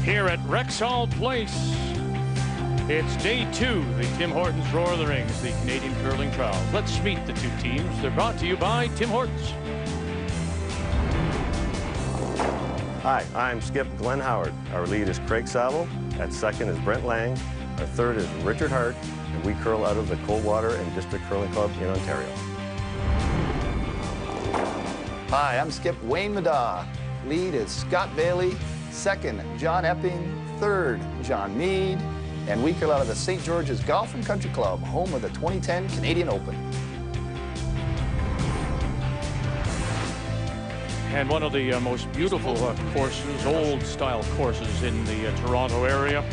here at Rexall Place. It's day 2, the Tim Hortons Roar of the Rings, the Canadian curling trials. Let's meet the two teams. They're brought to you by Tim Hortons. Hi, I'm Skip Glenn Howard. Our lead is Craig Saville. At second is Brent Lang. Our third is Richard Hart, and we curl out of the Coldwater and District Curling Club in Ontario. Hi, I'm Skip Wayne Middaugh. Lead is Scott Bailey. Second, John Epping. Third, John Mead. And we curl out of the St. George's Golf and Country Club, home of the 2010 Canadian Open. And one of the most beautiful courses, old-style courses in the Toronto area.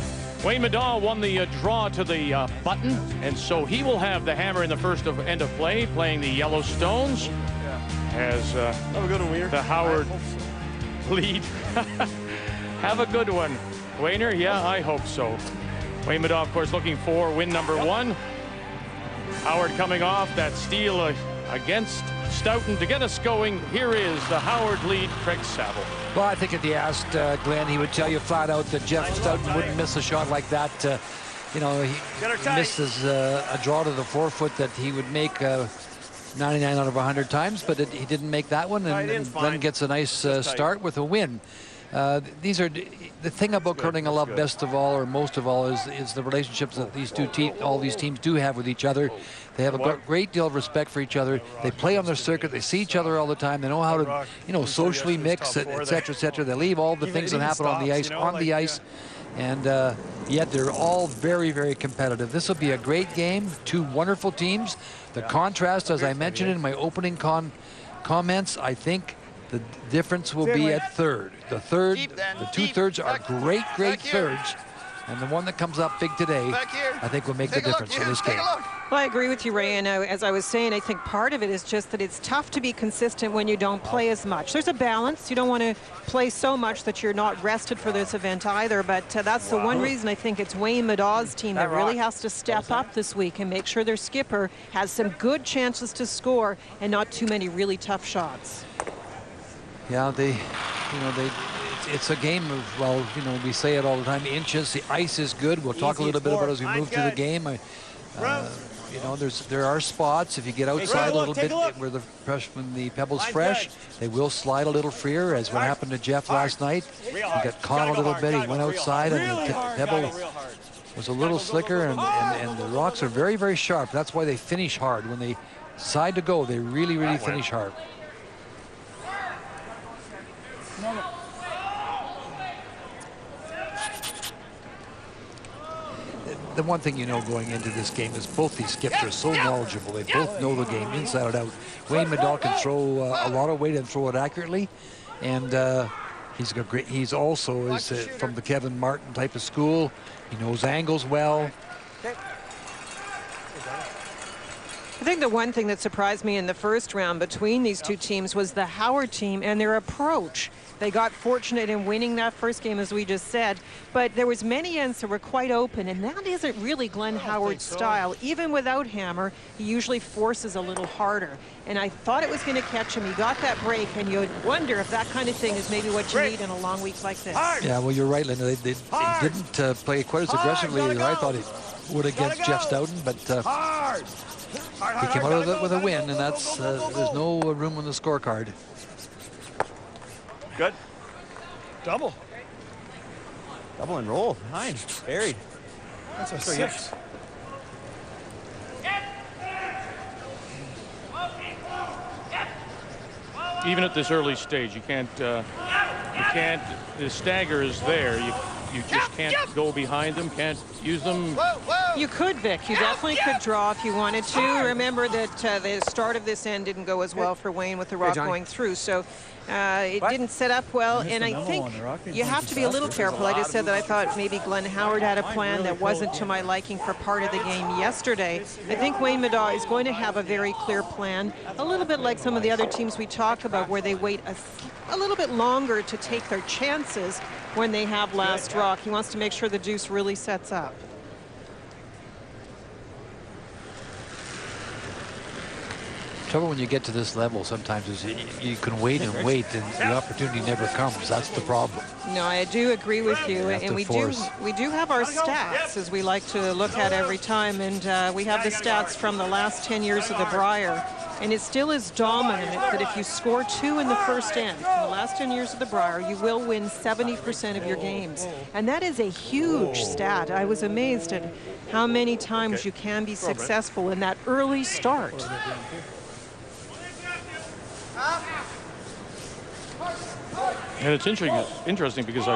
Wayne Middaugh won the draw to the button, and so he will have the hammer in the first end of play, playing the Yellowstones. As the Howard lead. Have a good one, Wayner. Yeah, I hope so. Wayne Middaugh, of course, looking for win number 1. Howard coming off that steal against Stoughton to get us going. Here is the Howard lead, Craig Saville. Well, I think if you asked Glenn, he would tell you flat out that Jeff Stoughton wouldn't miss a shot like that. You know, he missed a draw to the forefoot that he would make 99 out of 100 times, but he didn't make that one, and Glenn gets a nice start with a win. These are the thing about curling I love best of all, or most of all, is the relationships that all these teams do have with each other. They have a great deal of respect for each other. They play on their circuit. They see each other all the time. They know how to, you know, socially mix, etc., etc. They leave all the things that happen on the ice, and yet they're all very, very competitive. This will be a great game. Two wonderful teams. The contrast, as I mentioned in my opening comments, I think the difference will be at third. The two thirds are great thirds. And the one that comes up big today, I think will make the difference in this game. Well, I agree with you, Ray. And as I was saying, I think part of it is just that it's tough to be consistent when you don't play as much. There's a balance. You don't want to play so much that you're not rested for this event either. But that's the one reason I think it's Wayne Middaugh's team that really has to step up this week and make sure their skipper has some good chances to score and not too many really tough shots. Yeah, it's a game of, well, you know, we say it all the time, inches. The ice is good. We'll talk a little bit about it as we move through the game. You know, there are spots, if you get outside a little bit where when the pebble's fresh, they will slide a little freer, as what happened to Jeff last night. He got caught a little bit. He went outside, and the pebble was a little slicker, and the rocks are very, very sharp. That's why they finish hard. When they decide to go, they really, really finish hard. The one thing you know going into this game is both these skips are so knowledgeable. They both know the game inside and out. Wayne Middaugh can throw a lot of weight and throw it accurately, and he's got great. He's also from the Kevin Martin type of school. He knows angles well. I think the one thing that surprised me in the first round between these two teams was the Howard team and their approach. They got fortunate in winning that first game, as we just said, but there was many ends that were quite open, and that isn't really Glenn Howard's style. Even without hammer, he usually forces a little harder, and I thought it was going to catch him. He got that break, and you'd wonder if that kind of thing is maybe what you need in a long week like this. Yeah, well, you're right, Linda. They didn't play quite as aggressively as I thought he would against Jeff Stoughton, but he came out of it with a win, and that's there's no room on the scorecard. Good. Double and roll behind. Buried. That's a 6. Even at this early stage, you can't. The stagger is there. You just can't go behind them. Can't use them. You could, Vic. You definitely could draw if you wanted to. Remember that the start of this end didn't go as well for Wayne with the rock going through. So. It didn't set up well, and I think you have to be a little careful. I just said that I thought maybe Glenn Howard had a plan that wasn't to my liking for part of the game yesterday. I think Wayne Middaugh is going to have a very clear plan, a little bit like some of the other teams we talk about, where they wait a little bit longer to take their chances when they have last rock. He wants to make sure the deuce really sets up. trouble when you get to this level sometimes is you can wait and wait, and the opportunity never comes. That's the problem. No, I do agree with you, and we do have our stats, as we like to look at every time, and we have the stats from the last 10 years of the Brier, and it still is dominant that if you score 2 in the first end, in the last 10 years of the Brier, you will win 70% of your games, and that is a huge stat. I was amazed at how many times you can be successful in that early start. And it's interesting because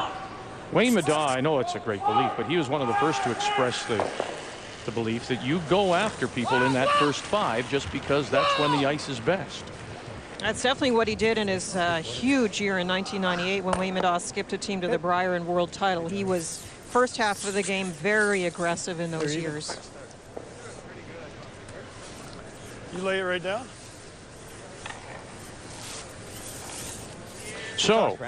Wayne Middaugh, I know it's a great belief, but he was one of the first to express the belief that you go after people in that first 5 just because that's when the ice is best. That's definitely what he did in his huge year in 1998 when Wayne Middaugh skipped a team to the Brier and world title. He was first half of the game very aggressive in those years. You lay it right down. So,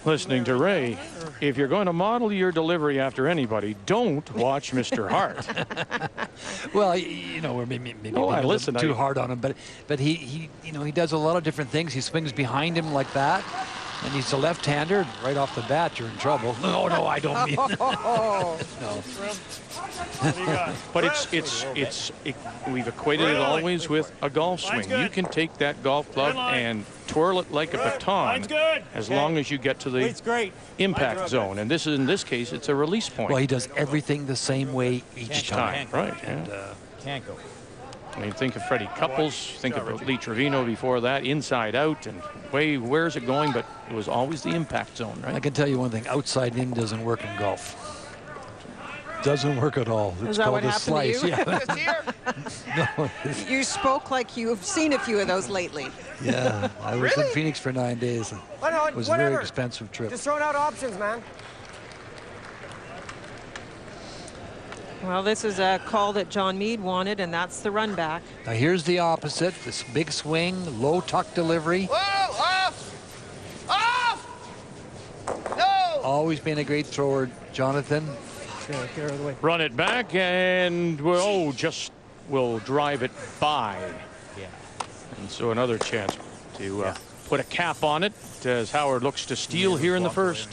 listening to Ray, if you're going to model your delivery after anybody, don't watch Mr. Hart. Well, you know, we're maybe too hard on him, but he you know, he does a lot of different things. He swings behind him like that, and he's a left-hander. Right off the bat, you're in trouble. No, I don't mean no. But we've equated it always with a golf swing. You can take that golf club and twirl it like a baton as long as you get to the impact zone. And in this case, it's a release point. Well, he does everything the same way each time. Right. And can't go. I mean, think of Freddie Couples, think of Lee Trevino before that, inside out, and where's it going? But it was always the impact zone, right? I can tell you one thing, outside in doesn't work in golf. Doesn't work at all. It's called a slice. Yeah. No. You spoke like you've seen a few of those lately. Yeah, I was in Phoenix for 9 days. It was a very expensive trip. Just throwing out options, man. Well, this is a call that John Meade wanted, and that's the run back. Now here's the opposite. This big swing, low tuck delivery. Whoa, off! Off! No! Always been a great thrower, Jonathan. Get out of the way. Run it back, and we'll drive it by. Yeah. And so another chance to put a cap on it as Howard looks to steal here in the first.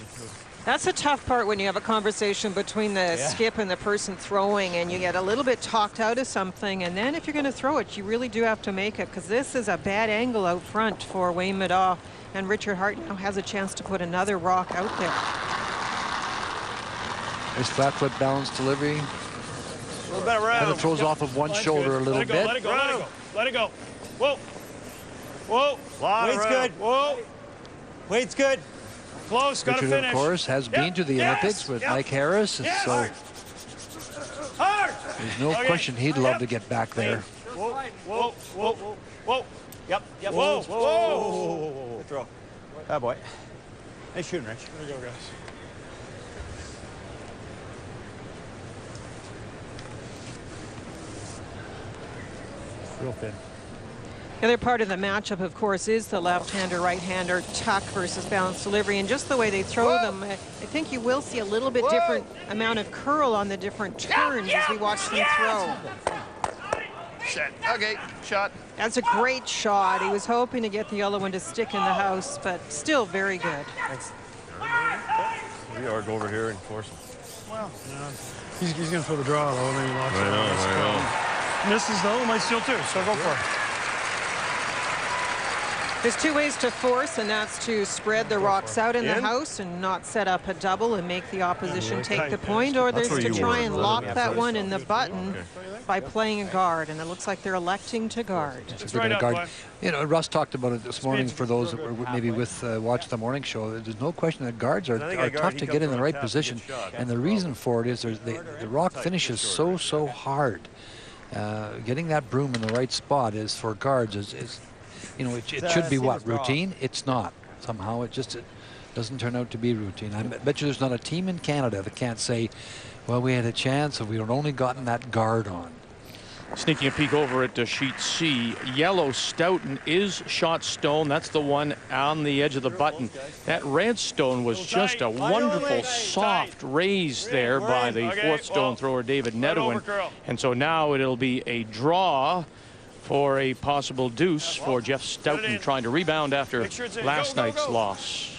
That's a tough part when you have a conversation between the skip and the person throwing, and you get a little bit talked out of something, and then if you're going to throw it, you really do have to make it, because this is a bad angle out front for Wayne Middaugh, and Richard Hart now has a chance to put another rock out there. Nice flat foot balance delivery. Kind of throws off of one shoulder a little bit. Let it go, let it go, let it go. Whoa. Whoa. Weight's good. Whoa. Weight's good. Close, got to Richard, finish. of course, has been to the Olympics with Mike Harris, so there's no question he'd love to get back there. Whoa, whoa, whoa, whoa, whoa. Yep. Whoa, whoa. Good throw. Bad boy. Nice shooting, Rich. There you go, guys. Real thin. The other part of the matchup, of course, is the left-hander, right-hander tuck versus balanced delivery. And just the way they throw them, I think you will see a little bit different amount of curl on the different turns as we watch them throw. Set. Okay, shot. That's a great shot. He was hoping to get the yellow one to stick in the house, but still very good. Thanks. We are go over here and force him. Well, he's going to throw the draw, though, and then he locks it. I know. Misses, though, might steal too, so go for it. There's two ways to force, and that's to spread the rocks out in the house and not set up a double and make the opposition take the point, or there's to try and lock that one in the button by playing a guard, and it looks like they're electing to guard. Guard. You know, Russ talked about it this morning for those that were maybe with watch the morning show. There's no question that guards are tough to get in the right position, and the reason for it is the rock finishes so hard. Getting that broom in the right spot is for guards is you know, it should be what, routine? It's not. Somehow it doesn't turn out to be routine. I bet you there's not a team in Canada that can't say, well, we had a chance if we had only gotten that guard on. Sneaking a peek over at sheet C, yellow Stoughton is shot stone. That's the one on the edge of the button. That red stone was just a wonderful soft raise there by the fourth stone thrower, David Nedwin. And so now it'll be a draw for a possible deuce for Jeff Stoughton, trying to rebound after last night's loss.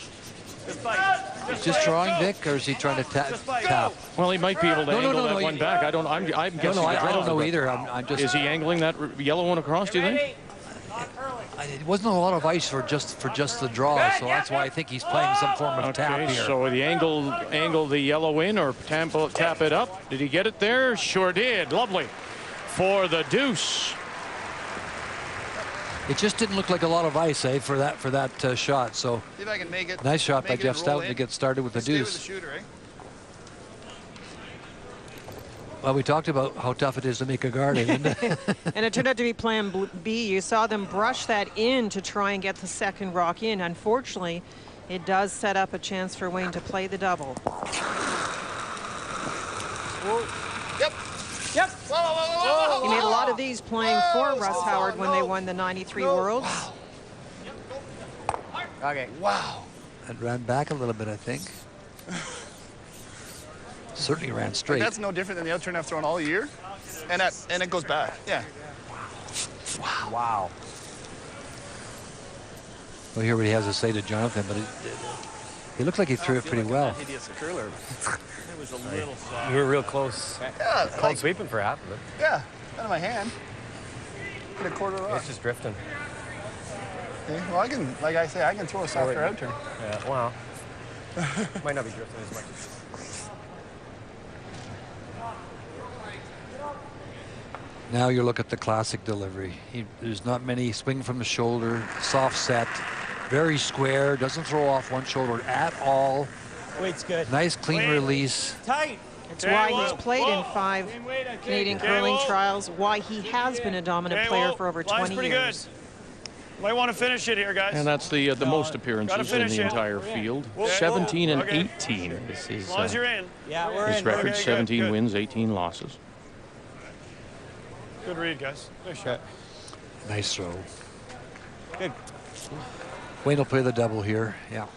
He's just drawing, Vic, or is he trying to tap? Well, he might be able to angle that one back. I'm guessing. No, I don't know either. I'm just. Is he angling that yellow one across, do you think? It wasn't a lot of ice for just the draw, so that's why I think he's playing some form of tap here. So the angle the yellow in or tap it up. Did he get it there? Sure did. Lovely for the deuce. It just didn't look like a lot of ice, for that shot. So See if I can make it. Nice shot by Jeff Stoughton to get started with the deuce. With the shooter, eh? Well, we talked about how tough it is to make a guard, isn't it? And it turned out to be plan B. You saw them brush that in to try and get the second rock in. Unfortunately, it does set up a chance for Wayne to play the double. Whoa. Yep. Yep. Whoa, whoa, whoa, whoa. He made a lot of these playing for Russ Howard when they won the 93 Worlds. Wow. Okay. Wow. It ran back a little bit, I think. Certainly ran straight. That's no different than the outturn I've thrown all year. And it goes back. Yeah. Wow. Wow. We'll hear what he has to say to Jonathan, but it looked like he threw it pretty well. Hideous curler. It was a little soft. You were real close. Yeah. Close sweeping for half of it. Yeah. Out of my hand. Hit a quarter rock. It's just drifting. Okay. Well, I can, like I say, I can throw a softer outturn. Yeah. Well. Might not be drifting as much. Now you look at the classic delivery. There's not many swing from the shoulder, soft set, very square, doesn't throw off one shoulder at all. Weight's good. Nice clean release. Tight. It's why he's played in 5 Canadian curling trials, why he has been a dominant player for over 20 years. Might want to finish it here, guys. And that's the most appearances in the entire field. 17 and 18. As long as you're in. Yeah, we're his in. record, Okay, 17 good. wins, 18 losses. Good read, guys. Nice shot. Nice throw. Good. Wayne will play the double here. Yeah.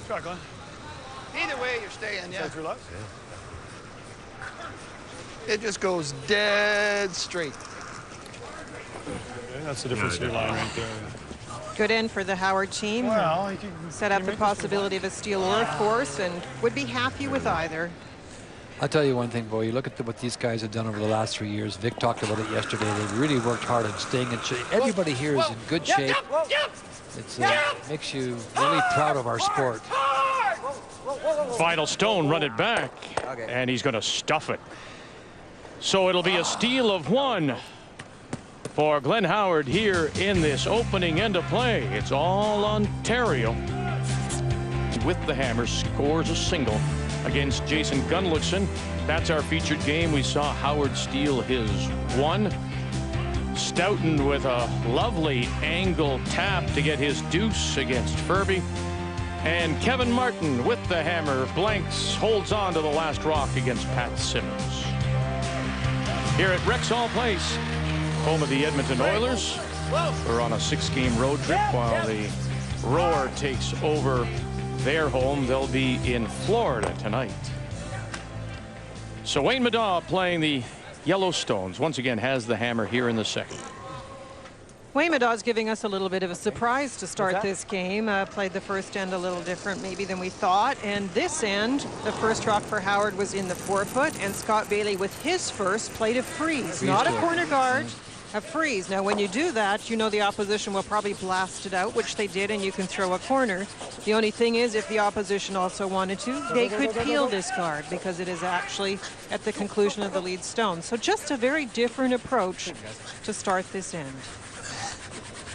Shot, Glenn. Either way, you're staying, yeah. Through left? It just goes dead straight. Okay, that's the difference in your line right there. Good end for the Howard team. Well, Set up the possibility of a steal or a force and would be happy with either. I'll tell you one thing, boy. You look at what these guys have done over the last 3 years. Vic talked about it yesterday. They really worked hard at staying in shape. Everybody here is in good shape. It makes you really proud of our sport. Final stone, run it back. And he's going to stuff it. So it'll be a steal of 1 for Glenn Howard here in this opening end of play. It's all Ontario. With the hammer, scores a single against Jason Gunlickson. That's our featured game. We saw Howard steal his 1. Stoughton with a lovely angle tap to get his deuce against Furby. And Kevin Martin with the hammer blanks, holds on to the last rock against Pat Simmons. Here at Rexall Place, home of the Edmonton Oilers. We're on a 6-game road trip while the Roar takes over their home. They'll be in Florida tonight. So Wayne Middaugh playing the Yellowstones once again has the hammer here in the second. Wayne Middaugh's giving us a little bit of a surprise to start this game. Played the first end a little different maybe than we thought. And this end, the first rock for Howard was in the 4-foot, and Scott Bailey with his first played a freeze, not a corner guard. A freeze. Now, when you do that, you know the opposition will probably blast it out, which they did, and you can throw a corner. The only thing is, if the opposition also wanted to, they could peel this guard because it is actually at the conclusion of the lead stone. So just a very different approach to start this end.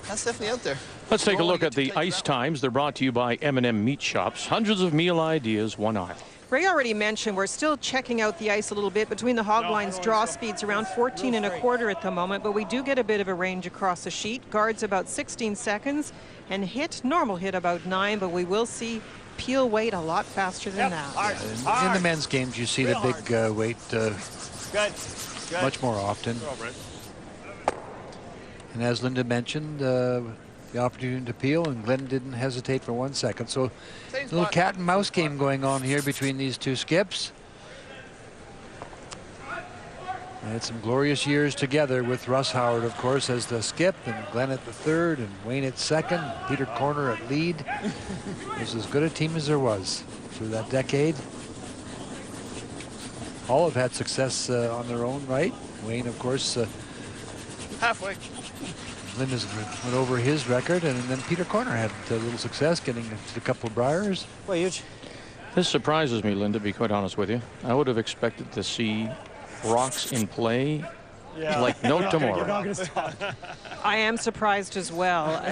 That's definitely out there. Let's take a look at the ice times. They're brought to you by M&M Meat Shops. Hundreds of meal ideas, 1 aisle. Ray already mentioned we're still checking out the ice a little bit. Between the hog lines, draw speeds around 14 1/4 at the moment, but we do get a bit of a range across the sheet. Guards about 16 seconds, and normal hit about 9, but we will see peel weight a lot faster than that. Yeah, in the men's games, you see the big weight much more often. And as Linda mentioned, the opportunity to peel, and Glenn didn't hesitate for 1 second. So a little cat and mouse game going on here between these two skips. They had some glorious years together with Russ Howard, of course, as the skip, and Glenn at the third, and Wayne at second, Peter Corner at lead. It was as good a team as there was through that decade. All have had success on their own right. Wayne, of course, halfway. Linda's went over his record, and then Peter Corner had a little success getting to the couple of Briars. Well, huge. This surprises me, Lynn, to be quite honest with you. I would have expected to see rocks in play like no tomorrow. I am surprised as well.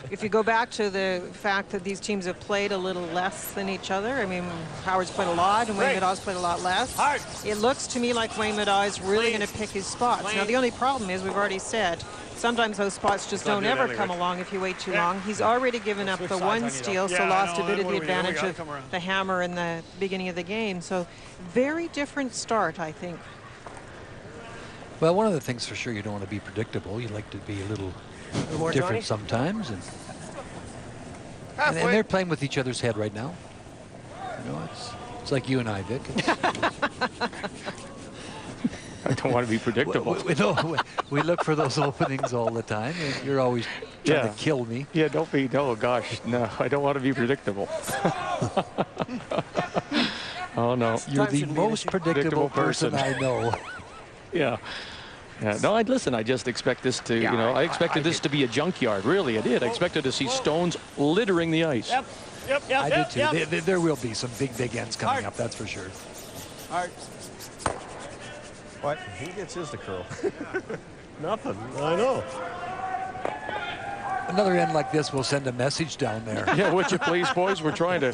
If you go back to the fact that these teams have played a little less than each other, I mean, Howard's played a lot and Wayne Middaugh's played a lot less. It looks to me like Wayne Middaugh is really going to pick his spots. Now, the only problem is, we've already said, sometimes those spots just don't ever come along if you wait too long. He's already given up the one steal, so lost a bit of the advantage of the hammer in the beginning of the game. So very different start, I think. Well, one of the things for sure, you don't want to be predictable. You like to be a little different sometimes. And they're playing with each other's head right now. You know, it's like you and I, Vic. I don't want to be predictable. We look for those openings all the time. And you're always trying to kill me. Yeah, don't be. No, gosh, no. I don't want to be predictable. Oh no, you're the most predictable person I know. Yeah. No, listen, I just expect this to, I expected this to be a junkyard. Really, I did. I expected to see stones littering the ice. Yep. I did too. There will be some big ends coming up, that's for sure. Hard. What? He gets his to curl. Nothing. I know. Another end like this will send a message down there. Yeah, would you please, boys? We're trying to.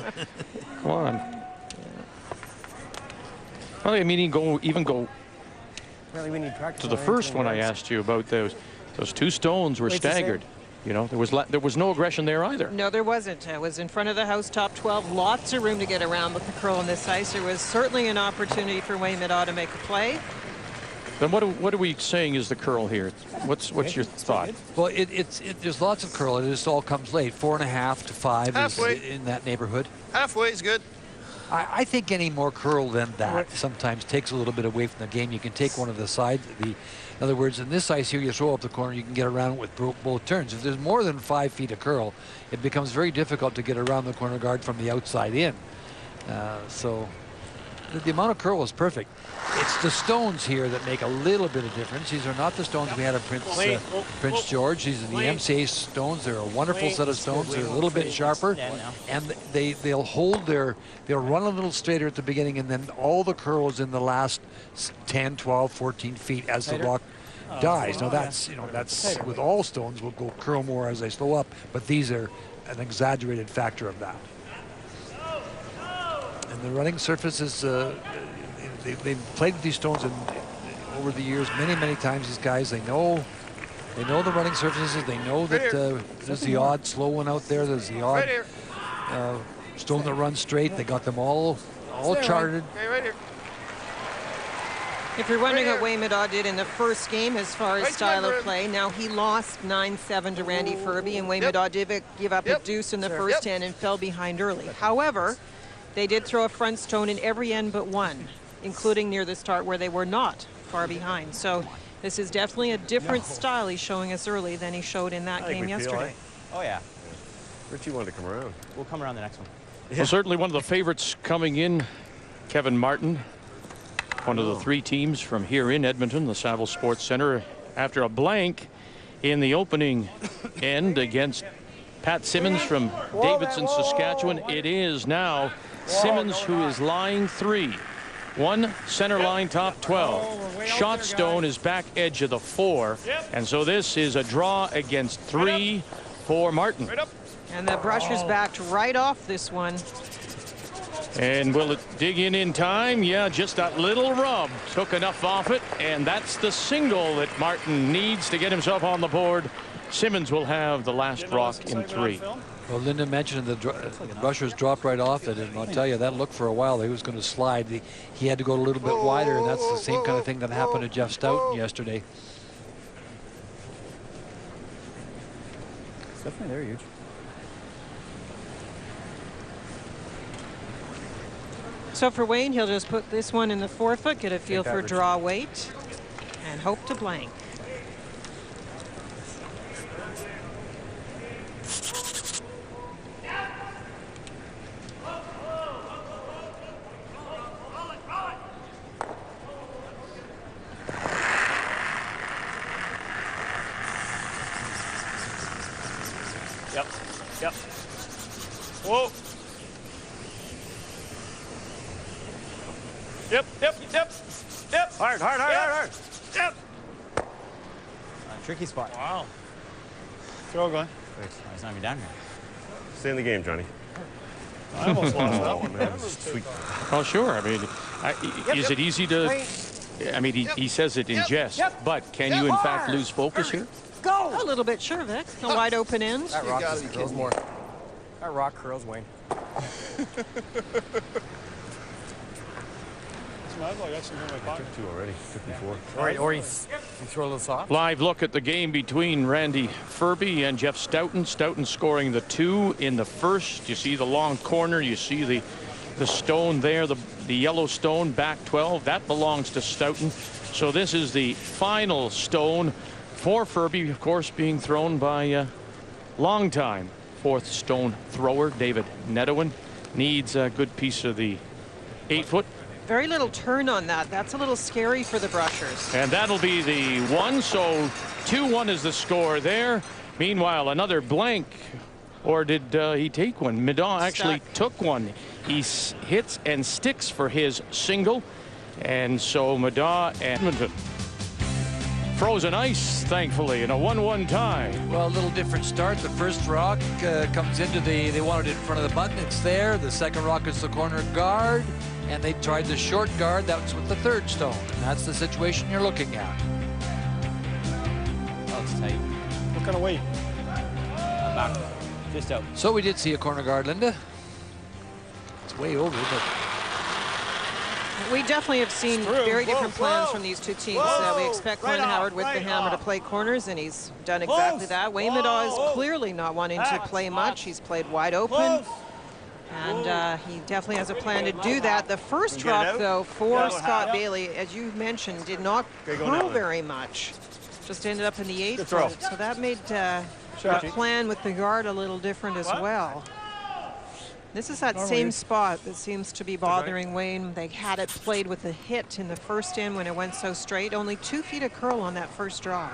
Come on. Well, I mean, even go. Really, we need practice to the first one I asked you about, those two stones were staggered. You know, there was no aggression there either. No, there wasn't. It was in front of the house, top 12. Lots of room to get around with the curl on this ice. There was certainly an opportunity for Wayne Middaugh to make a play. Then what are we saying is the curl here? What's your thought? Well, there's lots of curl. It just all comes late. 4.5 to 5 is in that neighborhood. Halfway is good. I think any more curl than that sometimes takes a little bit away from the game. You can take one of the sides. In other words, in this ice here, you throw up the corner, you can get around it with both turns. If there's more than 5 feet of curl, it becomes very difficult to get around the corner guard from the outside in. So the amount of curl is perfect. It's the stones here that make a little bit of difference. These are not the stones we had at Prince George. These are the MCA stones. They're a wonderful set of stones. They're a little bit sharper, and they'll run a little straighter at the beginning, and then all the curl is in the last 10, 12, 14 feet as the rock dies. Now that's with all stones will go curl more as they slow up, but these are an exaggerated factor of that. And the running surface is. They've played with these stones over the years many times. These guys, they know the running surfaces. They know that there's the odd slow one out there. There's the odd stone that runs straight. They got them all charted. Right here. If you're wondering what Wayne Middaugh did in the first game as far as style of play, now he lost 9-7 to Randy Furby, and Wayne Middaugh did give up a deuce in the first 10 and fell behind early. However, they did throw a front stone in every end but one, including near the start where they were not far behind. So this is definitely a different style he's showing us early than he showed in that game yesterday. Oh, yeah. Richie wanted to come around. We'll come around the next one. Well, certainly one of the favorites coming in, Kevin Martin, one of the 3 teams from here in Edmonton, the Saville Sports Center, after a blank in the opening end against Pat Simmons from Davidson, Saskatchewan. It is now Simmons who is line 3. 1 center line top 12. Shot stone is back edge of the 4. And so this is a draw against 3 for Martin. And the Brushers backed right off this one. And will it dig in time? Yeah, just that little rub took enough off it. And that's the single that Martin needs to get himself on the board. Simmons will have the last rock in 3. Well, Linda mentioned the Brushers dropped right off it, and I'll tell you, that looked for a while. He was going to slide. He had to go a little bit wider, and that's the same kind of thing that happened to Jeff Stoughton yesterday. It's definitely there, huge. So for Wayne, he'll just put this one in the 4-foot, get a feel for draw weight. and hope to blank. Yep. Yep. Whoa. Yep. Yep. Yep. Yep. Hard, hard, hard, hard, hard. Yep. Tricky spot. Wow. Throw going. He's not even down here. Stay in the game, Johnny. I almost lost that one. Man, sweet. Oh, sure. I mean, is it easy to... I mean, he says it in jest, but can you, in fact, lose focus here? Go! A little bit, sure, Vic. A wide open end. That rock just curls more. That rock curls, Wayne. I've got some in my pocket. Took 2 already. Took me 4. All right, or you throw a little soft. Live look at the game between Randy Furby and Jeff Stoughton. Stoughton scoring the 2 in the first. You see the long corner. You see the stone there, the yellow stone, back 12. That belongs to Stoughton. So this is the final stone for Furby, of course, being thrown by longtime 4th stone thrower David Nedowan. Needs a good piece of the 8-foot. Very little turn on that. That's a little scary for the brushers. And that'll be the 1. So 2-1 is the score there. Meanwhile, another blank. Or did he take one? Middaugh actually took one. He hits and sticks for his single. And so Middaugh and Edmonton. Frozen ice, thankfully, in a 1-1 tie. Well, a little different start. The first rock comes into they wanted it in front of the button. It's there. The second rock is the corner guard. And they tried the short guard. That was with the 3rd stone. And that's the situation you're looking at. Oh, it's tight. What kind of weight? Back. Just out. So we did see a corner guard, Linda. It's way over, but... We definitely have seen very different plans from these two teams. We expect Glenn Howard with the hammer to play corners, and he's done exactly that. Wayne Middaugh is clearly not wanting to play much. He's played wide open. And he definitely has a plan to do that. The first drop, though, for Scott Bailey, as you mentioned, did not curl very much. Just ended up in the 8th foot. So that made the plan with the guard a little different as well. This is that same spot that seems to be bothering Wayne. They had it played with a hit in the first end when it went so straight. Only 2 feet of curl on that first draw.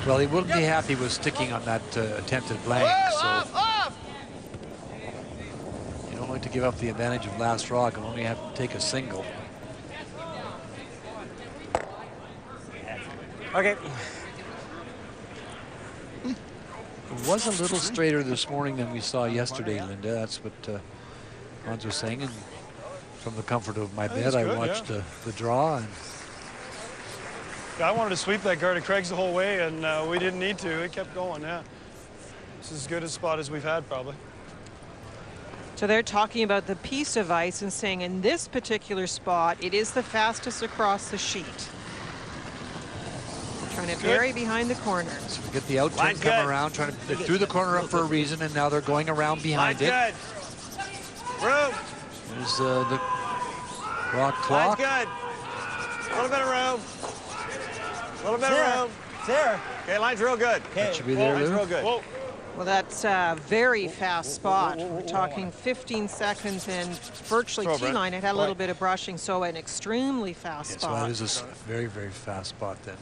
Well, he wouldn't be happy with sticking on that attempted blank. So you don't like to give up the advantage of last rock and only have to take a single. Okay. It was a little straighter this morning than we saw yesterday, Linda. That's what Hans was saying. And from the comfort of my bed, I watched the draw. And I wanted to sweep that guard of Craig's the whole way, and we didn't need to. It kept going, yeah. This is as good a spot as we've had, probably. So they're talking about the piece of ice and saying in this particular spot, it is the fastest across the sheet. Trying to bury behind the corner. So we get the out turn come around, trying to they threw the corner up for a reason, and now they're going around behind it. Good. Room. There's the rock clock. Good. A little bit of room. A little bit of room. There. Okay, line's real good. That should be there, Line's Lou. real good. Whoa. Well, that's a very fast spot. We're talking 15 seconds and virtually T-line. It had a little bit of brushing, so an extremely fast spot. So that is a very, very fast spot then.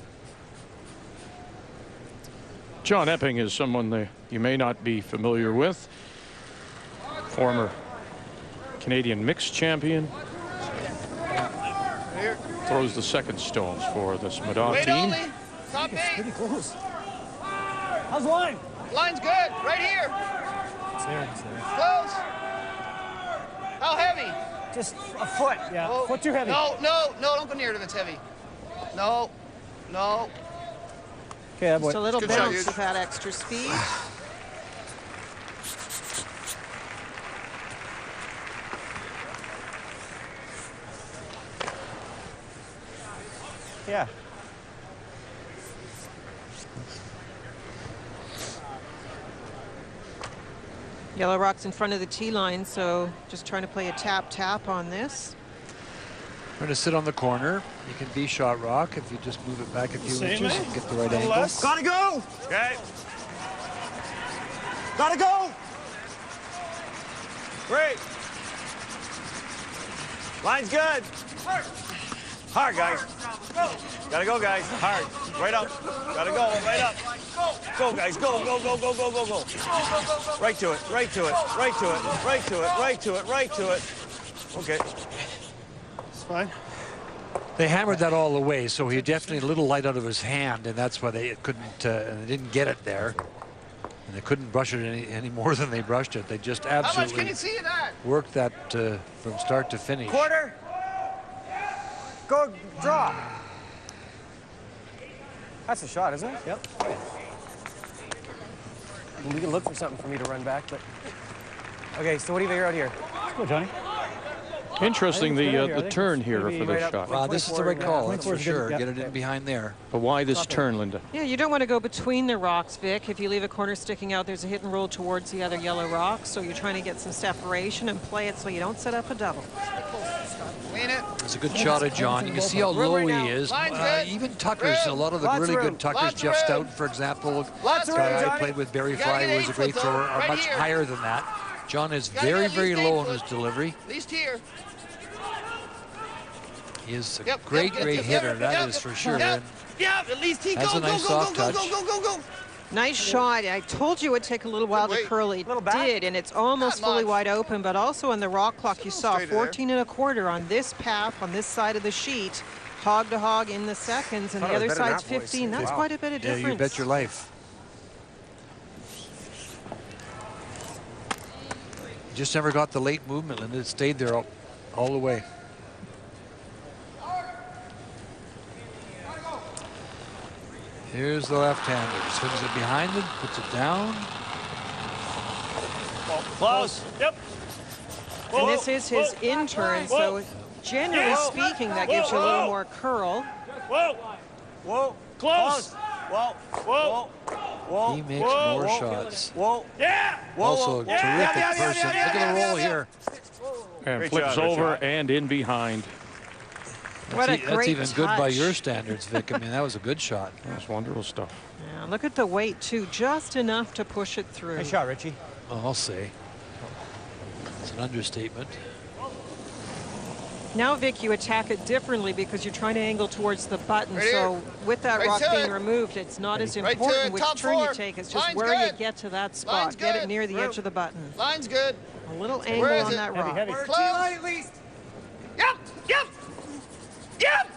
John Epping is someone that you may not be familiar with. Former Canadian mixed champion. Throws the second stones for this Middaugh team. Top 8. Pretty close. How's the line? Line's good. Right here. It's there. It's there. Close. How heavy? Just a foot. Yeah. Oh, Foot too heavy. No, no, no, don't go near it if it's heavy. No, no. Okay, Just a little Good bounce shot, with that extra speed. Yeah. Yellow rock's in front of the tee line, so just trying to play a tap-tap on this. Trying to sit on the corner. You can be shot rock if you just move it back a few inches and get the right angle. Gotta go! Okay. Gotta go! Great. Line's good. Hard, guys. Gotta go, guys. Hard. Right up. Gotta go. Right up. Go, guys. Go, go, go, go, go, go, go. Right to it. Right to it. Right to it. Right to it. Right to it. Right to it. Okay. It's fine. They hammered that all the way, so he definitely a little light out of his hand, and that's why they couldn't. They didn't get it there, and they couldn't brush it any more than they brushed it. They just absolutely How much can you see it at? worked that from start to finish. Quarter. Go draw. That's a shot, isn't it? Yep. We can look for something for me to run back, but. Okay, so what do you figure out here? Let's go, Johnny. Interesting, the turn here for this shot. Wow, this is the right call, that's for sure. Get it in behind there. But why this turn, Linda? Yeah, you don't want to go between the rocks, Vic. If you leave a corner sticking out, there's a hit and roll towards the other yellow rocks. So you're trying to get some separation and play it so you don't set up a double. Clean it. It's a good shot of John. You can see how low he is. Even Tuckers, a lot of the really good Tuckers, Jeff Stoughton, for example, the guy I played with, Barry Fry, who was a great thrower, are much higher than that. John is very, very low in his delivery. At least here. He is a great hitter, that is for sure. And at least he has a nice soft touch. Nice shot. I told you it would take a little while to curl. It did, and it's almost fully wide open, but also on the rock clock you saw 14 1/4 on this path, on this side of the sheet, hog to hog in the seconds, and the other side's 15. That's quite a bit of difference. Yeah, you bet your life. Just never got the late movement, and it stayed there all the way. Here's the left-hander. Swings it behind it, puts it down. Close. Yep. And this is his in-turn, so generally speaking, that gives you a little more curl. Whoa. Whoa. Close. Whoa. Whoa. Whoa. He makes more shots. Whoa. Yeah. Also a terrific person. Look at the roll here. And flips over and in behind. That's even good by your standards, Vic. I mean, that was a good shot. That's wonderful stuff. Yeah, look at the weight, too. Just enough to push it through. Nice shot, Richie. Well, I'll say. It's an understatement. Now, Vic, you attack it differently because you're trying to angle towards the button. So with that rock being removed, it's not as important which turn you take. It's just where you get to that spot. Get it near the edge of the button. Line's good. A little angle on that rock. Close. At least. Yep. Yep. Yep.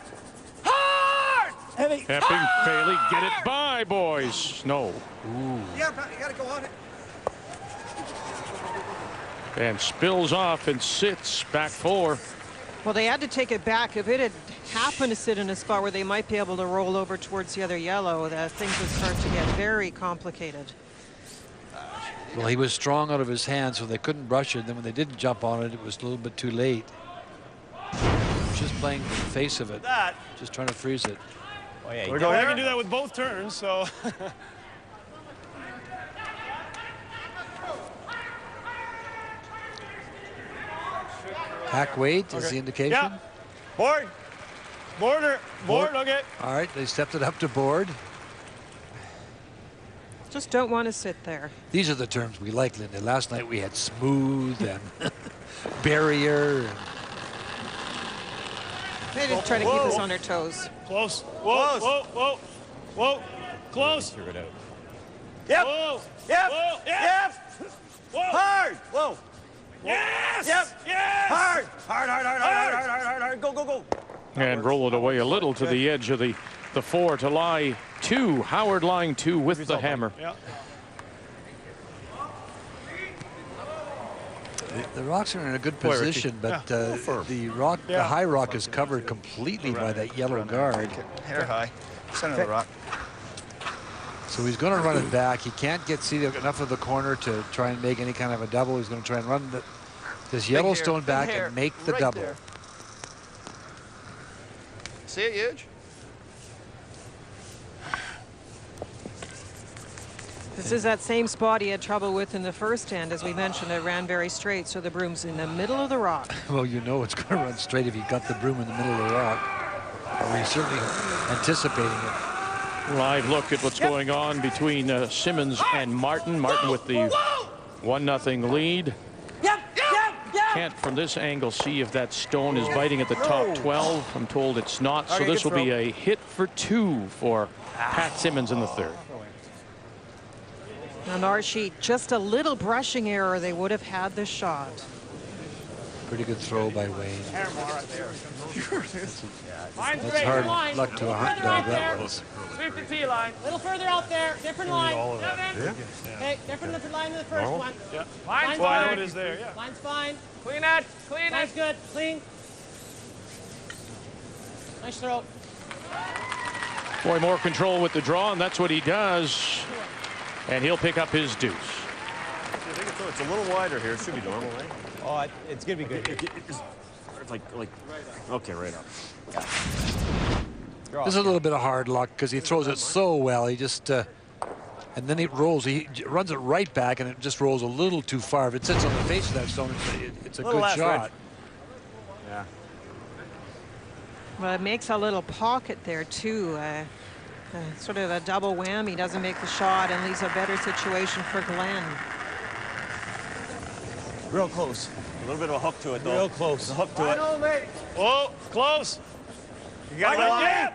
Hard. Heavy. Epping, Bailey, get it by, boys. No. Yeah, you got to go on it. And spills off and sits back 4. Well, they had to take it back. If it had happened to sit in a spot where they might be able to roll over towards the other yellow, things would start to get very complicated. Well, he was strong out of his hands, so they couldn't brush it. Then when they did jump on it, it was a little bit too late. Just playing the face of it, just trying to freeze it. Oh, yeah, you can do that with both turns, so. Hack weight is the indication. Yeah. Board. Board, okay. All right, they stepped it up to board. Just don't want to sit there. These are the terms we like, Linda. Last night we had smooth and barrier. And they just try to keep us on our toes. Close. Whoa, whoa, whoa, whoa. Close. Figure it out. Yep. Whoa. Yep. Whoa. Yep. Whoa. Hard. Whoa. Yes. Yep. Yes. Hard. Hard. Go. And roll it away a little to the edge of the 4 to lie 2. Howard lying 2 with the hammer. Yeah. The rocks are in a good position, but the high rock is covered completely by that yellow guard. Hair high. Center of the rock. So he's going to run it back. He can't see enough of the corner to try and make any kind of a double. He's going to try and run this Yellowstone back and make the double. There. See it, huge? This is that same spot he had trouble with in the first end. As we mentioned, it ran very straight, so the broom's in the middle of the rock. Well, you know it's going to run straight if you got the broom in the middle of the rock. Or he's certainly anticipating it. Live look at what's going on between Simmons and Martin. Martin with the 1-0 lead. Can't from this angle see if that stone is biting at the top 12. I'm told it's not, so this will be a hit for 2 for Pat Simmons in the third. On our sheet, just a little brushing error, they would have had the shot. Pretty good throw by Wayne. That's hard luck to a hot dog, that was. Sweep the tee line. A little further out there. Different line. Hey, different line than the first one. Yeah. Line's fine. I know fine. it is there, yeah. Line's fine. Clean it. Clean it. Line's good. Clean. Nice throw. Boy, more control with the draw, and that's what he does. And he'll pick up his deuce. It's a little wider here. It should be normal, right? Oh, it's going to be good. It's like, okay, right up. This is a little bit of hard luck because he throws it so well. He just, and then it rolls. He runs it right back, and it just rolls a little too far. If it sits on the face of that stone, it's a good shot. Right. Yeah. Well, it makes a little pocket there, too. Sort of a double whammy. Doesn't make the shot and leaves a better situation for Glenn. Real close. A little bit of a hook to it, though. Real close. A hook to it. Whoa, close. You gotta go line.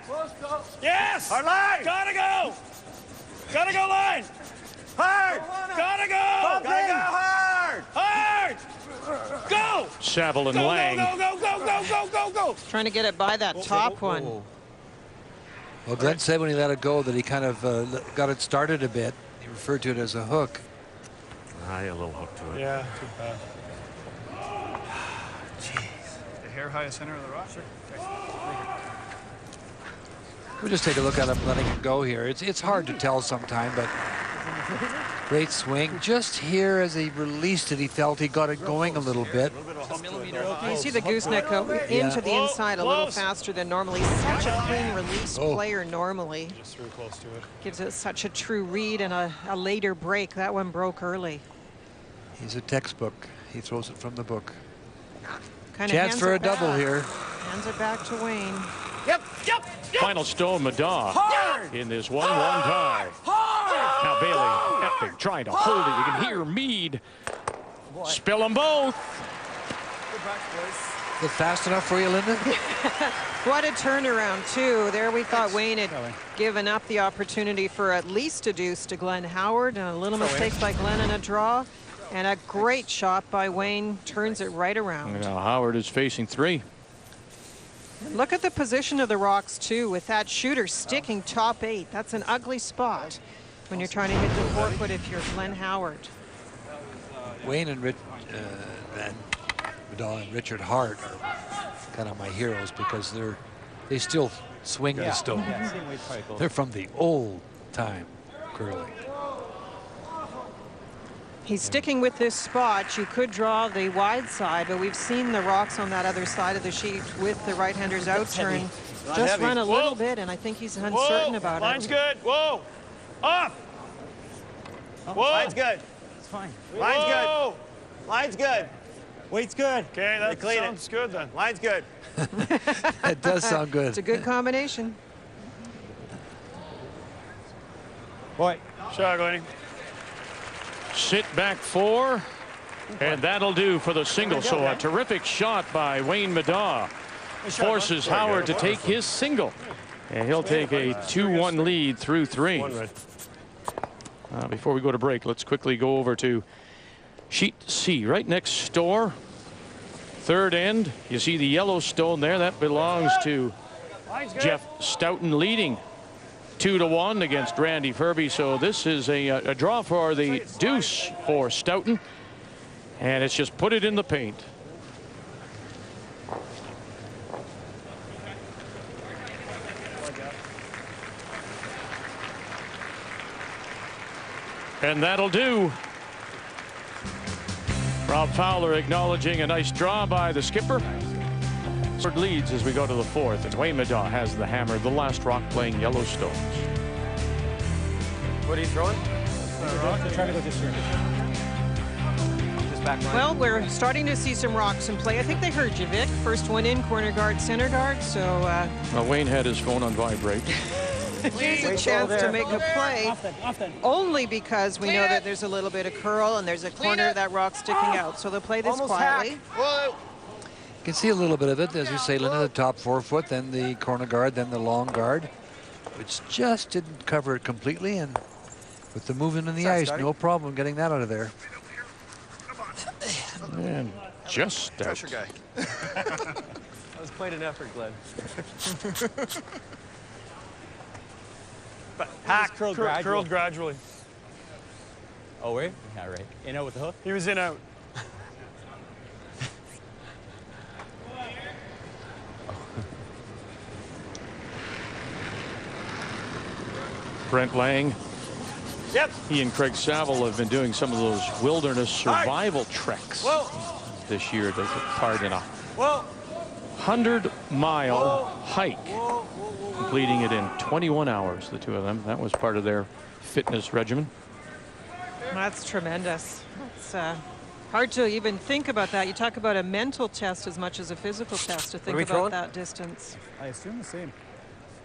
Yes! Hard line! Gotta go! Gotta go line! Hard! Gotta go! Gotta go hard! Hard! Go! Saville and Go, Lang. go, go, go, go, go, go, go! Trying to get it by that top one. Well, Glenn said when he let it go that he kind of got it started a bit. He referred to it as a hook. A little hook to it. Yeah, too bad. Jeez. The hair high center of the rock? Sure. We'll just take a look at him letting it go here. It's hard to tell sometime, but great swing. Just here as he released it, he felt he got it going a little bit. You see the gooseneck go into the inside a little faster than normally. Such a clean release player normally. Just threw close to it. Gives it such a true read and a later break. That one broke early. He's a textbook. He throws it from the book. Kind Chance for a double here. Hands it back to Wayne. Yep. Final stone, Middaugh in this 1-1 tie. Now Bailey, Epping trying to hold it. You can hear Mead spill them both. Is it fast enough for you, Linda? What a turnaround, too. There we thought Wayne had given up the opportunity for at least a deuce to G.Howard, and a little mistake by Glenn in a draw. And a great shot by Wayne turns it right around. Now Howard is facing 3. Look at the position of the rocks, too, with that shooter sticking top 8. That's an ugly spot when you're trying to hit the 4-foot if you're G.Howard. Wayne and Middaugh and Richard Hart are kind of my heroes because they still swing the stone. They're from the old time curling. He's sticking with this spot. You could draw the wide side, but we've seen the rocks on that other side of the sheet with the right-hander's outturn just run a little bit, and I think he's uncertain about Line's it. good. Whoa! Off! Whoa! Line's good. It's fine. Line's good. Line's good. Weight's good. Okay, that sounds good then. Line's good. It does sound good. It's a good combination. Boy. Shot, Glenny. Sit back 4, and that'll do for the single. So a terrific shot by Wayne Middaugh forces Howard to take his single, and he'll take a 2-1 lead through 3. Before we go to break, let's quickly go over to sheet C right next door. Third end, you see the yellow stone there. That belongs to Jeff Stoughton, leading 2-1 against Randy Ferbey. So this is a draw for the deuce for Stoughton, and it's just put it in the paint. And that'll do. Rob Fowler acknowledging a nice draw by the skipper. Leads as we go to the 4th, and Wayne Middaugh has the hammer, the last rock playing Yellowstones. What are you throwing? Try to go just here. Just back line. Well, we're starting to see some rocks in play. I think they heard you, Vic. First one in, corner guard, center guard. So Well, Wayne had his phone on vibrate. here's a chance to make a play. Off then. Only because we know that there's a little bit of curl and there's a corner of that rock sticking out. So they'll play this quietly. Whoa. You can see a little bit of it, as you say, Linda, the top 4 foot, then the corner guard, then the long guard, which just didn't cover it completely. And with the movement in the ice, no problem getting that out of there. And just out. Pressure guy. That was quite an effort, Glenn. Hack. Curled gradually. Oh, wait? Yeah, right. In out with the hook? He was in out. Brent Lang. Yep. He and Craig Saville have been doing some of those wilderness survival treks this year. They took part in a 100-mile hike, completing it in 21 hours, the two of them. That was part of their fitness regimen. That's tremendous. It's hard to even think about that. You talk about a mental test as much as a physical test to think about that distance. I assume the same.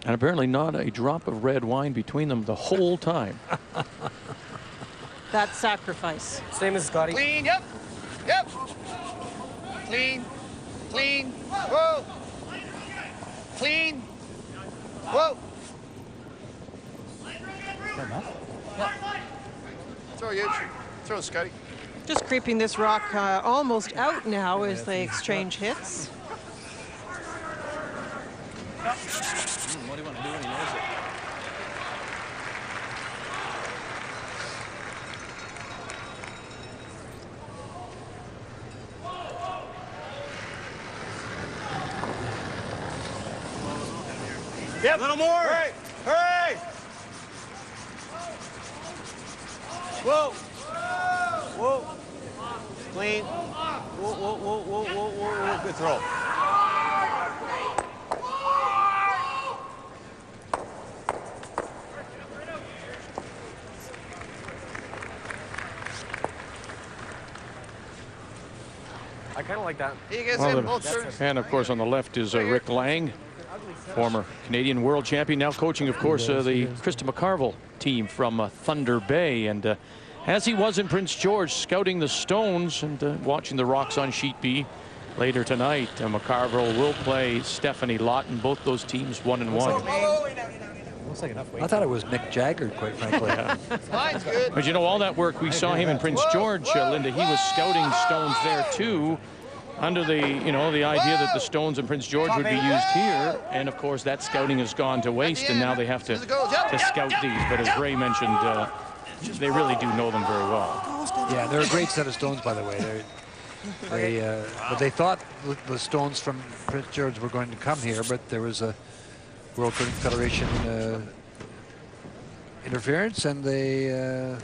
And apparently not a drop of red wine between them the whole time. That sacrifice. Same as Scotty. Clean, yep. Yep. Clean. Clean. Whoa. Clean. Whoa. Throw you. Throw Scotty. Just creeping this rock almost out now as they exchange hits. What do you want to do when he knows it? Yep. A little more. Hurry. Hurry. Whoa. Whoa. Clean. Whoa, whoa, whoa, whoa, whoa, whoa. Good throw. I kind of like that. He gets in both turns. And of course on the left is Rick Lang, former Canadian world champion, now coaching of course the Krista McCarville team from Thunder Bay, and as he was in Prince George scouting the stones and watching the rocks on sheet B later tonight. McCarville will play Stephanie Lawton, both those teams 1-1. Looks like enough weight. I thought it was Mick Jagger, quite frankly. Mine's good. But you know, all that work we saw him in Prince George, Linda, he was scouting stones there too, under the, you know, the idea that the stones in Prince George would be used here. And of course that scouting has gone to waste, and now they have to scout these. But as Ray mentioned, they really do know them very well. Yeah, they're a great set of stones, by the way. But they thought the stones from Prince George were going to come here, but there was a World Curling Federation interference, and they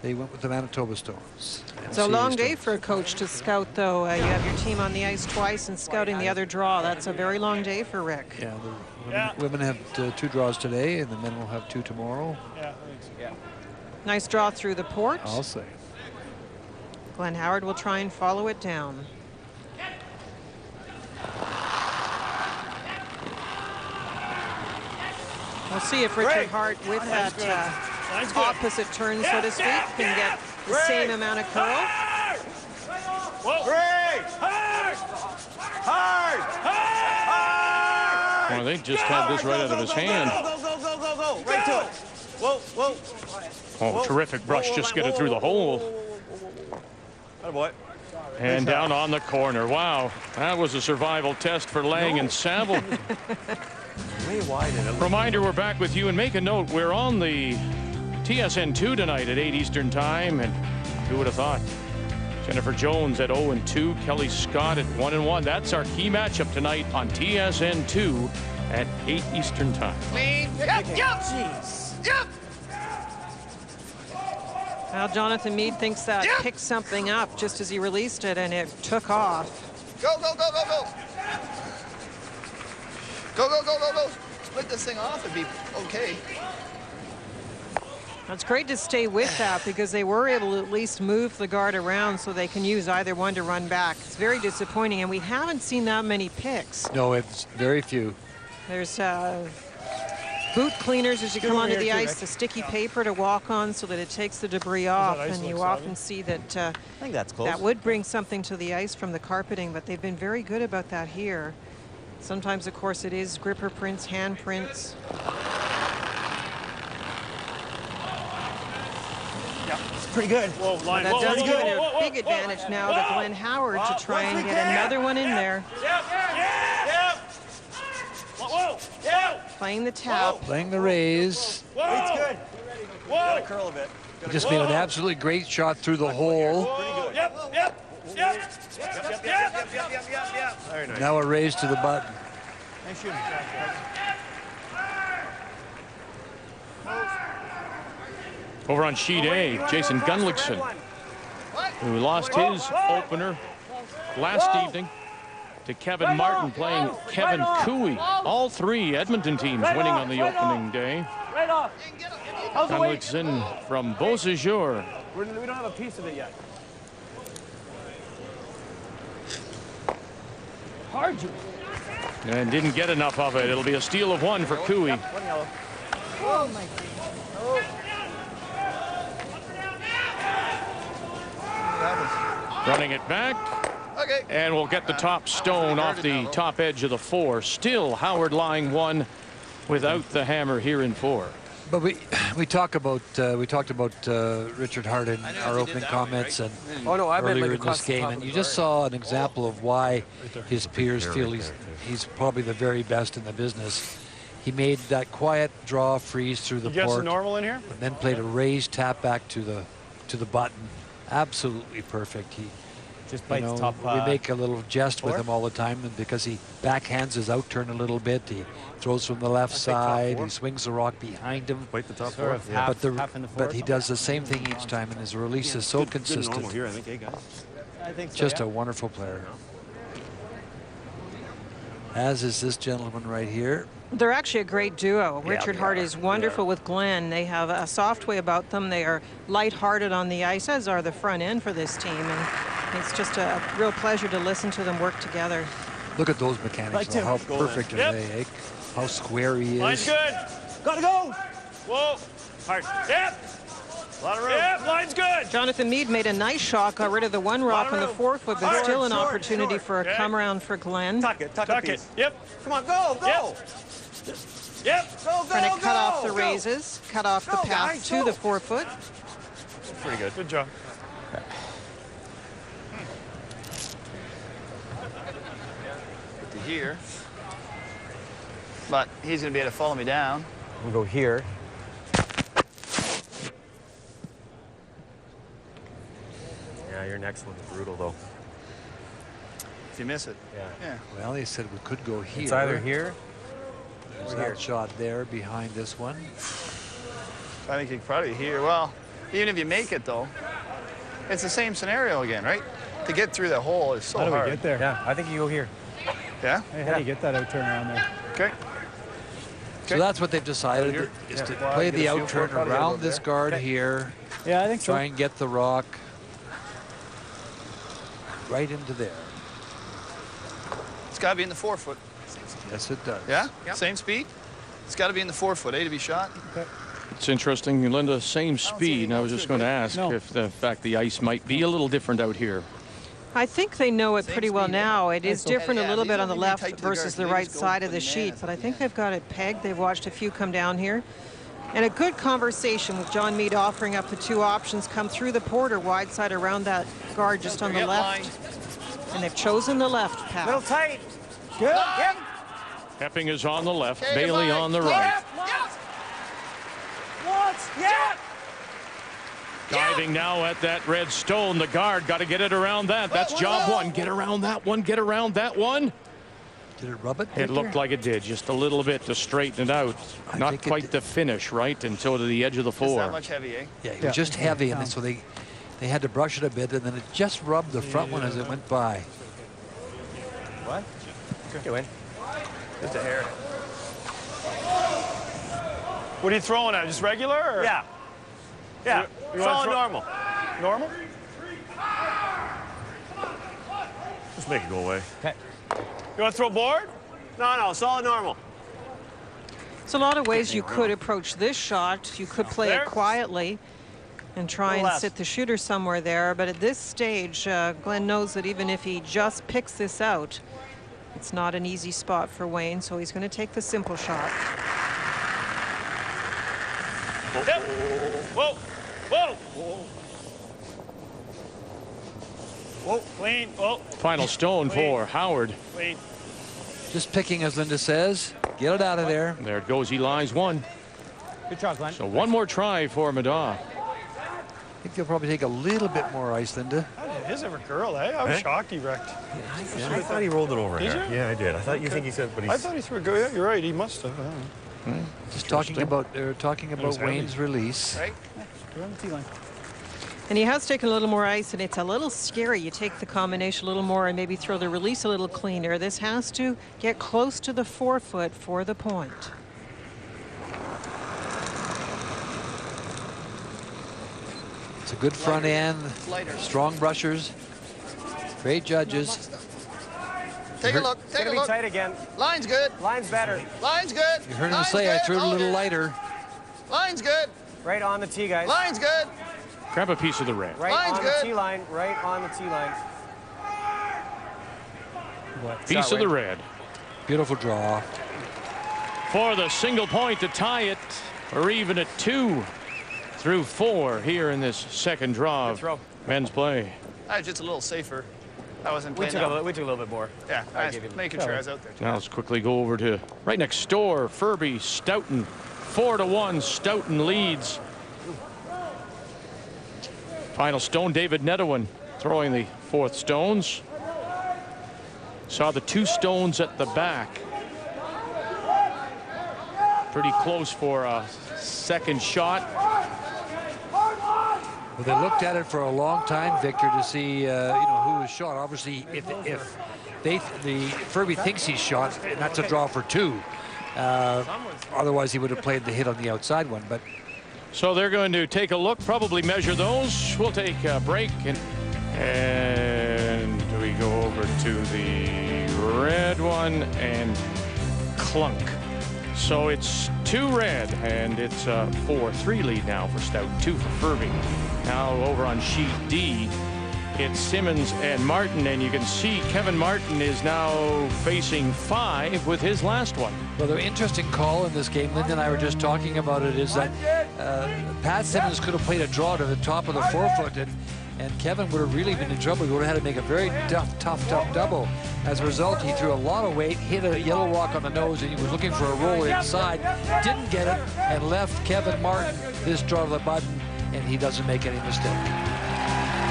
went with the Manitoba stones. It's a long day for a coach to scout, though. You have your team on the ice twice and scouting the other draw. That's a very long day for Rick. Yeah, the women have 2 draws today, and the men will have 2 tomorrow. Yeah. Nice draw through the port. I'll say. Glenn Howard will try and follow it down. We'll see if Richard Hart, with that opposite turn, so to speak, can get the same amount of curl. Well, they just had this right out of his hand. Go. Right to it. Whoa. Oh, terrific brush, just get it through the hole. Attaboy. And down on the corner. Wow, that was a survival test for Lang and Saville. Way wide. Reminder, we're back with you, and make a note, we're on the TSN2 tonight at 8 Eastern time, and who would have thought? Jennifer Jones at 0-2, Kelly Scott at 1-1. That's our key matchup tonight on TSN2 at 8 Eastern time. Clean. Yep. Jeez. Yep. Well, Jonathan Meade thinks that picked something up just as he released it, and it took off. Go. Go. Split this thing off, it'd be okay. It's great to stay with that because they were able to at least move the guard around so they can use either one to run back. It's very disappointing, and we haven't seen that many picks. No, it's very few. There's boot cleaners as you come onto the ice, the sticky paper to walk on so that it takes the debris off, and you often see that I think that's close. that would bring something to the ice from the carpeting, but they've been very good about that here. Sometimes, of course, it is gripper prints, hand prints. Pretty good. Whoa, line. That does give it a big advantage now to Glenn Howard to try and get another one in there. Playing the tap. Playing the raise. It's good. Gotta curl a bit. He just made an absolutely great shot through the hole. Very nice. Now a raise to the button. Nice shooting. Over on sheet A, Jason Gunlickson, who lost his opener last evening to Kevin Martin, playing Kevin Cooey. All three Edmonton teams winning on the opening day. Gunlickson from Beausejour. We don't have a piece of it yet. Hard. And didn't get enough of it. It'll be a steal of one for Cooey. One yellow. Oh my God. Running it back. Okay. And we'll get the top stone off the top edge of the 4. Still Howard lying 1 without the hammer here in 4. But we talked about Richard Hart in our opening comments and earlier in this game, and you just saw an example of why his peers feel he's probably the very best in the business. He made that quiet draw freeze through the port, normal in here, and then played a raised tap back to the button. Absolutely perfect. He just bites top. We make a little jest with him all the time, and because he backhands his out turn a little bit, he throws from the left side. He swings the rock behind him. Bite the top Sort of half in the but he does the same thing each time, and his release is so consistent. Good here, I think, guys. I think so, Just a wonderful player. As is this gentleman right here. They're actually a great duo. Richard Hart is wonderful with Glenn. They have a soft way about them. They are lighthearted on the ice, as are the front end for this team. And it's just a real pleasure to listen to them work together. Look at those mechanics, though, how perfect are they, eh? How square he is. Line's good. Gotta go. Whoa. Hard. Yep. A lot of room. Yep, line's good. Jonathan Meade made a nice shot, got rid of the 1 rock on the 4 foot, but still an opportunity for a come around for Glenn. Tuck it. Yep. Come on, go. Yep. Go. Trying to cut off the raises, cut off the path to the 4 foot. Pretty good. Good job. To here. But he's going to be able to follow me down. We'll go here. Yeah, your next one's brutal, though. If you miss it. Yeah. Well, he said we could go here. It's either here. There's that shot there behind this one. I think you could probably here. Well, even if you make it, though, it's the same scenario again, right? To get through the hole is so hard. How do we get there? Yeah, I think you go here. Yeah? Hey, how do you get that out turn around there? Okay. So that's what they've decided, is to play the out turn around this guard here. Yeah, I think so. Try and get the rock right into there. It's got to be in the 4 foot. Yes, it does. Yeah? Same speed? It's got to be in the 4 foot, to be shot. Okay. It's interesting, Linda, same speed. And I was just going to ask if the fact the ice might be a little different out here. I think they know it pretty well now. It is different a little bit on the left versus the right side of the sheet, but I think they've got it pegged. They've watched a few come down here. And a good conversation with John Meade offering up the 2 options, come through the port or wide side around that guard just on the left. And they've chosen the left path. Little tight. Good. Yep. Epping is on the left, Bailey on the right. Once. Yeah. Diving now at that red stone. The guard got to get it around that. That's job 1. Get around that one. Get around that one. Did it rub it? It looked like it did, just a little bit to straighten it out. Not quite the finish, right? Until to the edge of the 4. It's that much heavy, eh? Yeah, it was just heavy, and so they had to brush it a bit, and then it just rubbed the front one as it went by. What? Okay, win. Just a hair. What are you throwing at? Just regular? Or? Yeah. Yeah, solid normal. Normal? Just make it go away. Okay. You want to throw board? No, solid normal. There's a lot of ways you could approach this shot. You could play it quietly and try and sit the shooter somewhere there. But at this stage, Glenn knows that even if he just picks this out, it's not an easy spot for Wayne, so he's going to take the simple shot. Whoa, whoa, whoa. Whoa, clean, whoa. Final stone for Howard. Clean. Just picking, as Linda says. Get it out of there. There it goes. He lines one. Good try, Glenn. So one more try for Middaugh. I think they'll probably take a little bit more ice, Linda. How did his ever curl, eh? I was shocked he wrecked. Yeah, I thought he rolled it over Did here. you? Yeah, I did. I thought you think he said, but he's... I thought he threw a go. Yeah, you're right. He must have. Just talking about was Wayne's release. Right? Go on the tee line. And he has taken a little more ice, and it's a little scary. You take the combination a little more and maybe throw the release a little cleaner. This has to get close to the 4 foot for the point. It's a good front end, strong brushers, great judges. Take a look. It's Take a going to be look. tight again. Line's good. Line's better. Line's good. You heard him Line's say I good. threw it a Hold little it. lighter. Line's good. Right on the tee, guys. Line's good. Grab a piece of the red. Right Line's on good. the tee line. Right on the tee line. Piece of the red. Beautiful draw. For the single point to tie it, or even at 2 through 4 here in this second draw of men's play. I was just a little safer. I wasn't We playing took out. we took a little bit more. Yeah, I was making sure I was out there. Now let's quickly go over to right next door, Furby Stoughton. 4-1, Stoughton leads. Final stone, David Nedowin throwing the 4th stones. Saw the 2 stones at the back. Pretty close for a second shot. Well, they looked at it for a long time, Victor, to see who was shot. Obviously, if the Furby thinks he's shot, and that's a draw for 2. Otherwise, he would have played the hit on the outside one. But so they're going to take a look, probably measure those. We'll take a break, and we go over to the red one and clunk. So it's 2 red, and it's a 4-3 lead now for Stout, 2 for Furby. Now over on sheet D, it's Simmons and Martin, and you can see Kevin Martin is now facing 5 with his last one. well, the interesting call in this game, Linda and I were just talking about it, is that Pat Simmons could have played a draw to the top of the 4 foot, and Kevin would have really been in trouble. He would have had to make a very tough double. As a result, he threw a lot of weight, hit a yellow rock on the nose, and he was looking for a roll inside. Didn't get it, and left Kevin Martin this draw to the button, and he doesn't make any mistake.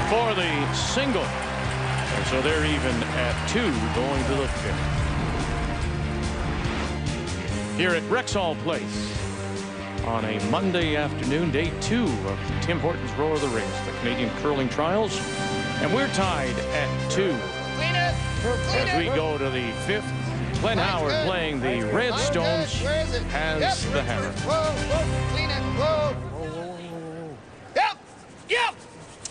For the single. And so they're even at 2 going to the 5th. Here at Rexall Place on a Monday afternoon, day 2 of Tim Hortons Roar of the Rings, the Canadian Curling Trials. And we're tied at 2. As we go to the 5th, Glenn Howard playing the Red Stones has the hammer. Whoa, clean it, whoa. Yep.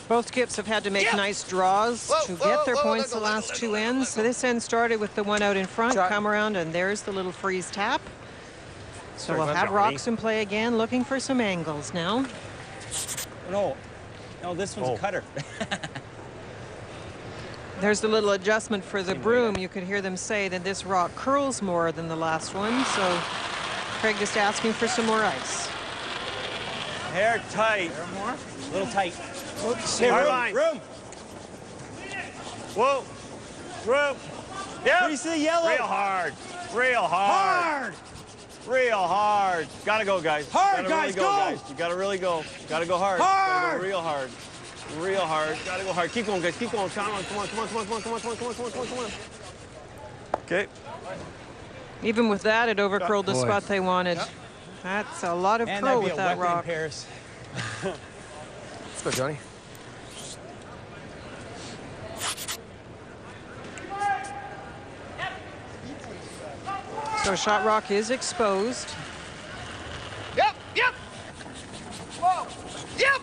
Both skips have had to make nice draws to get their points the last 2 ends. So this end started with the one out in front, come around, and there's the little freeze tap. So we'll have rocks in play again, looking for some angles now. No, this one's a cutter. There's the little adjustment for the broom. You could hear them say that this rock curls more than the last one. So Craig just asking for some more ice. Hair tight. A little tight. Hey, room. Whoa. Room. Yeah. What do you see, yellow? Real hard. Real hard. Gotta go, guys. Hard, gotta guys, really go. Guys. You gotta really go. Gotta go hard. Gotta go real hard. Real hard. Gotta go hard. Keep going, guys. Keep going. Come on. Okay. Even with that, it overcurled the spot they wanted. That's a lot of curl with that rock. Let's go, Johnny. So shot rock is exposed. Yep. Whoa. Yep.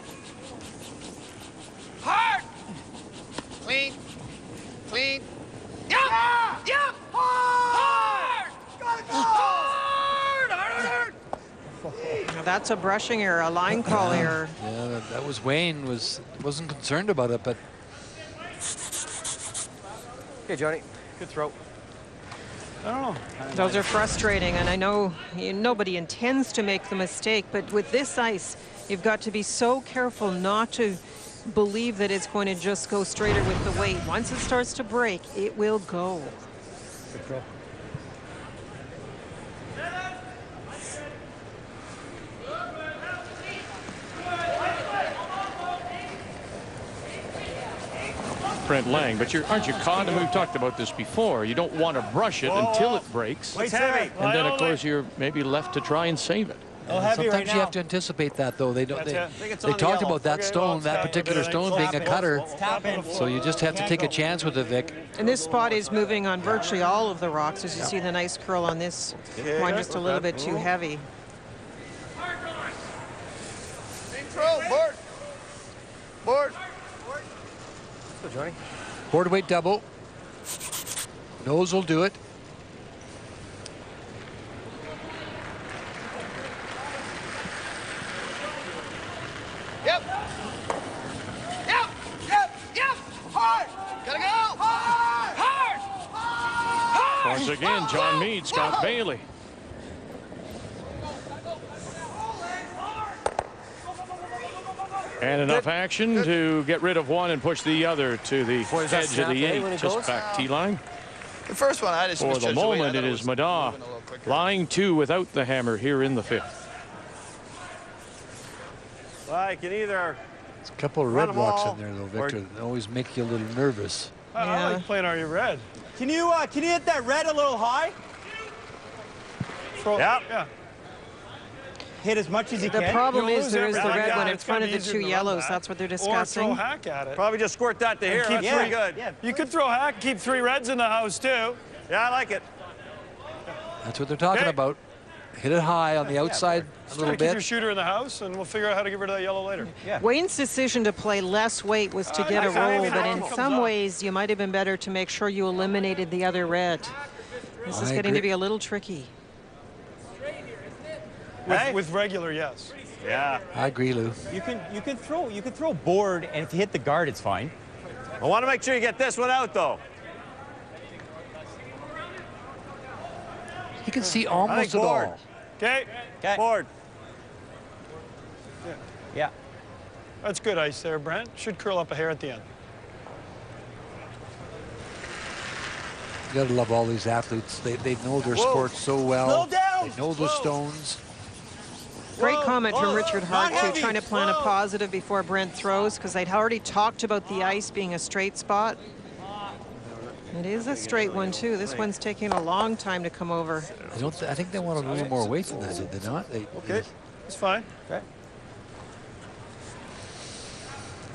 that's a brushing error, a line call error. Yeah, that was Wayne wasn't concerned about it, but. Okay, Johnny, good throw. I don't know. Those are frustrating, and I know nobody intends to make the mistake, but with this ice, you've got to be so careful not to believe that it's going to just go straighter with the weight. Once it starts to break, it will go. Good throw. Brent Lang, but aren't you caught? And we've talked about this before. You don't want to brush it until it breaks. It's heavy. And then, of course, you're maybe left to try and save it. Sometimes you have to anticipate that, though. They talked about that stone, that particular stone being a cutter. So you just have to take a chance with it, Vic. And this spot is moving on virtually all of the rocks. As you see the nice curl on this one, just a little bit too heavy. Board. Board. Go, Johnny. Board weight double. Nose will do it. Yep. Hard. Gotta go. Hard. Once again, John Meade, Scott Bailey. And enough action to get rid of one and push the other to the edge of the 8, just back T-line. The first one, I just For the moment, it is Middaugh lying 2 without the hammer here in the 5th. Well, I can either. There's a couple of red rocks in there, though, Victor. They always make you a little nervous. I like playing Are You Red? Can you hit that red a little high? Yeah. Hit as much as you can. The problem is there is the red one in It's front gonna of the be easier 2 to yellows. run that. That's what they're Or discussing. throw hack at it. Probably just squirt that to here. keep That's pretty good. Yeah. You could throw hack, keep 3 reds in the house, too. Yeah, I like it. That's what they're talking about. Hit it high on the outside a little Keep your bit. shooter in the house, and we'll figure out how to get rid of that yellow later. Yeah. Wayne's decision to play less weight was to get a roll, but in some ways, you might have been better to make sure you eliminated the other red. This is getting to be a little tricky. With regular, yes. Yeah. I agree, Lou. You can throw board, and if you hit the guard, it's fine. I want to make sure you get this one out, though. He can see almost it all. Okay. Board. Yeah. That's good ice there, Brent. Should curl up a hair at the end. You gotta love all these athletes. They know their sport so well. They know the stones. Great comment from Richard Hart, too, trying to plant a positive before Brent throws, because they'd already talked about the ice being a straight spot. It is a straight one, too. This one's taking a long time to come over. I think they wanted a little more weight than that, did they not? Okay, it's fine. Okay.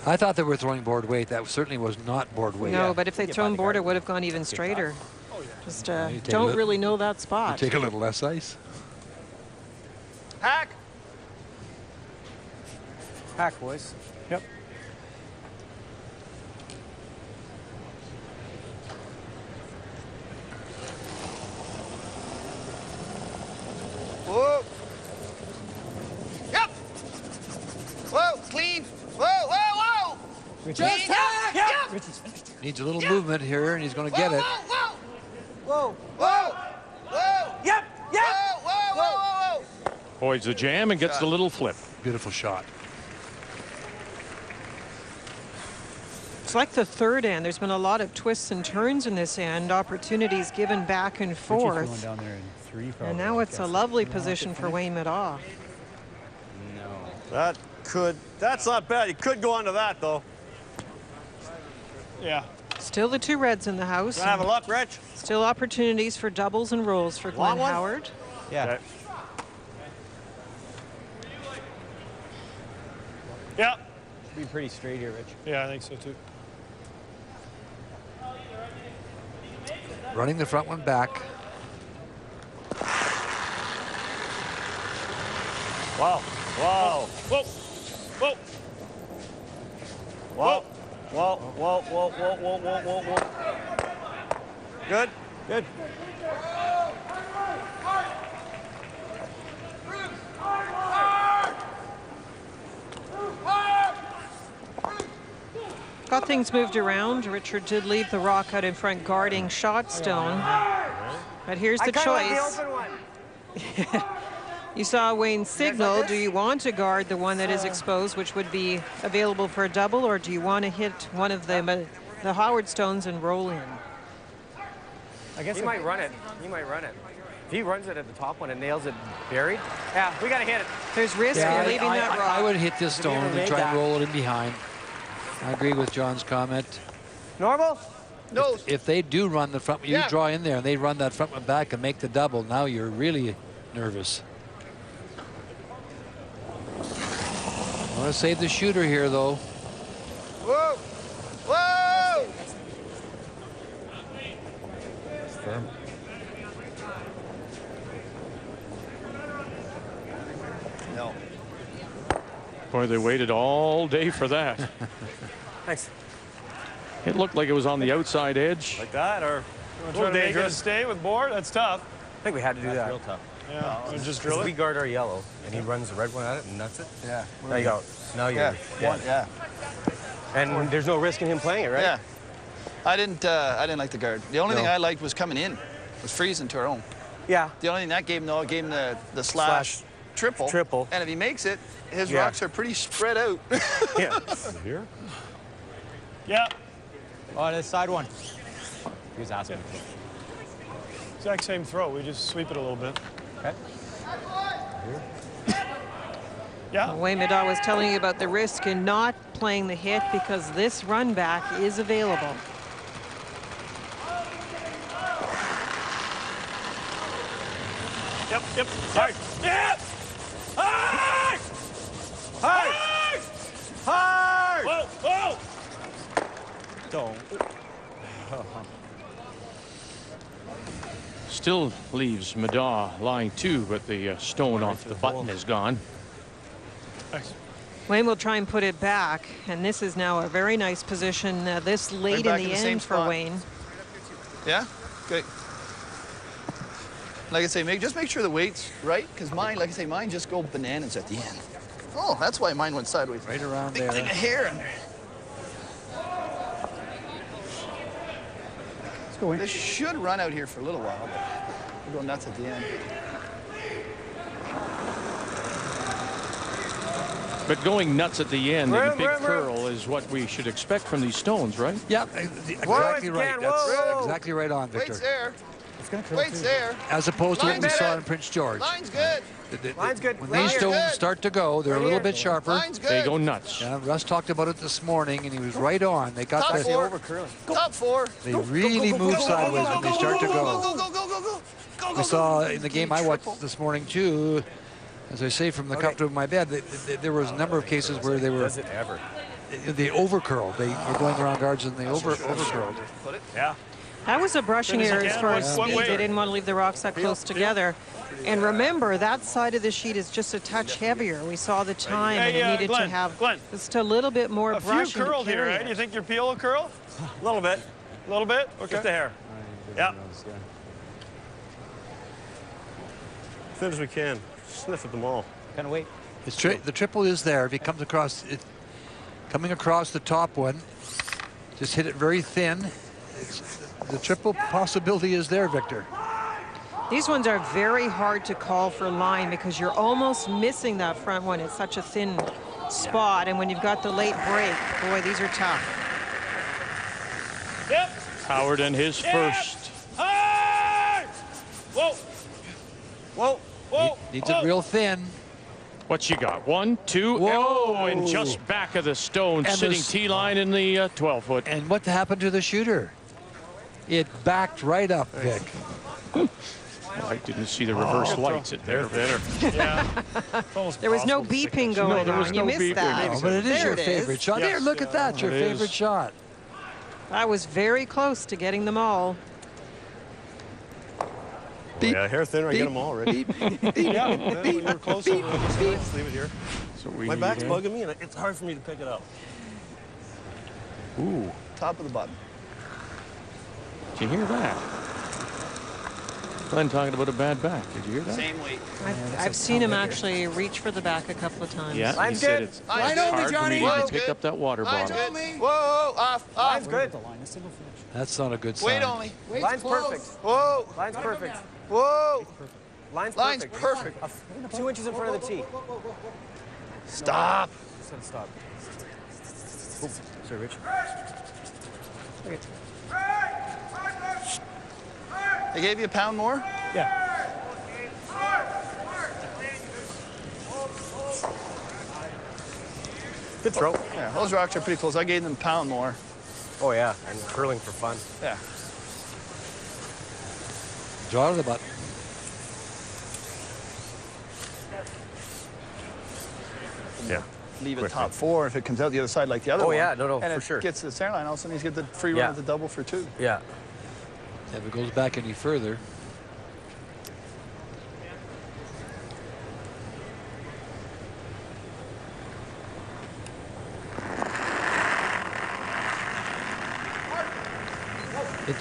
I thought they were throwing board weight. That certainly was not board weight. No, but if they'd thrown board, it would have gone even straighter. Just don't really know that spot. Take a little less ice. Hack. Hack, boys. Yep. Whoa. Yep. Whoa, clean. Whoa. Just hack. Yep. Needs a little movement here, and he's going to get it. Whoa. Yep. Whoa. Avoids the jam and gets the little flip. Beautiful shot. It's like the third end. There's been a lot of twists and turns in this end, opportunities given back and forth. Down there in 3, And now it's a lovely position for Wayne Middaugh. That's not bad. You could go onto that, though. Yeah. Still the 2 reds in the house. Have a look, Rich. Still opportunities for doubles and rolls for Glenn Howard. Yeah. Okay. Yeah. Should be pretty straight here, Rich. Yeah, I think so, too. Running the front one back. Wow. Whoa. Good. Got things moved around. Richard did leave the rock out in front guarding shot stone. But here's the choice. You saw Wayne signal. Do you want to guard the one that is exposed, which would be available for a double, or do you want to hit one of the Howard stones and roll in? I guess he might run it. He might run it. If he runs it at the top one and nails it buried, yeah, we got to hit it. There's risk in leaving that rock. I would hit this stone and try and roll it in behind. I agree with John's comment. Normal? No. If they do run the front, you draw in there and they run that front one back and make the double, now you're really nervous. I want to save the shooter here, though. Whoa! Whoa! It's firm. No. Boy, they waited all day for that. Thanks. It looked like it was on the outside edge. Like that, or a little dangerous. Stay with board. That's tough. I think we had to do that. Real tough. Yeah. So just drill it. We guard our yellow, and he runs the red one at it and nuts it. Yeah. Now you go. Now you're. Yeah. And there's no risk in him playing it, right? Yeah. I didn't like the guard. The only thing I liked was coming in, was freezing to our own. Yeah. The only thing that gave him, the slash triple. Triple. And if he makes it, his rocks are pretty spread out. Yeah. Here? Yeah. Oh, the side one. He was asking. Exact same throw. We just sweep it a little bit. Okay. Yeah. Wayne Middaugh was telling you about the risk in not playing the hit because this run back is available. Yep. Hard. Yep. Hard. Hard. Hard. Whoa. Don't. Still leaves Middaugh lying two, but the stone off the button is gone. Nice. Wayne will try and put it back, and this is now a very nice position this late in the end for Wayne. Yeah? Good. Like I say, just make sure the weight's right, because mine, like I say, mine just go bananas at the end. Oh, that's why mine went sideways. Right around there. Thing of hair under. Let's go in. This should run out here for a little while, but we'll go nuts at the end. But going nuts at the end, the big curl is what we should expect from these stones, right? Yeah, exactly right. That's exactly right on, Victor. Weight's there. Weight's there. As opposed to what we saw in Prince George. Line's good. Line's good. When these stones start to go, they're a little bit sharper. Line's good. They go nuts. Yeah, Russ talked about it this morning, and he was right on. They got Top the four. Over-curling. Top four. They really move sideways when they start to go. Go. We saw in the game I watched this morning too, as I say from the comfort of my bed, there was a number of cases where they were. Does it ever? They overcurled. They were going around guards and they overcurled. Yeah. That was a brushing error as far as speed. They didn't want to leave the rocks that close together. And remember, that side of the sheet is just a touch heavier. We saw the time, and it needed to have just a little bit more brushing. A few curled here, right? Do you think your peel will curl? A little bit. A little bit? Okay. Just the hair. Yeah. As soon as we can. Sniff at them all. Kind of wait. The triple is there. If he comes across it, coming across the top one, just hit it very thin. The triple possibility is there, Victor. These ones are very hard to call for line because you're almost missing that front one. It's such a thin spot, and when you've got the late break, boy, these are tough. Yep. Howard and his first. Hard. Whoa. Needs it real thin. What you got? 1, 2, and just back of the stone, and sitting T-line in the 12-foot. And what happened to the shooter? It backed right up, Vic. I didn't see the reverse lights at there. Yeah. There was no beeping going on. You missed that. Oh, but it is your favorite shot. There, look at that. Your favorite shot. I was very close to getting them all. Beep, yeah, hair thinner, I get them all already. Yeah, we're close. Just leave it here. So my back's bugging me, and it's hard for me to pick it up. Ooh. Top of the button. Did you hear that? Glenn talking about a bad back. Did you hear that? Same weight. I've seen him actually reach for the back a couple of times. Yeah, he Line's said good. it's Line hard only, for Johnny. me to Whoa, pick good. up that water Line's bottle. good. Whoa, off. Line's good. The line, a single finish. That's not a good sign. Weight only. Line's perfect. Whoa. Line's perfect. Whoa. Line's Line's perfect. perfect. 2 inches in front of the tee. Stop. Said stop. Oh, sorry, Rich. They gave you a pound more? Yeah. Good throw. Yeah, those rocks are pretty close. I gave them a pound more. Oh, yeah. And curling for fun. Yeah. Draw to the button. Yeah. Leave it Quick, top 4 if it comes out the other side like the other Oh, one. yeah, no, and for it sure. gets to the center line, all of a sudden he's got the free run Yeah. at the double for 2. Yeah. If it goes back any further.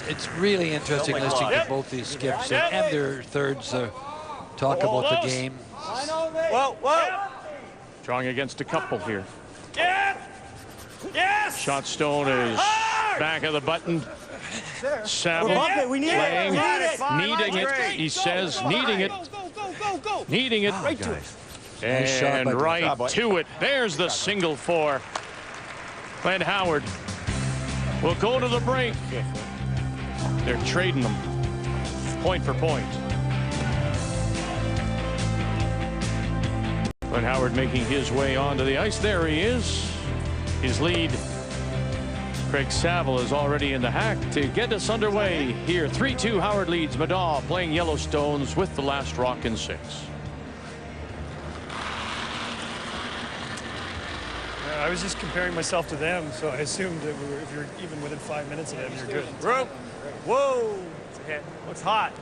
It's really interesting listening to both these skips and their thirds talk about the game. Whoa, whoa. Drawing against a couple here. Yes! Yes! Shot stone is back of the button. Saville We need playing, it. needing it. He says, needing it, needing it. Right to it. Nice shot by And right Glenn. to it. There's the single for Glenn Howard. We'll go to the break. They're trading them point for point. Glenn Howard making his way onto the ice. There he is. His lead. Craig Saville is already in the hack to get us underway here. 3-2 Howard leads Middaugh playing Yellowstones with the last rock in 6. I was just comparing myself to them, so I assumed that if you're even within 5 minutes of them, you're good. Rope. Whoa. It's a hit. Looks hot.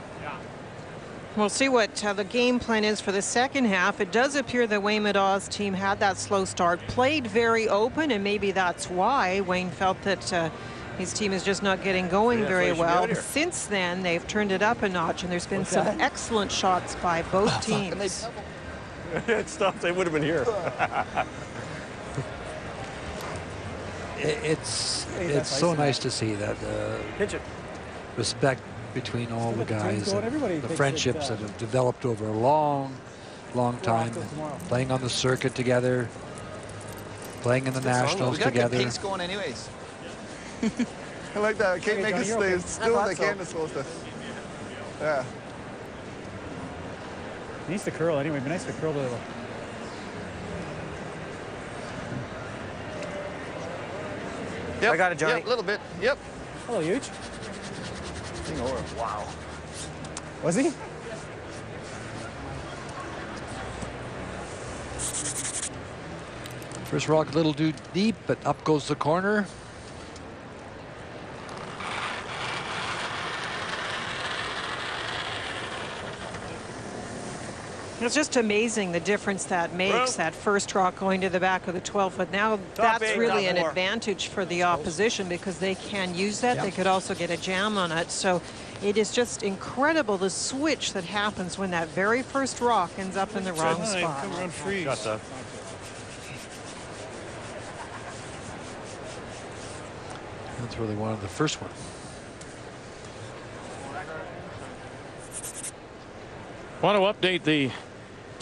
We'll see what the game plan is for the second half. It does appear that Wayne Middaugh's team had that slow start, played very open, and maybe that's why Wayne felt that his team is just not getting going very well. Since then, they've turned it up a notch, and there's been some excellent shots by both teams. It stopped. They would have been here. It's so nice to see that Pinch it. respect between all the guys, going, and everybody the thinks friendships that, that have developed over a long time, till tomorrow. playing on the circuit together, playing in the nationals We got together. good pace going anyways. I like that. I can't make it stay still. They can't. It's supposed to. Yeah. He needs to curl anyway. It'd be nice to curl a little. Yep. I got it, Johnny. Yep, a little bit. Yep. Oh, huge. Thing over. Wow. Was he? First rock a little too deep, but up goes the corner. It's just amazing the difference that makes, that first rock going to the back of the 12-foot. Now that's really an advantage for the opposition because they can use that. They could also get a jam on it. So it is just incredible the switch that happens when that very first rock ends up in the wrong spot. Come around freeze. Got that. That's where they wanted the first one. Want to update the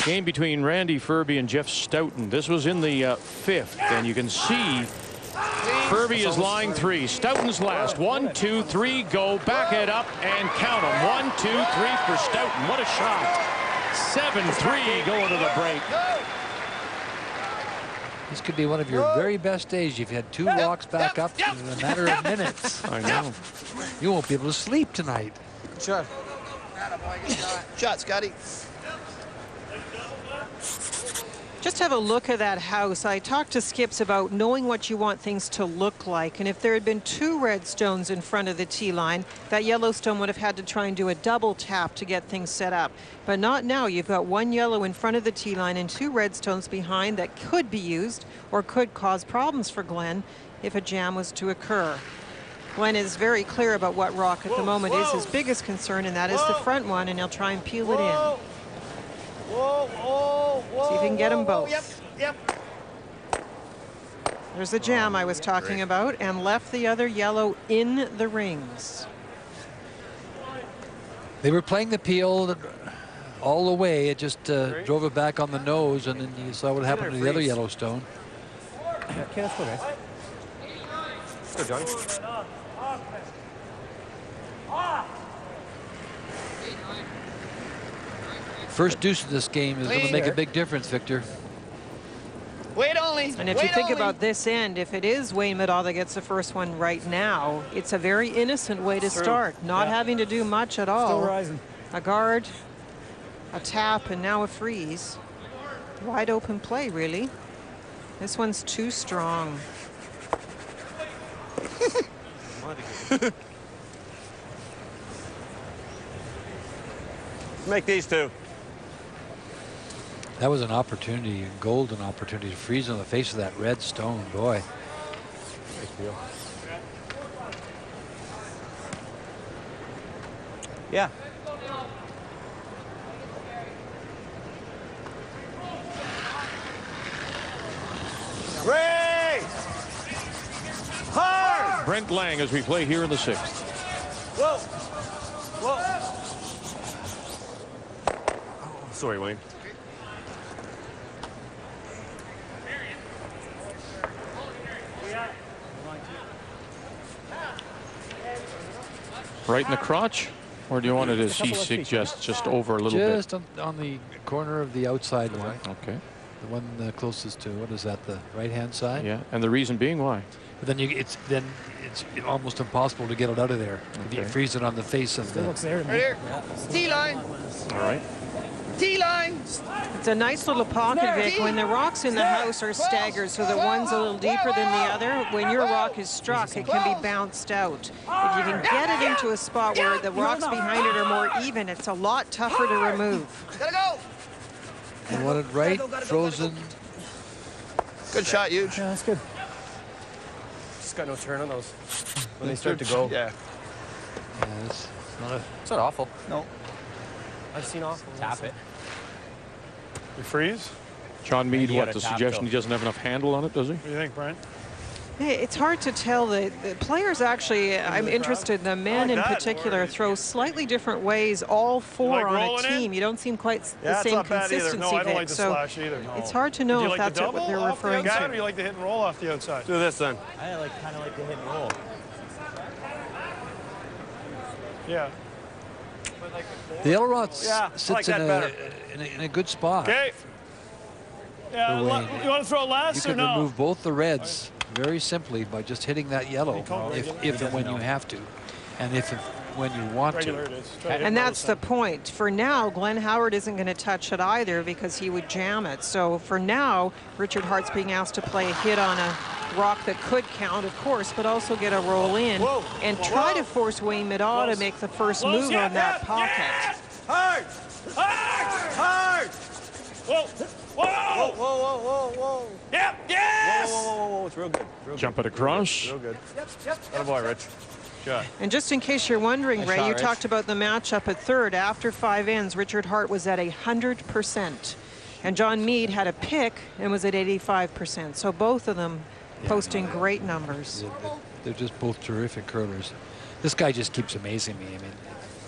game between Randy Ferbey and Jeff Stoughton. This was in the 5th, and you can see Ferbey is line 3. Stoughton's last. 1, 2, 3, go. Back it up and count them. 1, 2, 3 for Stoughton. What a shot. 7-3 going to the break. This could be one of your very best days. You've had 2 rocks back up in a matter of minutes. I know. You won't be able to sleep tonight. Shot. Shot, Scotty. Just have a look at that house. I talked to Skips about knowing what you want things to look like. And if there had been 2 red stones in front of the tee line, that yellow stone would have had to try and do a double tap to get things set up. But not now. You've got 1 yellow in front of the tee line and 2 red stones behind that could be used or could cause problems for Glenn if a jam was to occur. Glenn is very clear about what rock at the moment is his biggest concern, and that is the front one, and he'll try and peel it in. See if he can get them both. Yep. There's the jam I was talking about, and left the other yellow in the rings. They were playing the peel all the way. It just drove it back on the nose, and then you saw what happened to the other Yellowstone. Okay, let's go, guys. Let's go, Johnny. First deuce of this game is going to make a big difference, Victor. Wait only. And if you think about this end, if it is Wayne Middaugh that gets the first one right now, it's a very innocent way to start, not having to do much at all. Still rising. A guard, a tap, and now a freeze. Wide open play, really. This one's too strong. Make these two. That was an opportunity, a golden opportunity to freeze on the face of that red stone. Boy. Nice deal. Yeah. Ray! Hard! Brent Lang as we play here in the 6th. Whoa! Oh, sorry, Wayne. Right in the crotch? Or do you want it, as he suggests, just over a little bit? Just on the corner of the outside one. Okay. The one closest to, what is that, the right-hand side? Yeah, and the reason being why? But then it's almost impossible to get it out of there. If you freeze it on the face of the... Right here. T-line. All right. T-line. It's a nice little pocket, Vic. When the rocks in the house are staggered so that one's a little deeper than the other, when your rock is struck, it can be bounced out. If you can get it into a spot where the rocks behind it are more even, it's a lot tougher to remove. Gotta go. You want it right, frozen. Good shot, huge. Yeah, that's good. Just got no turn on those when they start to go. Yeah. It's not awful. No. I've seen awful. Tap it. You freeze? John Meade, You what, gotta the tap, suggestion though. he doesn't have enough handle on it, does he? What do you think, Brent? Hey, it's hard to tell. The players actually, I'm interested, the men in particular throw slightly different ways, all four on a team. You don't seem quite the same consistency, No, I don't like the so slash either. No. it's hard to know Do you if like that's the what double they're off the referring outside, or to. you like the hit and roll off the outside? Do this then. I kind of like the hit and roll. Yeah. The yellow rod Yeah, I sits like that better. in a good spot. Okay. Yeah, For Wayne. you want to throw less You or can no? remove both the reds very simply by just hitting that yellow, if and when you have to, and if and when you want Regular to. it is. Try to hit And both that's the point. For now, Glenn Howard isn't going to touch it either because he would jam it. So for now, Richard Hart's being asked to play a hit on a rock that could count, of course, but also get a roll in and try to force Wayne Middaugh to make the first move on that pocket. Hard! Hard! Hard! Whoa! Whoa! Whoa, whoa, whoa, whoa. Yep! Yes! Whoa, whoa, whoa, whoa. It's real good. Real Jump good. it across. Real good. Atta boy, Rich. Good. And just in case you're wondering, Ray, you talked about the matchup at third. After 5 ends, Richard Hart was at 100%. And John Meade had a pick and was at 85%. So both of them posting great numbers. They're just both terrific curlers. This guy just keeps amazing me. I mean,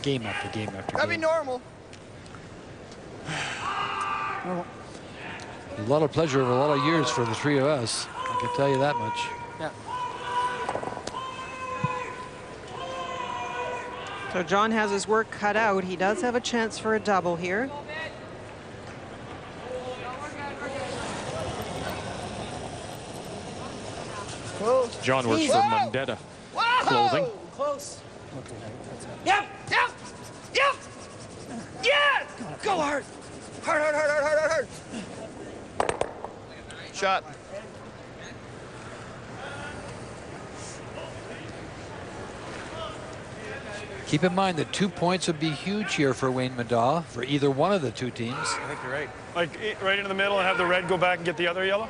game after game after That'd be game. normal. A lot of pleasure over a lot of years for the three of us. I can tell you that much. Yeah. So John has his work cut out. He does have a chance for a double here. Close. John works for Mundetta Clothing. Close. Yep. Yep. Yep. Yeah. Go hard. Hard, hard, hard, hard, hard, hard, hard. Shot. Keep in mind that 2 points would be huge here for Wayne Middaugh for either one of the two teams. I think you're right. Like right into the middle and have the red go back and get the other yellow?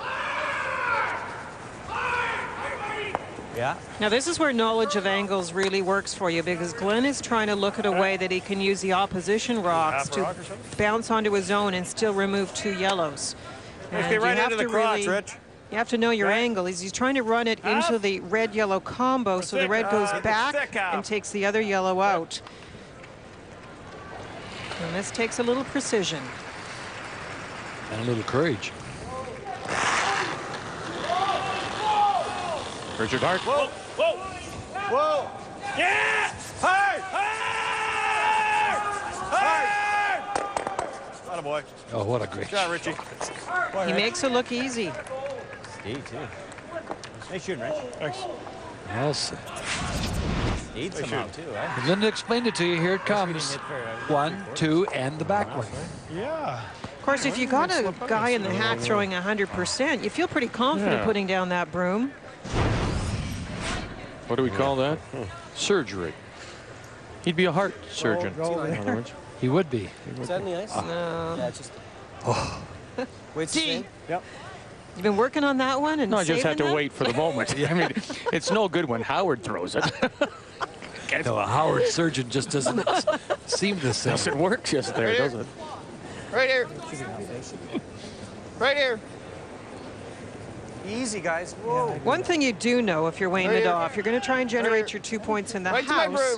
Yeah. Now this is where knowledge of angles really works for you, because Glenn is trying to look at a way that he can use the opposition rocks to bounce onto his own and still remove 2 yellows. And Get right into the crotch, Rich. You have to know your angle. He's trying to run it into the red-yellow combo, so the red goes back and takes the other yellow out. And this takes a little precision. And a little courage. Richard Hart. Whoa, whoa, whoa. Yeah! Hard! Hard! Hard! Attaboy. Oh, what a great shot, Richie. He makes it look easy. Speed, too. Nice shooting, Rich. Thanks. Well said. Speed somehow, too, eh? Linda explained it to you. Here it comes. 1, 2, and the back one. Yeah. Of course, if you got a guy in the hack throwing 100%, you feel pretty confident putting down that broom. What do we call that? Surgery. He'd be a heart surgeon, in other words. He would be. Is that in the ice? No. Yeah, it's just. Wait, T. Yep. You've been working on that one, and No, I just had to them? wait for the moment. I mean, it's no good when Howard throws it. No, a Howard surgeon just doesn't seem the same. Doesn't work just there, does it? Right here. Right here. Easy, guys. Whoa. One thing you do know, if you're Wayne Middaugh, if you're going to try and generate your 2 points in the house,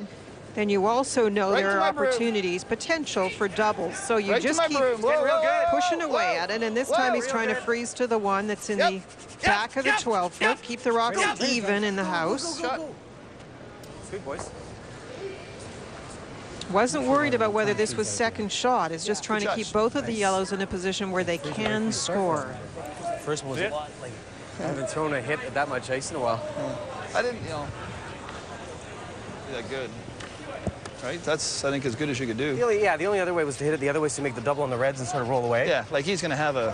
then you also know there are opportunities, potential for doubles. So you just keep pushing away at it, and this time he's trying to freeze to the one that's in the back of the 12-foot. Keep the rocks even in the house. Sweet, boys. Wasn't worried about whether this was second shot. Is just trying to keep both of the yellows in a position where they can score. First one was a lot. Like, I haven't thrown a hit at that much ice in a while. I didn't, you know, be that good. Right? That's, I think, as good as you could do. The only other way was to hit it the other way, so make the double on the reds and sort of roll away. Yeah, like he's going to have a...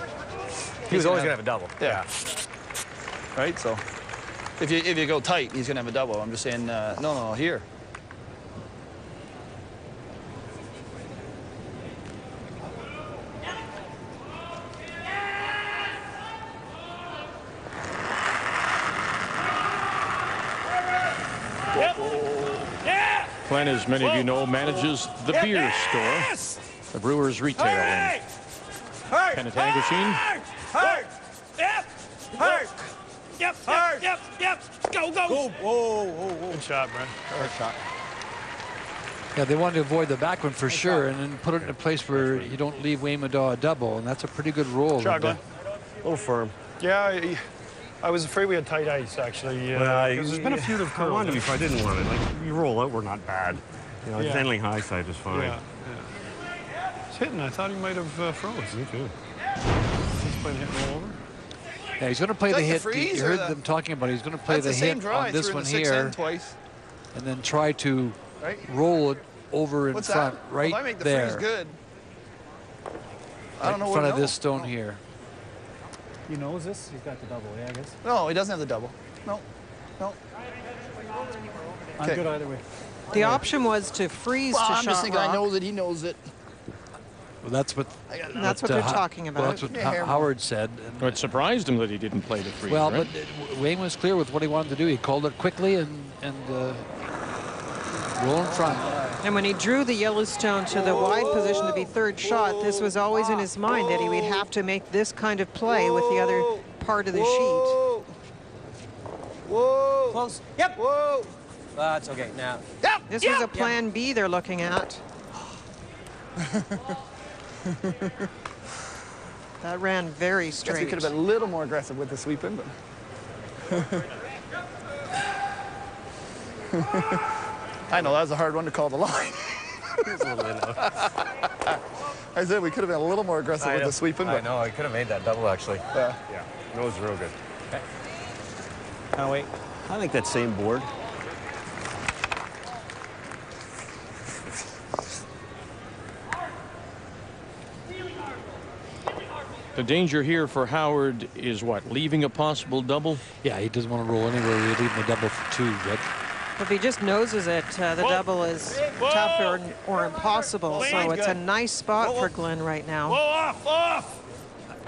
He was always going to have a double. Yeah. Right? So if you go tight, he's going to have a double. I'm just saying, no, here. Glenn, as many of you know, manages the beer store, the Brewers retail in Penetanguishene. Hard! Yep! Hard! Yep! Hard! Yep! Go! Whoa! Good shot, Brent. Good shot. Yeah, they wanted to avoid the back one for sure, and then put it in a place where you don't leave Wayne Middaugh a double, and that's a pretty good roll. Shot, Glenn. A little firm. Yeah, I was afraid we had tight ice, actually. There's been a few that have wanted me if I didn't want it. Like, you roll out, we're not bad. You know, handling high side is fine. Yeah. He's hitting. I thought he might have froze. Me too. He's playing hit and roll over. Yeah, he's going to play the hit. You heard them talking about it. He's going to play the hit on this one here, and then try to roll it over in front, right if I make the there. freeze good, I don't know in front of this stone here. He knows this? He's got the double, yeah, I guess. No, he doesn't have the double. No. I'm good either way. The option was to freeze to shot I'm just thinking rock. I know that he knows it. Well, that's what they're talking about. Well, that's what Howard said. Well, it surprised him that he didn't play the freeze. Well, right? but Wayne was clear with what he wanted to do. He called it quickly and roll in front. And when he drew the Yellowstone to the wide position to be third shot, this was always in his mind that he would have to make this kind of play with the other part of the sheet. Whoa! Close. Yep. Whoa! That's okay. Now. Yep. This was a plan B they're looking at. That ran very straight. We could have been a little more aggressive with the sweep in, but. I know, that was a hard one to call the line. It was a little bit I said we could have been a little more aggressive with the sweep in, but. I know, I could have made that double, actually. Yeah. No, it was real good. Okay. Now wait. I think that same board. The danger here for Howard is what? Leaving a possible double? Yeah, he doesn't want to roll anywhere. He's leaving the double for two. But if he just noses it, the double is tough or impossible. So it's a nice spot for Glenn right now. Off!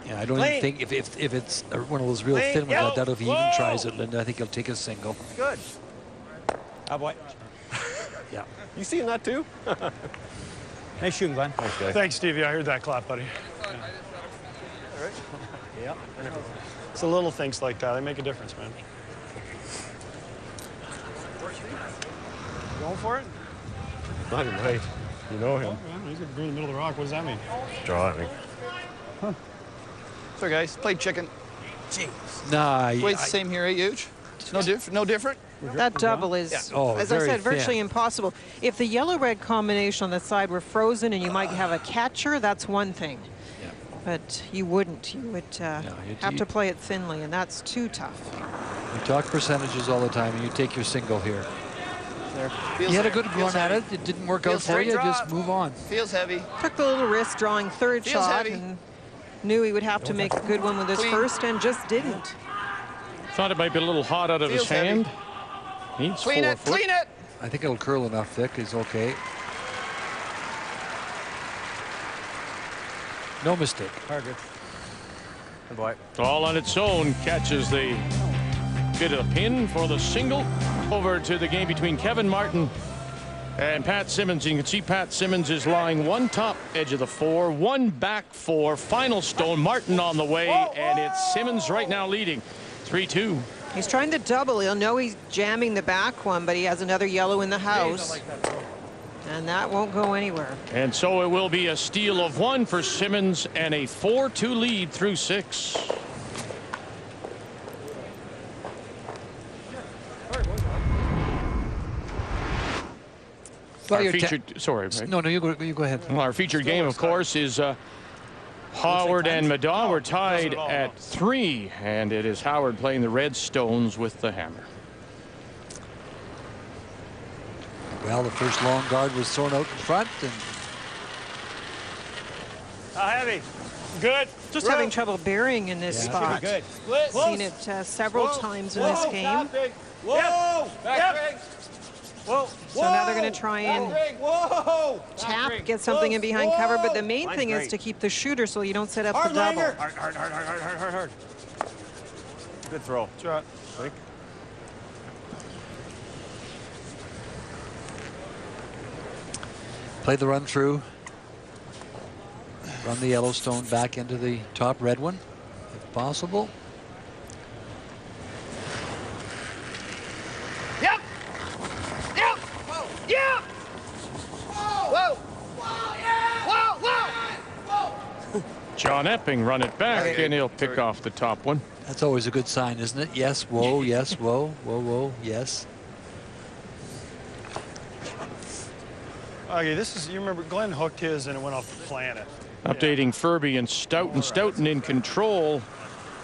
Yeah, I don't even think if it's one of those real thin ones, I doubt if he even tries it, Linda. I think he'll take a single. Good. Oh, boy. Yeah. You seeing that too? Nice shooting, Glenn. Thanks, guys. Thanks, Stevie. I heard that clap, buddy. All right. Yeah. It's the little things like that. They make a difference, man. Going for it? Not even right. You know him. Oh, he's going to go in the middle of the rock. What does that mean? Draw, I think. Huh. Sorry, guys. Played chicken. Jeez. Nah. Weight's the same here, huge. No different? That double is, as I said, virtually impossible. If the yellow-red combination on the side were frozen and you might have a catcher, that's one thing. Yeah. But you wouldn't. You would have to play it thinly, and that's too tough. You talk percentages all the time, and you take your single here. You had a good run at it. It didn't work out for you. Just move on. Feels heavy. Took the little risk drawing third shot heavy. and knew he would have to make a good one with his first and just didn't. Thought it might be a little hot out of his hand. Needs 4 foot. Clean it. I think it'll curl enough, Vic. He's okay. No mistake. Target. Good boy. All on its own, catches the bit of pin for the single. Over to the game between Kevin Martin and Pat Simmons. You can see Pat Simmons is lying one top edge of the 4, one back 4. Final stone. Martin on the way, and it's Simmons right now leading 3-2. He's trying to double. He'll know he's jamming the back one, but he has another yellow in the house. And that won't go anywhere. And so it will be a steal of 1 for Simmons and a 4-2 lead through 6. Well, our featured, sorry. No, you go ahead. Well, our featured game, of course, is Howard and Middaugh. We're tied at 3, and it is Howard playing the red stones with the hammer. Well, the first long guard was thrown out in front, and How heavy? Good. Just having trouble burying in this spot. Good. Seen it several times in this game. Whoa! Yep. Whoa! So now they're going to try and tap, get something in behind cover. But the main thing is to keep the shooter so you don't set up the double. Hard. Good throw. Shot. play the run through. Run the Yellowstone back into the top red one, if possible. Yep. Yep. Whoa. Yep. Whoa. Whoa. John Epping run it back, and he'll pick off the top one. That's always a good sign, isn't it? Yes, whoa, yes, whoa, whoa, whoa, yes. Okay, this is, you remember Glenn hooked his and it went off the planet. Updating Furby and Stoughton. Stoughton in control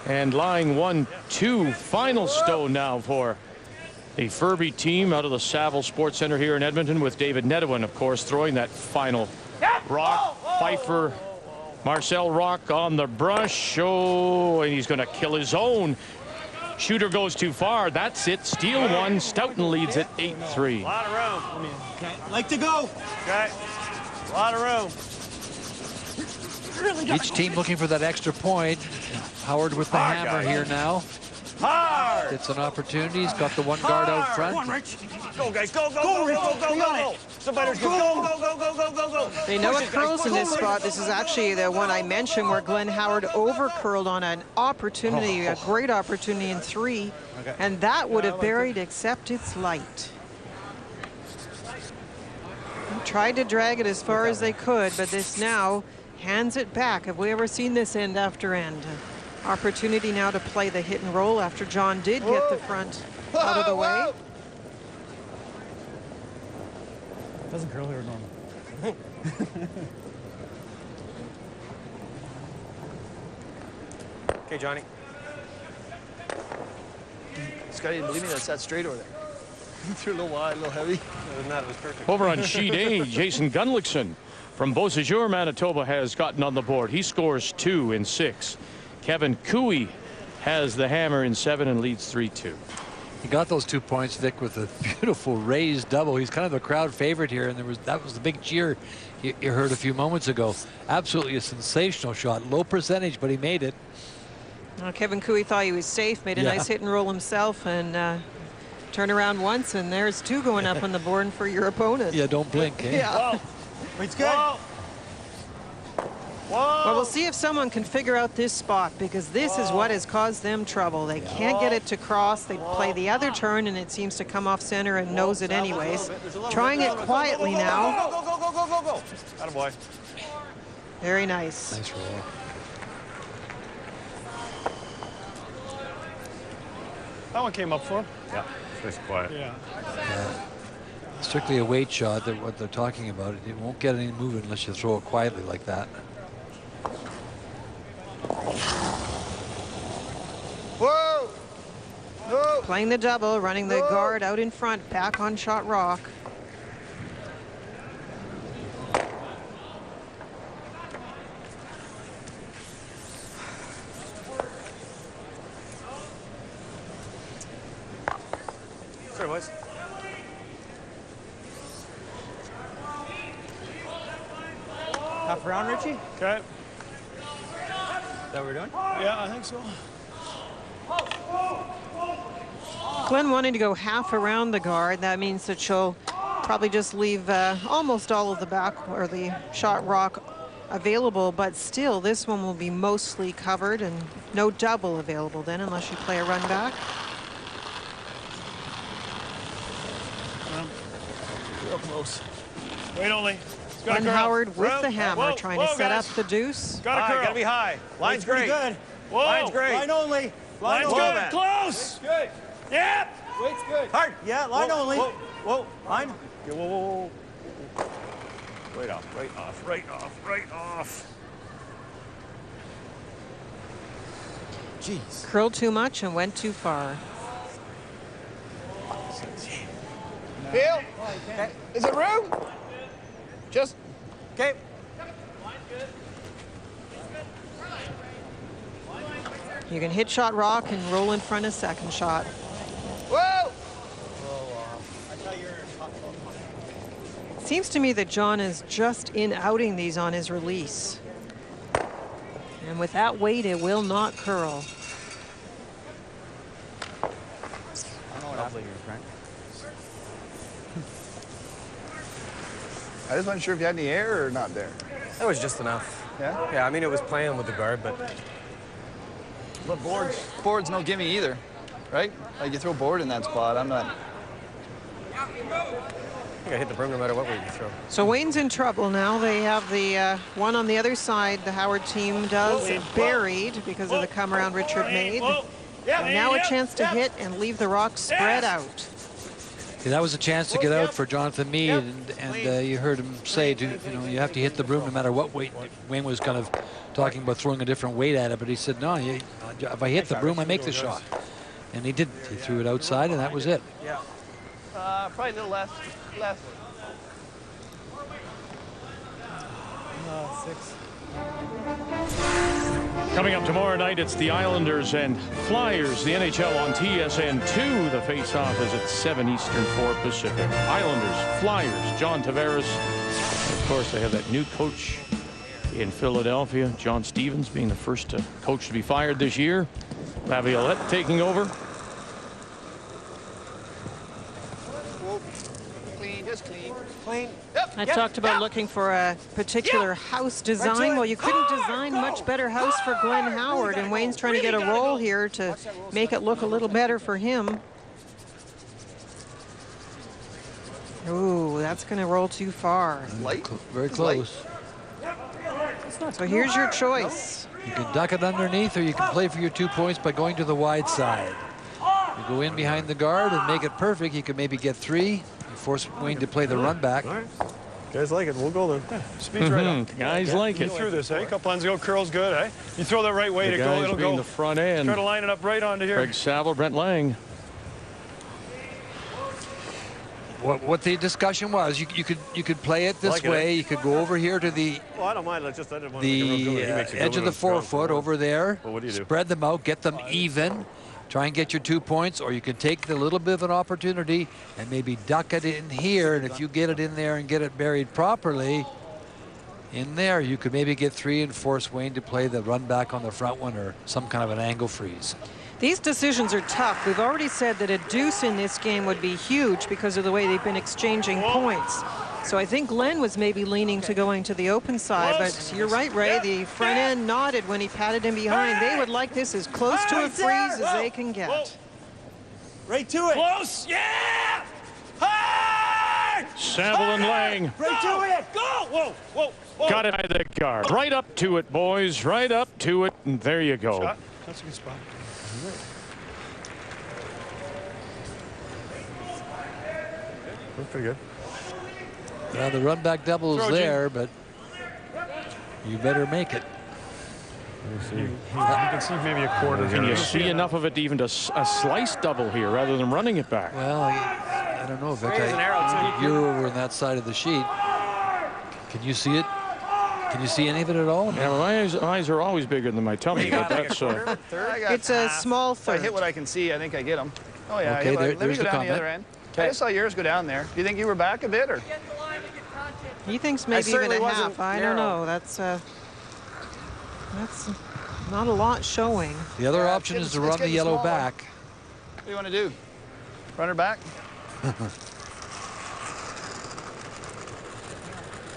and lying 1-2. Final stone now for the Furby team out of the Saville Sports Center here in Edmonton, with David Nedwin, of course, throwing that final rock. Pfeiffer, Marcel Rock on the brush. Oh, and he's going to kill his own. Shooter goes too far. That's it. Steal one. Stoughton leads at 8-3. A lot of room. Okay. Like to go. Okay. A lot of room. Each team looking for that extra point. Howard with the hammer here now. Hard. It's an opportunity. He's got the one guard out front. Come on, Rich. Go, guys. Go. Somebody's go. They know it curls in this spot. This is actually the one I mentioned where Glenn Howard over curled on an opportunity, a great opportunity in 3. Okay. And that would have buried, except it's light. Tried to drag it as far as they could, but this now hands it back. Have we ever seen this end after end? Opportunity now to play the hit and roll after John did get the front out of the way. Doesn't curl here normal. Okay, Johnny. Scotty didn't believe me. That's that straight over there. Threw a little wide, a little heavy. Other than that, it was perfect. Over on sheet A, Jason Gunlickson from Beausejour, Manitoba, has gotten on the board. He scores 2 in 6. Kevin Cooey has the hammer in 7 and leads 3-2. He got those 2 points, Vic, with a beautiful raised double. He's kind of a crowd favorite here, and that was the big cheer you heard a few moments ago. Absolutely a sensational shot. Low percentage, but he made it. Well, Kevin Cooey thought he was safe, made a nice hit and roll himself, and turn around once, and there's 2 going up on the board for your opponent. Yeah, don't blink. Eh? Yeah. It's good. Whoa. Whoa. Well, we'll see if someone can figure out this spot, because this is what has caused them trouble. They can't get it to cross. They play the other turn, and it seems to come off center and knows it anyways. Trying it quietly now. Go, go, go, go, go, go. Attaboy. Very nice. Nice roll. That one came up for him. Yeah, it's nice quiet. Yeah. Strictly a weight shot, what they're talking about. It won't get any movement unless you throw it quietly like that. Whoa! No. Playing the double, running the guard out in front, back on shot rock. Sure, boys. Half round, Richie? Okay. Is that what we're doing? Yeah, I think so. Glenn wanting to go half around the guard. That means that she'll probably just leave almost all of the back or the shot rock available, but still this one will be mostly covered and no double available then unless you play a run back. Real close. Wait only. G.Howard with the hammer trying to set up the deuce. Gotta be high. Line's great. Good. Whoa. Line's great. Line only. Line's good. Close. Good. Yep. Weight's good. Hard. Yeah, line only. Whoa. Line. Yeah, whoa. Right off, right off, right off, right off. Jeez. Curled too much and went too far. Bill, is it room? Just. Okay. You can hit shot rock and roll in front of second shot. Whoa! Seems to me that John is just in outing these on his release. And with that weight, it will not curl. I don't know what happened here, Frank. I just wasn't sure if you had any air or not there. That was just enough. Yeah? Yeah, I mean, it was playing with the guard, but But board's no gimme either, right? Like you throw board in that spot, I'm not. I think I hit the broom no matter what way you throw. So Wayne's in trouble now. They have the one on the other side, the Howard team does, buried because of the come around Richard made. And now a chance to hit and leave the rock spread out. Yeah, that was a chance to get out for Jonathan Meade, and you heard him say, you have to hit the broom no matter what weight. Wayne was kind of talking about throwing a different weight at it, but he said, no, if I hit the broom, I make the shot. And he did. He threw it outside, and that was it. Yeah. Probably a little less. Six. Coming up tomorrow night, it's the Islanders and Flyers, the NHL on TSN2. The face-off is at 7 Eastern, 4 Pacific. Islanders, Flyers, John Tavares. Of course, they have that new coach in Philadelphia, John Stevens, being the first coach to be fired this year. Laviolette taking over. Clean, just clean. Clean. I talked about looking for a particular house design. Well, you couldn't design much better house for Glenn Howard, and Wayne's trying to get a roll here to make it look a little better for him. Ooh, that's going to roll too far. Light. Very close. So here's your choice. You can duck it underneath, or you can play for your 2 points by going to the wide side. You go in behind the guard and make it perfect. You can maybe get 3. You force Wayne to play the run back. All right. Guys like it. We'll go then. Yeah, speed's right up. Guys like You it. threw this, eh? A couple lines ago, curl's good, eh? You throw that right way The to go, guys it'll being go. the front end. Try to line it up right onto here. Craig Saville, Brent Lang. What the discussion was, you could play it this Like it, way. eh? You could go over here to the Well, I don't mind. I didn't want to make a real good one. He makes a good edge of one the on strong 4-foot forward. over there. Well, what do you do? Spread them out, get them even. try and get your 2 points, or you can take the little bit of an opportunity and maybe duck it in here. And if you get it in there and get it buried properly in there, you could maybe get 3 and force Wayne to play the run back on the front one or some kind of an angle freeze. These decisions are tough. We've already said that a deuce in this game would be huge because of the way they've been exchanging points. So I think Glenn was maybe leaning to going to the open side, but you're right, Ray. The front end nodded when he patted him behind. They would like this as close to a freeze as they can get. Right to it. Close. Yeah. Hard. Saville and Lang. Right to it. Go. Whoa, whoa, whoa. Got it by the guard. Right up to it, boys. Right up to it. And there you go. Shot. That's a good spot. Pretty good. Now the run back double is there, but you better make it. You can see maybe a quarter. Can you see enough of it even to a slice double here rather than running it back? Well, I don't know, Vic. You're over on that side of the sheet. Can you see it? Can you see any of it at all? Yeah, my eyes are always bigger than my tummy, but that's... It's a small third. If I hit what I can see, I think I get them. Oh, yeah. Okay, let me there's go the down comment. the other end. I just saw yours go down there. Do you think you were back a bit, or? He thinks maybe even certainly a half. wasn't I don't narrow. know. That's not a lot showing. The other option is to run the yellow back. What do you want to do? Run her back?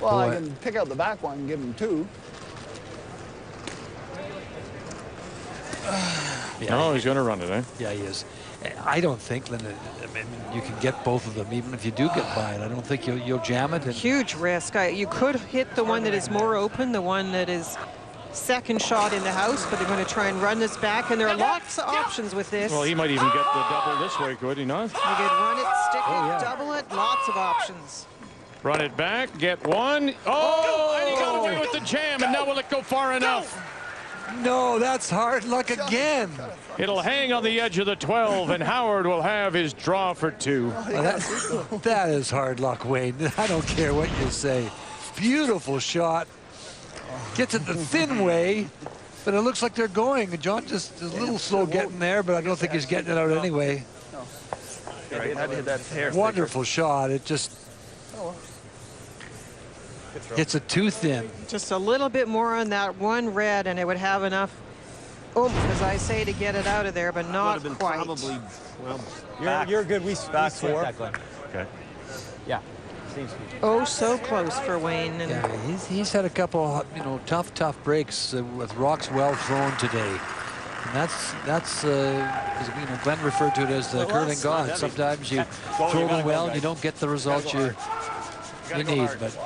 Well, I can pick out the back one and give him 2. No, he's going to run it, eh? Yeah, he is. I don't think, Linda, I mean, you can get both of them, even if you do get by it. I don't think you'll jam it. And huge risk. You could hit the one that is more open, the one that is second shot in the house, but they're going to try and run this back, and there are lots of options with this. Well, he might even get the double this way, could he not? You could run it, stick it, double it, lots of options. Run it back, get one. Oh, and he got away with the jam, and now will it go far enough? No, that's hard luck again. It'll hang on the edge of the 12, and Howard will have his draw for 2. That is hard luck, Wayne. I don't care what you say. Beautiful shot. Gets it the thin way, but it looks like they're going. John just is a little slow getting there, but I don't think he's getting it out anyway. Right, I did that hair. Wonderful shot. It just hits it too thin. Just a little bit more on that one red, and it would have enough oomph, as I say, to get it out of there, but not quite. Probably, well, you're good. We back 4. Okay. Yeah. Oh, so close for Wayne. And yeah, he's had a couple, tough breaks with rocks well thrown today. And that's Glenn referred to it as the curling god. Sometimes you throw them well and you don't get the results you need. But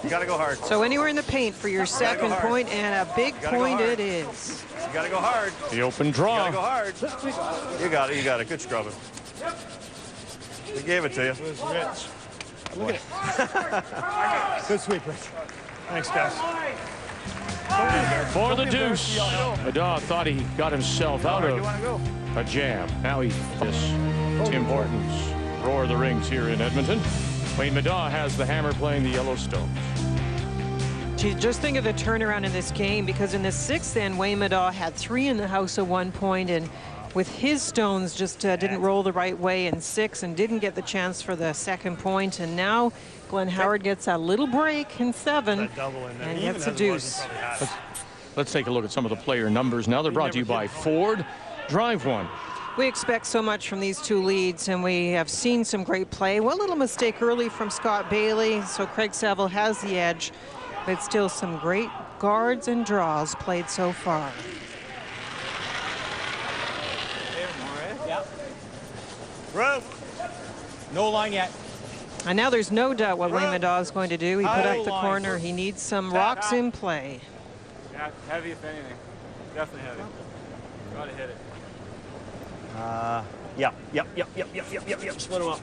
you got to go hard. So anywhere in the paint for your second point, and a big point it is. You got to go hard. The open draw. You got to go hard. You got it. You got it. Good scrubbing. We gave it to you. Look at it. Good sweep, Rich. Thanks, guys. For the deuce. Middaugh thought he got himself out of a jam. Now he's this Tim Hortons roar of the rings here in Edmonton. Wayne Middaugh has the hammer playing the Yellowstones. Gee, just think of the turnaround in this game, because in the 6th end, Wayne Middaugh had 3 in the house at one point, and with his stones just didn't roll the right way in 6 and didn't get the chance for the second point. And now Glenn Howard gets a little break in 7 and gets a deuce. Let's take a look at some of the player numbers now. They're brought to you by Ford. Drive one. We expect so much from these 2 leads, and we have seen some great play. One little mistake early from Scott Bailey, so Craig Saville has the edge, but still some great guards and draws played so far. No line yet. And now there's no doubt what Wayne Middaugh is going to do. He put up the corner. He needs some rocks in play. Yeah, heavy if anything. Definitely heavy. Gotta hit it. Yep. Split him up.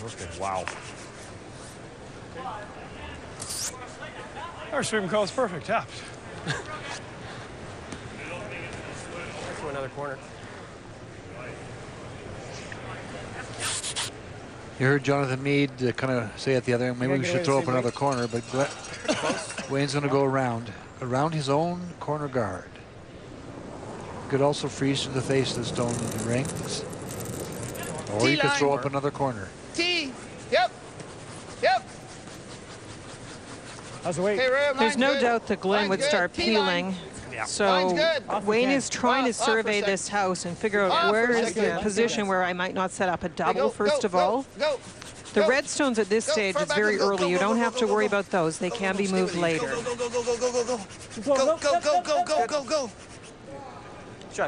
Okay, wow. Our sweeping call is perfect. Tapped. To another corner. you heard Jonathan Meade kind of say at the other end, maybe we should throw up another corner, but Wayne's going to go around his own corner guard. You could also freeze to the face of the stone in the rings. Or you could throw up another corner. T. Yep. Yep. How's the weight? There's no doubt that Glenn would start peeling. So Wayne is trying to survey this house and figure out where is the position where I might not set up a double, first of all. The red stones at this stage, it's very early. You don't have to worry about those. They can be moved later. Go.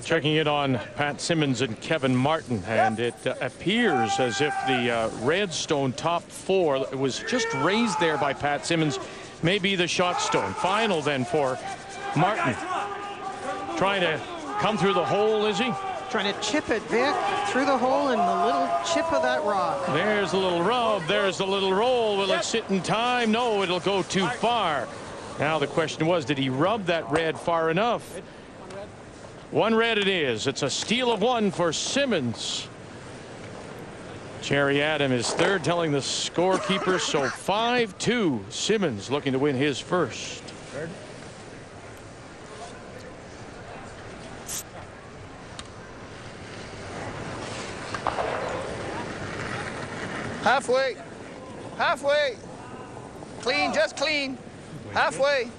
Checking it on Pat Simmons and Kevin Martin, and it appears as if the red stone top 4 was just raised there by Pat Simmons, maybe the shot stone. Final then for Martin. Trying to come through the hole, is he? Trying to chip it, Vic, through the hole and the little chip of that rock. There's a little rub, there's a little roll. Will it sit in time? No, it'll go too far. Now the question was, did he rub that red far enough? One red it is. It's a steal of 1 for Simmons. Jerry Adam is third, telling the scorekeeper. So 5-2. Simmons looking to win his first. Halfway. Clean, just clean. Halfway.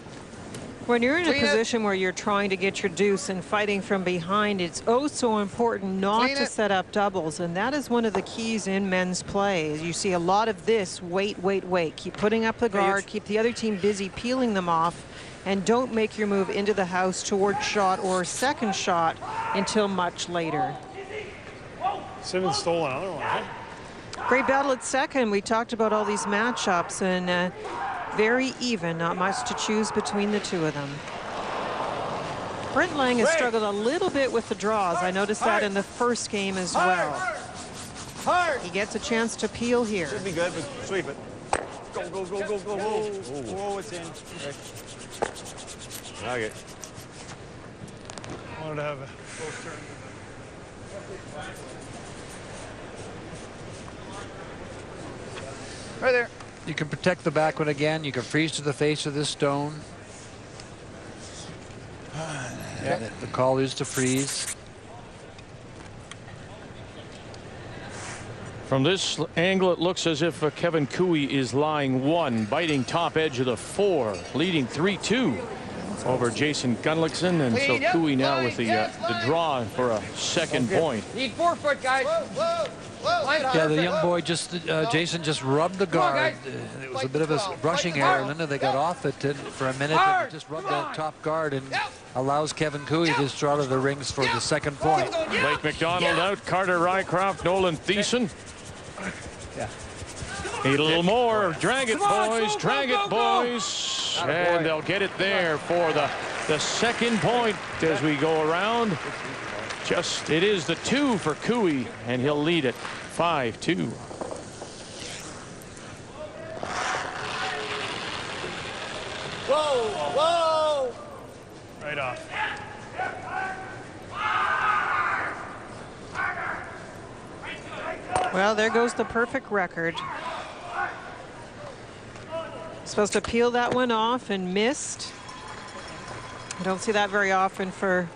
When you're in a position where you're trying to get your deuce and fighting from behind, it's oh so important not to set up doubles. And that is one of the keys in men's play. You see a lot of this, wait. Keep putting up the guard, keep the other team busy peeling them off, and don't make your move into the house towards shot or second shot until much later. Simmons stole another one. Great battle at second. We talked about all these matchups, and very even, not much to choose between the two of them. Brent Lang has struggled a little bit with the draws. I noticed that in the first game as well. He gets a chance to peel here. Should be good, but sweep it. Go. Whoa, it's in. Okay. I wanted to have a close turn. Right there. You can protect the back one again. You can freeze to the face of this stone. And the call is to freeze. From this angle, it looks as if Kevin Cooey is lying 1, biting top edge of the 4, leading 3-2 over Jason Gunlickson, and so Cooey now with the draw for a second point. Need 4 foot, guys. Yeah, the young boy Jason just rubbed the guard. It was a bit of a brushing error. Linda, they got off it for a minute and just rubbed that top guard and allows Kevin Cooey to draw to the rings for the second point. Blake McDonald out, Carter Rycroft, Nolan Thiessen. Need a little more. Drag it, boys. Drag it, boys. And they'll get it there for the second point as we go around. It is the 2 for Cooey, and he'll lead it 5-2. Whoa! Right off. Well, there goes the perfect record. Supposed to peel that one off and missed. I don't see that very often for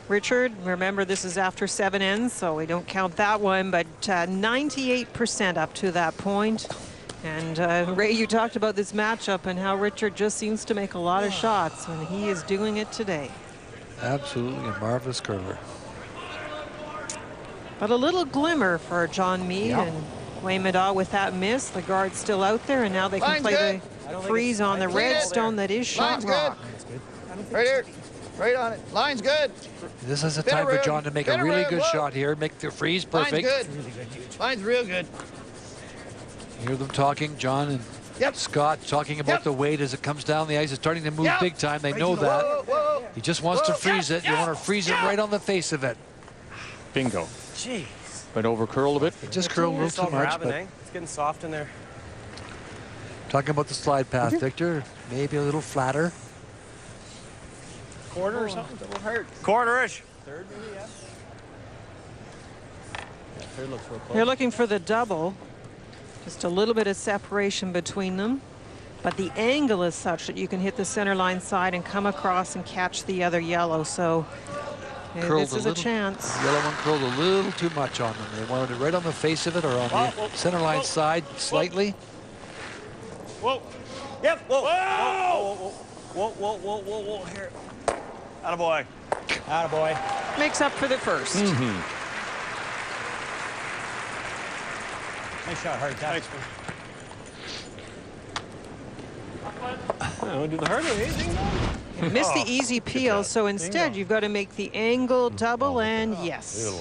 Richard. Remember, this is after 7 ends, so we don't count that one, but 98% up to that point. And Ray, you talked about this matchup and how Richard just seems to make a lot of shots, and he is doing it today. Absolutely a marvelous curler. But a little glimmer for John Meade and Wayne Middaugh with that miss. The guard's still out there, and now they can play the freeze on the red stone that is shot rock. Right here. Right on it. Line's good. This is a time for John to make a really good shot here, make the freeze perfect. Line's good. Line's real good. Hear them talking, John and Scott talking about the weight as it comes down the ice. It's starting to move big time. They know that. He just wants to freeze it. You want to freeze it right on the face of it. Bingo. Jeez. Went over curl a bit. It just curled a little too much. But it's getting soft in there. Talking about the slide path, Victor. Maybe a little flatter. Quarter or something? That will hurt. Quarter-ish. Third, maybe, yeah. Third looks real close. They're looking for the double. Just a little bit of separation between them. But the angle is such that you can hit the center line side and come across and catch the other yellow. So curled this is a chance. The yellow one curled a little too much on them. They wanted it right on the face of it or on the center line side slightly. Whoa. Yep. Whoa. Whoa. Whoa. Whoa. Whoa. Whoa. Whoa. Here. Attaboy. Attaboy. Makes up for the first. Nice shot, Hart. Thanks, man. Do the hard or anything, though? You missed the easy peel, so instead you've got to make the angle double, and yes.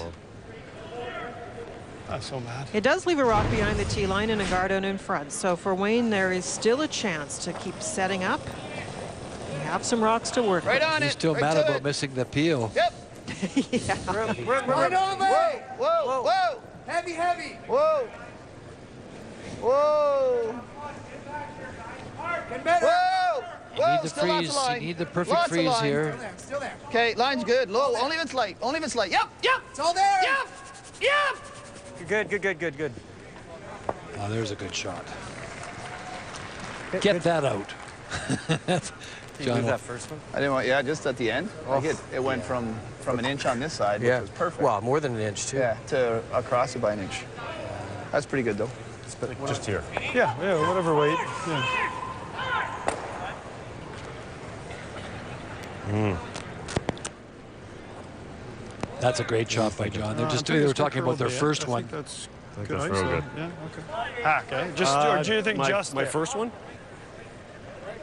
I'm so mad. It does leave a rock behind the tee line and a guard out in front. So for Wayne, there is still a chance to keep setting up. You have some rocks to work Right with. on He's it. still right mad to about it. missing the peel. Yep. Yeah. Right on there. Whoa. Whoa. Whoa. Heavy, heavy. Whoa. Whoa. Get better. Whoa. You need the Still lots freeze. of line. You need the perfect Lots of freeze line. here. Still there. Okay, line's good. Low. Only if it's light. Only if it's light. Yep. Yep. It's all there. Yep. Yep. Good. Oh, there's a good shot. Get that out. Did you lose that first one? I didn't want. Yeah, just at the end. Like it went from an inch on this side, which was perfect. Well, more than an inch, too. Yeah, to across it by an inch. That's pretty good, though. Just here. Yeah, whatever weight. Yeah. That's a great shot by John. They were talking about their first one. That's That's good. real good. Yeah, okay. Okay. Just, or do you think just my there? first one?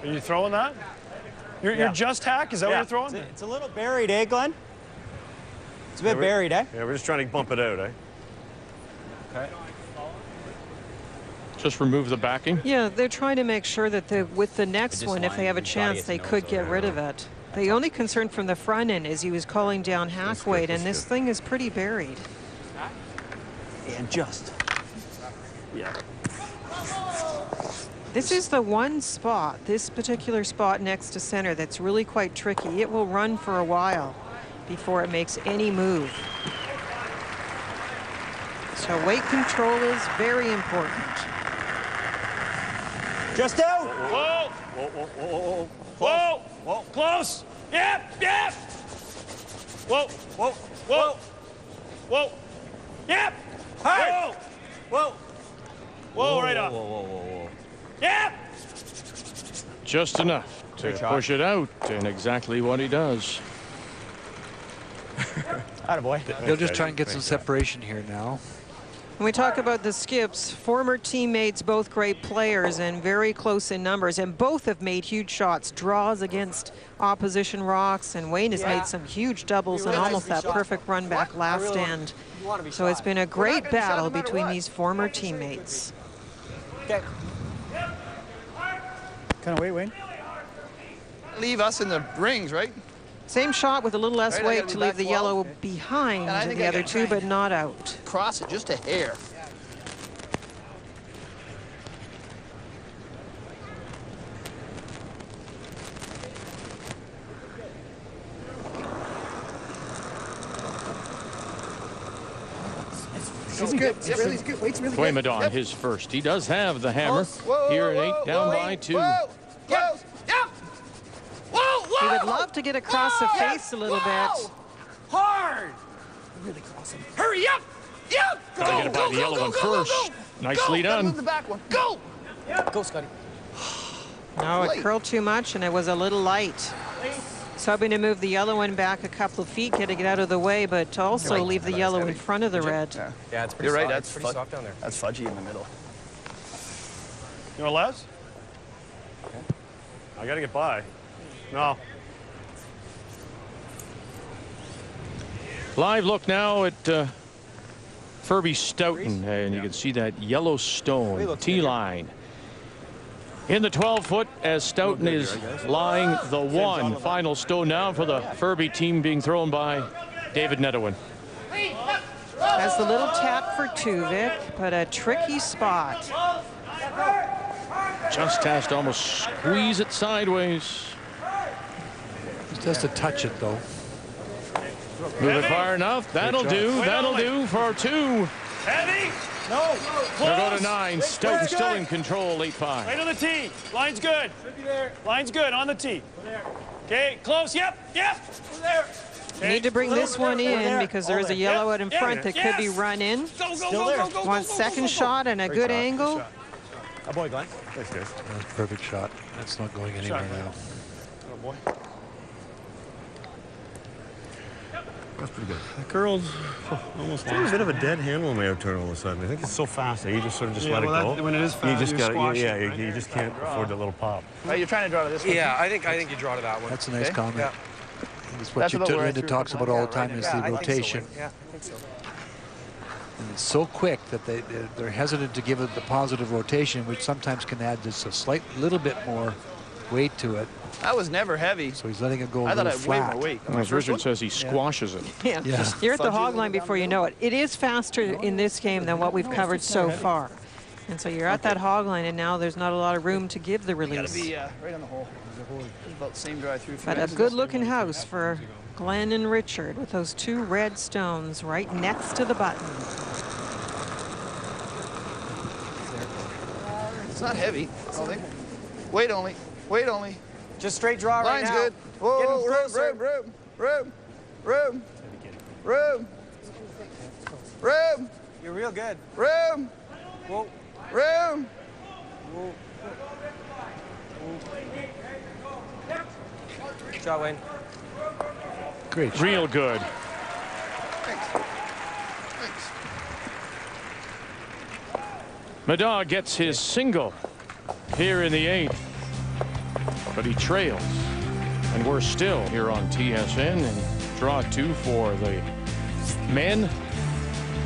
Are you throwing that? You're just hack? Is that what you're throwing? It's a little buried, eh, Glenn? It's a bit buried, eh? Yeah, we're just trying to bump it out, eh? Okay. Just remove the backing. Yeah, they're trying to make sure that with the next one, if they have a chance, they could get rid of it. The only concern from the front end is he was calling down hack weight, and this thing is pretty buried. And just. Yeah. This is the one spot, this particular spot next to center, that's really quite tricky. It will run for a while before it makes any move. So weight control is very important. Just out! Whoa! Whoa, whoa, whoa, whoa, whoa, whoa, close! Yep, yep! Whoa, whoa, whoa, whoa, yep! Whoa! Whoa! Whoa, right up! Whoa, whoa, whoa, whoa. Yep! Just enough to push it out, and exactly what he does. Attaboy. They'll just try and get some separation here now. When we talk about the Skips, former teammates, both great players and very close in numbers, and both have made huge shots, draws against opposition rocks, and Wayne has made some huge doubles and almost that perfect run back last end. So it's been a great battle between these former teammates. Okay. Kind of weight, Wayne. Leave us in the rings, right? Same shot with a little less Right, I weight gotta to be leave back the 12. yellow behind And I think the I other can two, try but not out. Cross it just a hair. He's good. It's really good. Weight's really Wayne good. Middaugh, his first. He does have the hammer Whoa, here at 8, whoa, down whoa, by 2. Whoa, whoa, yep. Whoa, whoa. He would love to get across the face a little bit. Hard. Really cross him. Hurry up. Yep. Go, Gotta get it by go, the go, yellow go, one go, go, first. go. Nicely Go. Gotta done. move the back one. Go. Go, Scotty. No, it Light. curled too much and it was a little light. So hoping to move the yellow one back a couple of feet, get it out of the way, but to also leave the yellow in front of the red. Yeah. Yeah, it's pretty You're right. soft. That's It's pretty soft down there. That's fudgy in the middle. You want less? I gotta get by. No. Live look now at Furby Stoughton, and you can see that yellow stone tee line. In the 12-foot as Stoughton is lying the one. Final stone now for the Furby team being thrown by David Nedowin. Has the little tap for Tuvik, but a tricky spot. Just has to almost squeeze it sideways. Just has to touch it, though. Move it far enough. That'll do. That'll do for 2. Heavy? No. We'll go to 9. Stoughton still in control, 8-5. Right on the tee. Line's good. Should be there. Line's good on the tee. Okay, close. Yep, yep. There. You need to bring this one in because there is a yellow out in front that could be run in. Still there. One second shot and a good angle. Oh boy, Glenn. Thanks, guys. That's a perfect shot. That's not going anywhere now. Oh boy. That's pretty good. The curl's almost a bit of a dead handle on my out turn all of a sudden. I think it's so fast that you just sort of let it go. When it is fast, you just got squash yeah, it, right? you just can't afford the little pop. Right, you're trying to draw to this one. Yeah, I think you draw to that one. That's a nice comment. Yeah. It's what Linda talks about all the time is the rotation. Yeah, I think so. And it's so quick that they're hesitant to give it the positive rotation, which sometimes can add just a little bit more weight to it. That was never heavy. So he's letting it go a I thought little it way flat. more weight. As Richard says, he squashes it. Yeah. You're at the hog line before you know it. It is faster in this game than what we've covered so far. And so you're at that hog line, and now there's not a lot of room to give the release. Got to be right on the hole. It's about the same drive through. But a good-looking house for Glenn and Richard with those two red stones right next to the button. It's not heavy. Weight only. Weight only. Just straight draw right Line's now. good. Whoa, Get him room, closer. room. You're real good. Room. Whoa. Room. Whoa. Good shot, Wayne. Great shot. Real good. Thanks. Middaugh gets his single here in the 8th, but he trails. And we're still here on TSN and draw 2 for the men.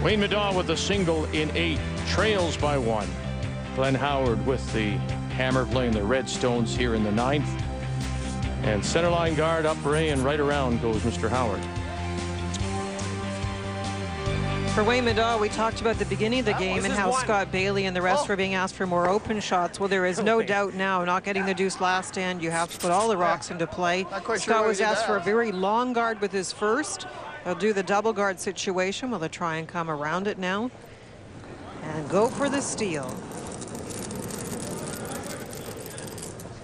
Wayne Middaugh with the single in 8, trails by 1. Glenn Howard with the hammer playing the red stones here in the 9th. And centerline guard up Ray, and right around goes Mr. Howard. For Wayne Middaugh, we talked about the beginning of the game and how Scott Bailey and the rest were being asked for more open shots. Well, there is no doubt now, not getting the deuce last stand, you have to put all the rocks into play. Scott was asked for a very long guard with his first. He'll do the double guard situation. Will they try and come around it now and go for the steal?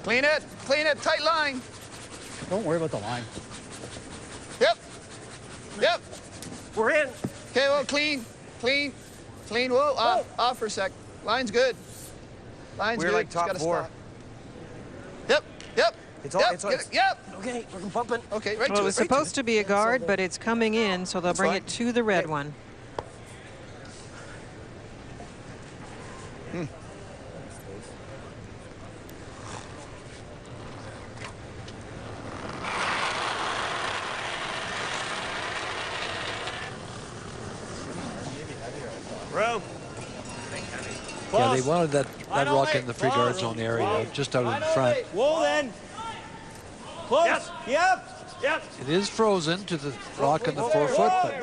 Clean it, tight line. Don't worry about the line. Yep. We're in. Okay, well, clean. Whoa, off for a sec. Line's good. Line's We're good. like top Just gotta 4. Stop. Yep. Yep. Okay, we're bumping. Okay, right Well, to it was right supposed to be a guard, but it's coming in, so they'll bring fine. it to the red one. Room. Yeah, they wanted that rock in the free guard zone area, just out in front. Whoa, then. Close. Yep. It is frozen to the rock in the 4 foot, but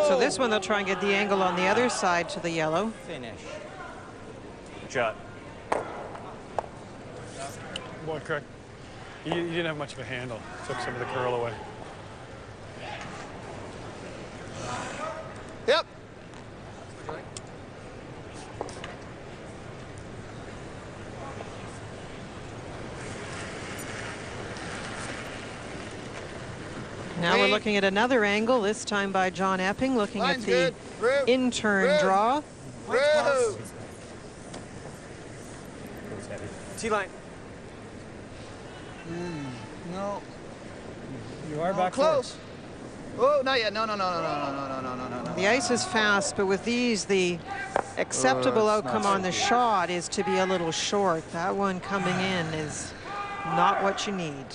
So this one, they'll try and get the angle on the other side to the yellow. Finish. Shot. Boy, Craig, you didn't have much of a handle. Took some of the curl away. Yep. Now we're looking at another angle, this time by John Epping, looking Line's at the in-turn draw. Room. T-line. No. You are back Close. Oh, not yet. No. The ice is fast, but with these, the acceptable outcome on the shot is to be a little short. That one coming in is not what you need.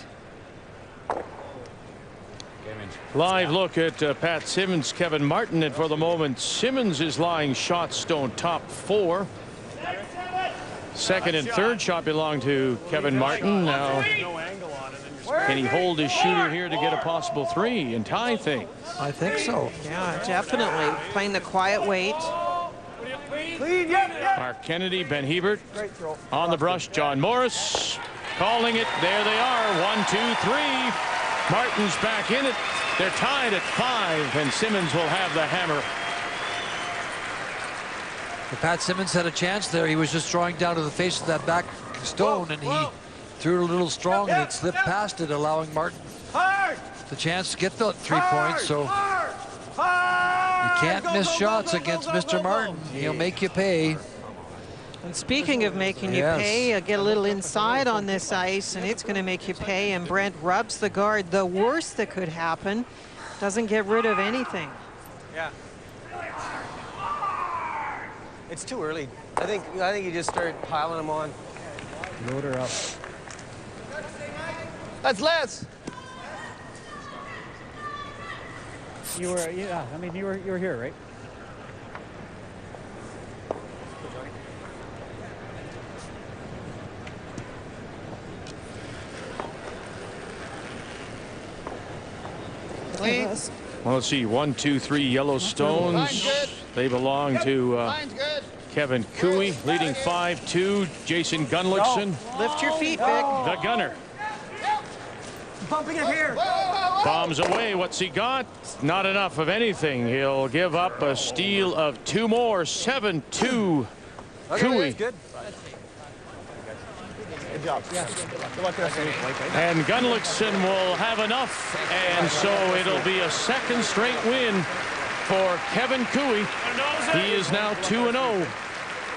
Live look at Pat Simmons, Kevin Martin, and for the moment, Simmons is lying shot stone top 4. Second and third shot belong to Kevin Martin. Now, can he hold his shooter here to get a possible 3 and tie things? I think so. Yeah, definitely. Playing the quiet weight. Mark Kennedy, Ben Hebert on the brush. John Morris calling it. There they are. 1, 2, 3. Martin's back in it. They're tied at 5, and Simmons will have the hammer. Well, Pat Simmons had a chance there. He was just drawing down to the face of that back stone, and he threw it a little strong, and it slipped past it, allowing Martin the chance to get the 3 points, so you can't miss shots against Mr. Martin. He'll make you pay. And speaking of making you pay, get a little inside on this ice, and it's going to make you pay. And Brent rubs the guard. The worst that could happen, doesn't get rid of anything. Yeah. It's too early. I think you just start piling them on. Load her up. That's Les. You were, yeah. I mean, you were here, right? Well, let's see, 1, 2, 3 Yellowstones. They belong to Kevin Cooey, leading 5-2. Jason Gunlickson. Lift your feet, Vic. The gunner. Bumping it here. Bombs away. What's he got? Not enough of anything. He'll give up a steal of 2 more. 7-2. Cooey. Good. Good job. Yeah. And Gunlickson will have enough, and so it'll be a second straight win for Kevin Cooey. He is now 2-0.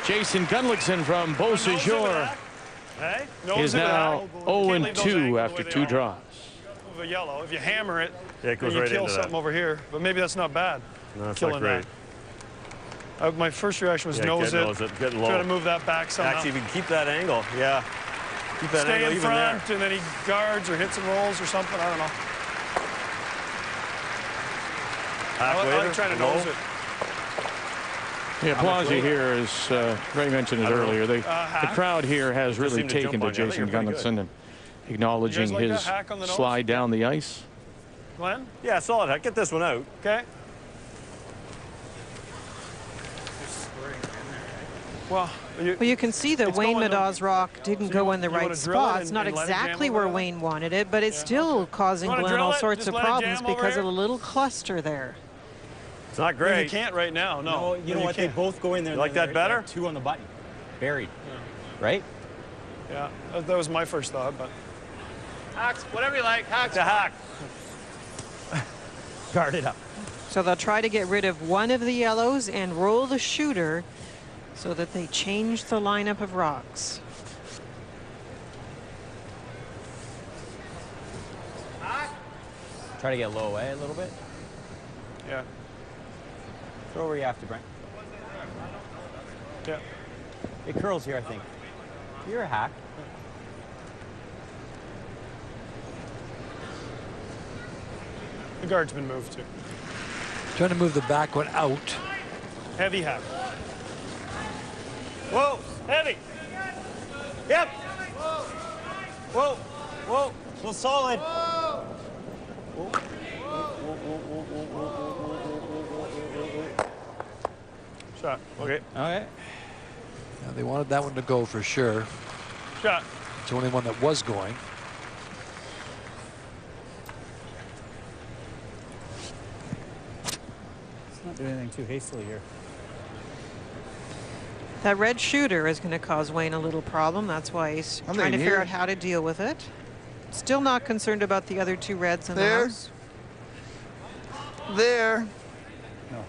Jason Gunlickson from Beausejour is now 0-2 after 2 draws. A yellow. If you hammer it, it goes you right kill into something that. over here. But maybe that's not bad. No, that's killing not great. that. My first reaction was nose it. Get low. Try to move that back somehow. Actually, if you can keep that angle, yeah. Keep that Stay angle in even there. front, and then he guards or hits and rolls or something. I don't know. I like trying to nose it. The applause you hear, as Ray mentioned it earlier, the crowd here has really taken to Jason Gunlickson and acknowledging his slide down the ice. Glenn? Yeah, solid hack. Get this one out. Okay. Well, you can see that Wayne Middaugh's rock didn't go in the right spot. It's not exactly where Wayne wanted it, but it's still causing Glenn all sorts of problems because of the little cluster there. It's not great. You can't right now, no. You know what? They both go in there. You like that better? 2 on the button. Buried. Right? Yeah, that was my first thought, but. Hacks, whatever you like. Hacks. The hack. Guard it up. So they'll try to get rid of one of the yellows and roll the shooter so that they change the lineup of rocks. Try to get low away a little bit. Yeah. Throw where you have to, Brent. Yeah. It curls here, I think. You're a hack. The guard's been moved too. Trying to move the back one out. Heavy hack. Whoa, heavy. Yep. Whoa, whoa. Well, solid. Shot. Okay. Okay. Now, they wanted that one to go for sure. Shot. It's the only one that was going. Let's not do anything too hastily here. That red shooter is going to cause Wayne a little problem. That's why he's trying to figure out how to deal with it. Still not concerned about the other 2 reds in the house. There. No.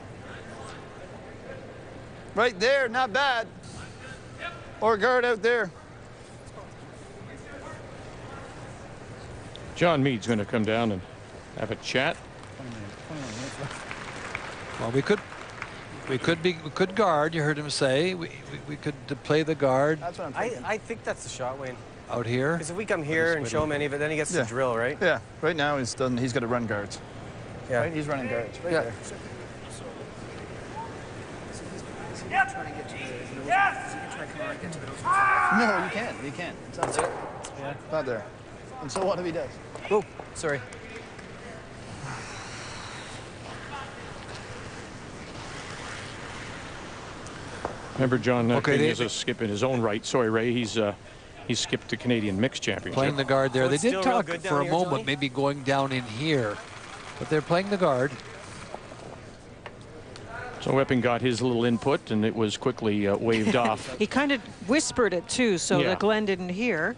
Right there, not bad. Or guard out there. John Mead's going to come down and have a chat. 21 minutes left. Well, we could guard. You heard him say we could play the guard. That's what I'm thinking. I think that's the shot, Wayne. Out here. Because if we come here and show him any of it, then he gets to drill, right? Yeah. Right now he's done. He's got to run guards. Yeah. Right? He's running guards. Right there. No, you can't. You can't. It's not there. Yeah. Not there. And so what if he does? Oh, sorry. Remember, John is a skip in his own right. Sorry, Ray. He's skipped the Canadian Mixed Championship. Playing the guard there. So they it's did still talk real good for down a here, moment, Johnny? maybe going down in here. But they're playing the guard. So Epping got his little input, and it was quickly waved off. He kind of whispered it, too, so that Glenn didn't hear.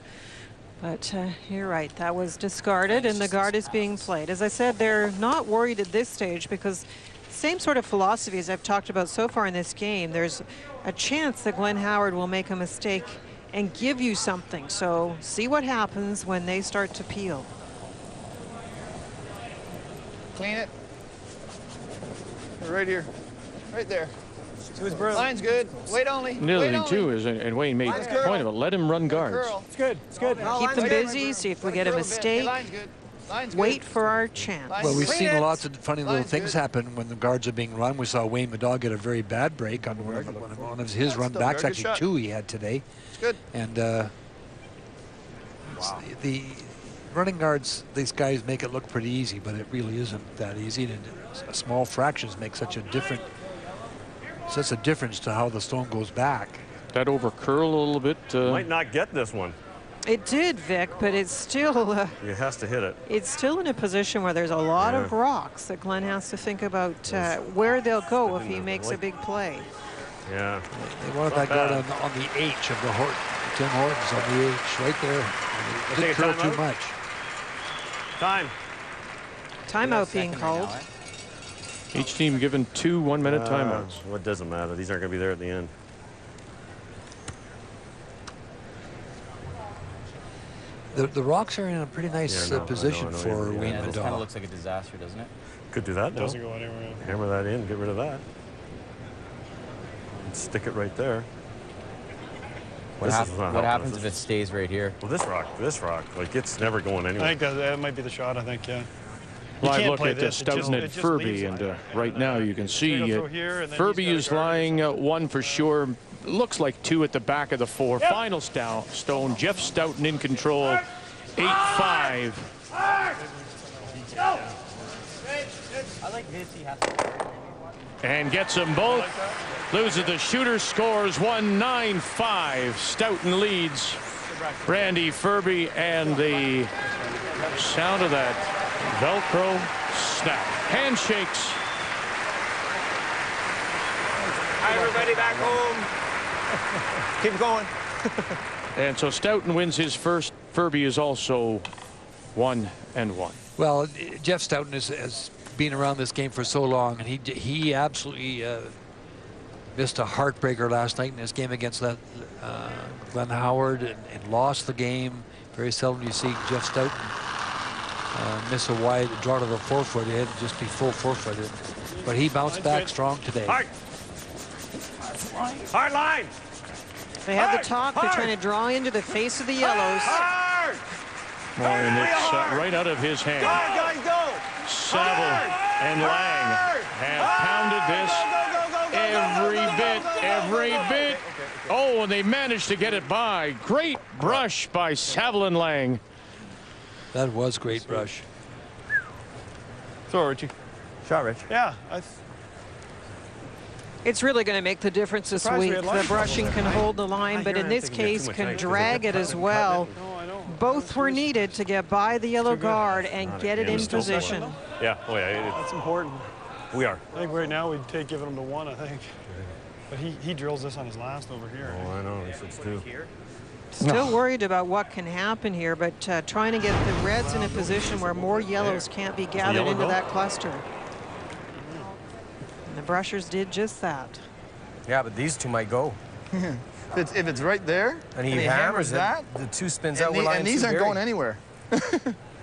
But you're right, that was discarded, and the guard is being played. As I said, they're not worried at this stage because same sort of philosophy as I've talked about so far in this game. There's a chance that Glenn Howard will make a mistake and give you something. So see what happens when they start to peel. Clean it. Right here. Right there. To his broom. Line's good. Wait only. Nearly two is, and Wayne made a point of it. Let him run guards. It's good. It's good. Keep them busy, see if we get a mistake. Wait for our chance. Well, we've seen lots of funny little things happen when the guards are being run. We saw Wayne Middaugh get a very bad break on one of his run backs. Actually, two he had today. It's good. And the running guards, these guys make it look pretty easy, but it really isn't that easy. And small fractions make such a difference to how the stone goes back. That over curl a little bit. Might not get this one. It did, Vic, but it's still... He has to hit it. It's still in a position where there's a lot of rocks that Glenn has to think about where they'll go if he makes a big play. Yeah. They wanted that guard on the H of the Tim Hortons, on the H, right there. It didn't curl too much. Timeout being called. Each team given 2 1-minute timeouts. Well, it doesn't matter. These aren't going to be there at the end. The rocks are in a pretty nice position for Wayne Middaugh. This kind of looks like a disaster, doesn't it? Could do that, though. Doesn't go anywhere. Hammer that in, get rid of that. And stick it right there. What happens if it stays right here? Well, this rock, like it's never going anywhere. I think that might be the shot, I think, yeah. Live look at Stoughton and Furby, and right now you can see Furby is lying 1 for sure. Looks like 2 at the back of the 4. Yep. Final stone. Jeff Stoughton in control. 8-5. And gets them both. Loses the shooter, scores 1-9-5. Stoughton leads Randy Furby, and the sound of that Velcro snap. Handshakes. Hi, everybody back home. Keep going. And so Stoughton wins his first. Furby is also 1-1. Well, Jeff Stoughton has been around this game for so long, and he absolutely missed a heartbreaker last night in his game against Glenn Howard and lost the game. Very seldom you see Jeff Stoughton miss a wide draw to the 4-foot. It had to just be full 4-footed. But he bounced back strong today. Hard line. They had the talk. They're trying to draw into the face of the Yellows. Boy, and it's right out of his hand. Saville and Lang have pounded this every bit. Oh, and they managed to get it by. Great brush by Saville and Lang. That was great brush. Throw, Richie. Shot, Rich. Yeah. It's really going to make the difference this week. The brushing can hold the line, but in this case can drag it as well. Both were needed to get by the yellow guard and get it in position. Yeah, oh yeah. That's important. We are. I think right now we'd take giving him to 1, I think. But he drills this on his last over here. Oh, I know. It's 2. Still worried about what can happen here, but trying to get the reds in a position where more yellows can't be gathered into that cluster. And the brushers did just that. Yeah, but these 2 might go. If it's right there, and he hammers that, the 2 spins out. And these aren't going anywhere.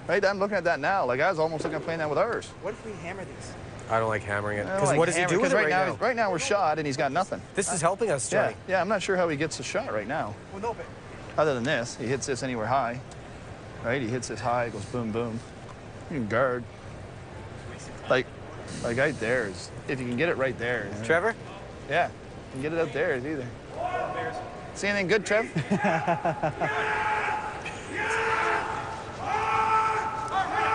Right, I'm looking at that now. Like I was almost looking at playing that with ours. What if we hammer these? I don't like hammering it. Because what does he do with it right now? Right now we're shot, and he's got nothing. This is helping us, Johnny. Yeah, I'm not sure how he gets the shot right now. Well, no, but other than this, he hits this anywhere high. Right, he hits this high, it goes boom, boom. You can guard. Like right there is, if you can get it right there. Trevor? Yeah, you can get it out there is either. See anything good, Trev?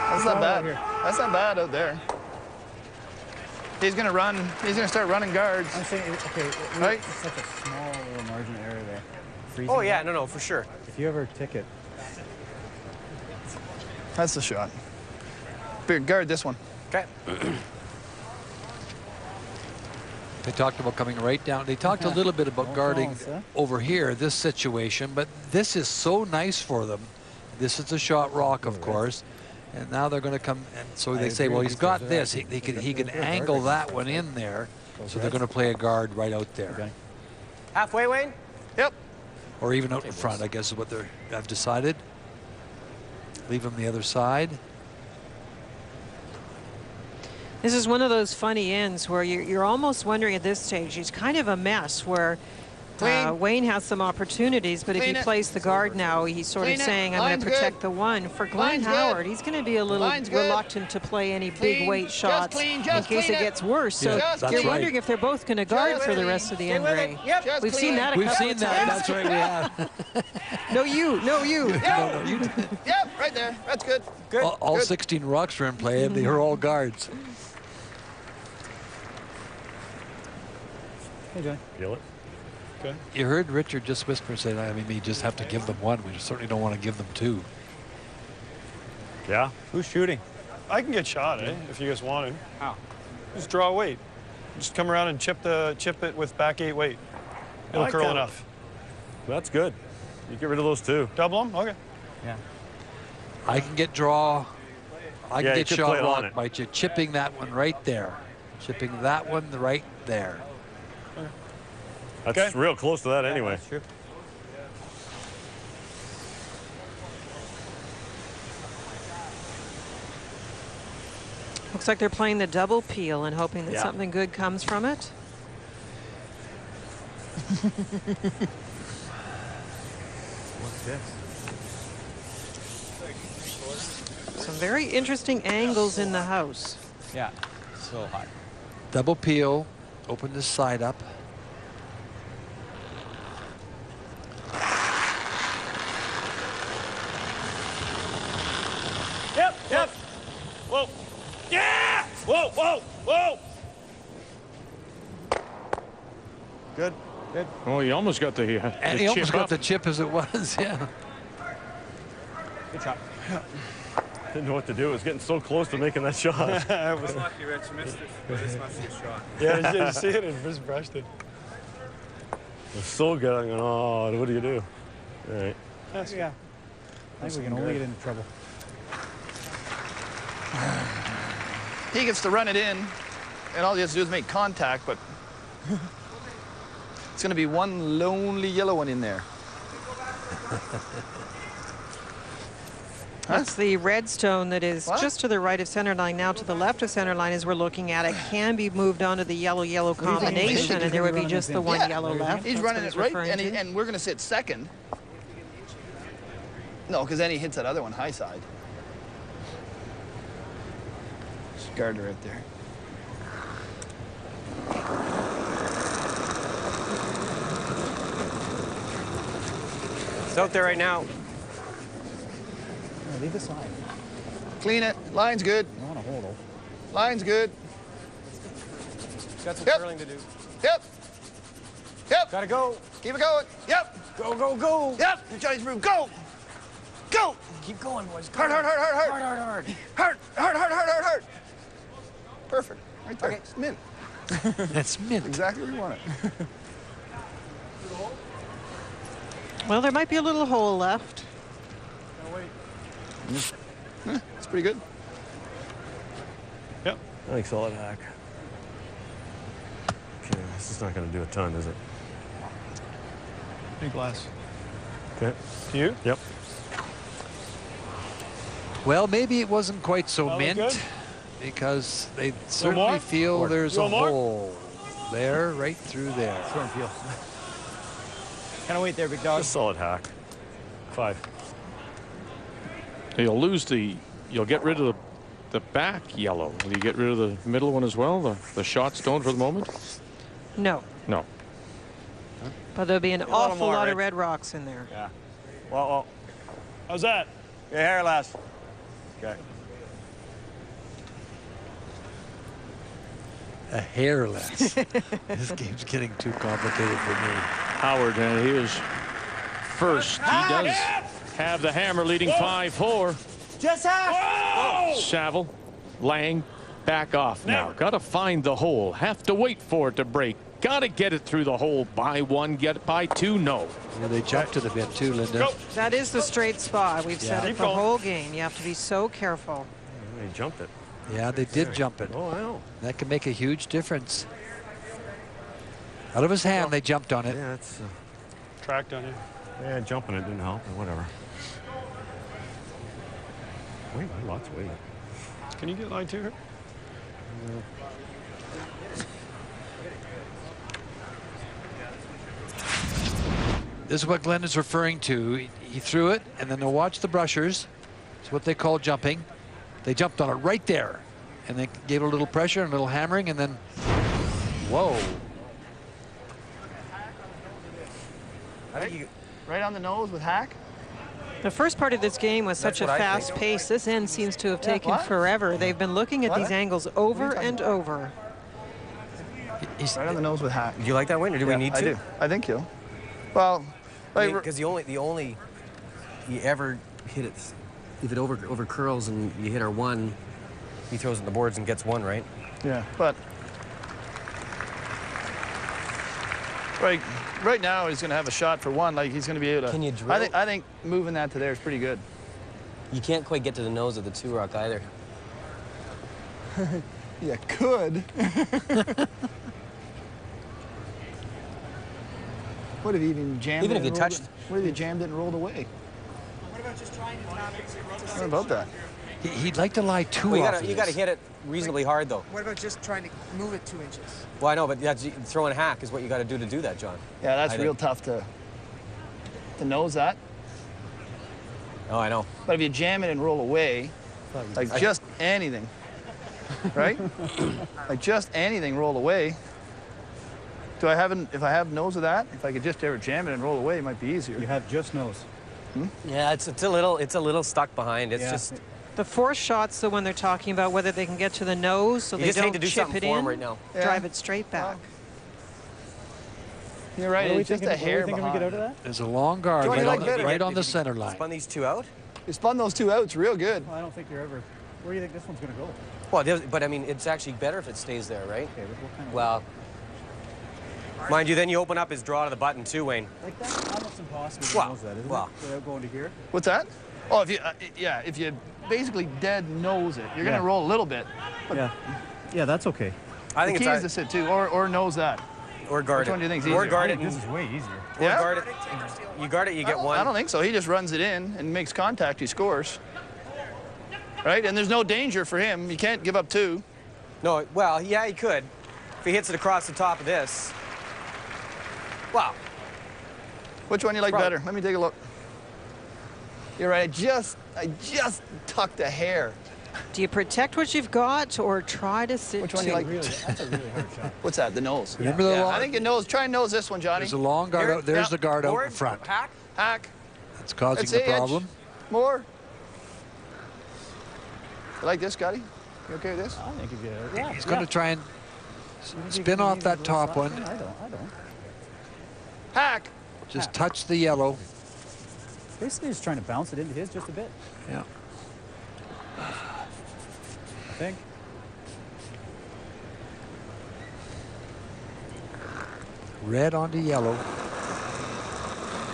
That's not bad. That's not bad out there. He's gonna run. He's gonna start running guards. I'm saying, okay, right? It's such a small little margin area there. Oh yeah, no, for sure. If you ever ticket. That's the shot. Guard this one. Okay. They talked about coming right down. They talked a little bit about guarding over here, this situation, but this is so nice for them This is the shot rock, of course. And now they're going to come, and so they say, well, he's got this. He can angle that one in there. So they're going to play a guard right out there. Okay. Halfway, Wayne? Yep. Or even out in front, I guess is what I've decided. Leave him the other side. This is one of those funny ends where you're almost wondering at this stage, it's kind of a mess where Wayne has some opportunities, but if he plays the guard now, he's sort of saying, I'm going to protect the one. For Glenn Howard, he's going to be a little reluctant to play any big weight shots in case it gets worse. So you're wondering if they're both going to guard for the rest of the end, Ray. We've seen that a couple of times. That's right, we have. No, you. No, you. Yep, right there. That's good. Good. All 16 rocks are in play, and they are all guards. Hey, John. Feel it? Okay. You heard Richard just whisper saying, I mean, we just have to give them one. We certainly don't want to give them two. Yeah. Who's shooting? I can get shot, if you guys want to. How? Just draw a weight. Just come around and chip it with back 8 weight. It'll curl enough. That's good. You get rid of those two. Double them? Okay. Yeah. I can get draw. I can get you could play shot it on rock it. by chipping that one right there. Chipping that one right there. That's real close to that anyway. That's true. Looks like they're playing the double peel and hoping that something good comes from it. What's this? Some very interesting angles in the house. Yeah, so hot. Double peel. Open this side up. Yep. Whoa. Yeah! Whoa. Good. Oh, you almost got the And he almost got the chip as it was, yeah. Good shot. Didn't know what to do. It was getting so close to making that shot. I was lucky Rich missed it, but this must be a shot. Yeah, you see it and just brushed it. It was so good. I'm going, oh, what do you do? All right. Yeah. I think we can only get into trouble. He gets to run it in, and all he has to do is make contact, but it's going to be one lonely yellow one in there. That's the red stone that is just to the right of center line. Now to the left of center line as we're looking at it can be moved on to the yellow-yellow combination, and there would be just the one yellow left. He's running it right, and we're going to sit second. No, because then he hits that other one high side. Gardner right there. It's out there right now. No, leave this line. Clean it. Line's good. I want to hold it. Line's good. He's got some curling to do. Yep. Gotta go. Keep it going. Yep. Go. Yep. The Johnny's room. Go. Keep going, boys. Hard. Perfect. Right there. Okay. It's mint. That's mint. Exactly where you want it. Well, there might be a little hole left. It's pretty good. Yep. I think solid hack. Okay, this is not going to do a ton, is it? Big glass. Okay. To you? Yep. Well, maybe it wasn't quite so mint good? because they certainly feel there's a hole there, right through there. That's what I feel. Kind of wait there, big dog. Just solid hack. 5. You'll get rid of the back yellow. Will you get rid of the middle one as well, the shot stone for the moment? No. No. But there'll be an awful lot of red rocks in there. Yeah. Well. How's that? Your hair last. Okay. A hair less. This game's getting too complicated for me. Howard, he is first. He does have the hammer leading 5-4. Just half. Saville, Lang, back off now. Got to find the hole. Have to wait for it to break. got to get it through the hole by one, get it by two. No. Yeah, they jumped it a bit too, Linda. That is the straight spot. We've said it Keep the going. whole game. You have to be so careful. They jumped it. Yeah, they did jump it. Oh, wow. That can make a huge difference. Out of his hand, they jumped on it. Yeah, it's... Tracked on you. Yeah, jumping it didn't help, but whatever. Wait, lots of weight. Can you get line two here? This is what Glenn is referring to. He threw it, and then they'll watch the brushers. It's what they call jumping. They jumped on it right there, and they gave it a little pressure and a little hammering, and then, whoa. Right on the nose with Hack. The first part of this game was such a fast pace. This end seems to have taken forever. They've been looking at these angles over and over. He's right on the nose with Hack. Do you like that, Wayne, or do we need to? I do. I think so. Well, because the only you ever hit it, if it over curls and you hit our one, he throws it in the boards and gets one, right? Yeah, but right now he's going to have a shot for one. Like he's going to be able to. Can you drill? I think moving that to there is pretty good. You can't quite get to the nose of the two rock either. You could. What if you even jammed? Even if you touched. What if you jammed it and rolled away? What about just trying to tap it? What about that? He'd like to lie two Well, off you got to hit it reasonably hard, though. What about just trying to move it 2 inches? Well, I know, but that's, throwing hack is what you got to do that, John. Yeah, that's real tough to nose that. Oh, I know. But if you jam it and roll away, like just anything, right? Like just anything roll away. If I have nose of that, if I could just ever jam it and roll away, it might be easier. You have just nose. Hmm? Yeah, it's a little stuck behind. It's just the fourth shot's the one they're talking about, whether they can get to the nose so they don't chip it in, right now. drive it straight back. You're right. It's just a hair behind. We get out of that? There's a long guard right on the center line. Spun these two out? You spun those two out. It's real good. Well, I don't think you're ever. Where do you think this one's going to go? Well, but I mean, it's actually better if it stays there, right? Okay, what kind of well, mind you, then you open up his draw to the button too, Wayne. Like that's almost impossible to nose that, isn't it? Without going to here. What's that? Oh, if you basically dead nose it, you're gonna roll a little bit. Yeah, that's okay. I think the key is to sit too, or nose that. Or guard Which one do you think is Or easier? guard it. This is way easier. Or guard it. You guard it, you get one. I don't think so. He just runs it in and makes contact. He scores. Right? And there's no danger for him. You can't give up two. No, well, yeah, he could. If he hits it across the top of this. Wow. Which one you like better? Let me take a look. You're right. I just tucked a hair. Do you protect what you've got or try to sit Which one two? you like? That's a really hard shot. What's that? The nose. Remember the long? I think you nose. Try and nose this one, Johnny. There's a long guard out. There's the guard out in front. Hack. That's causing That's the the edge. problem. More. You like this, Scotty? You okay with this? I think if you. He's going to try and spin off that top one. I don't. Hack. Just touch the yellow. Basically, just trying to bounce it into his just a bit. Yeah. I think. Red onto yellow.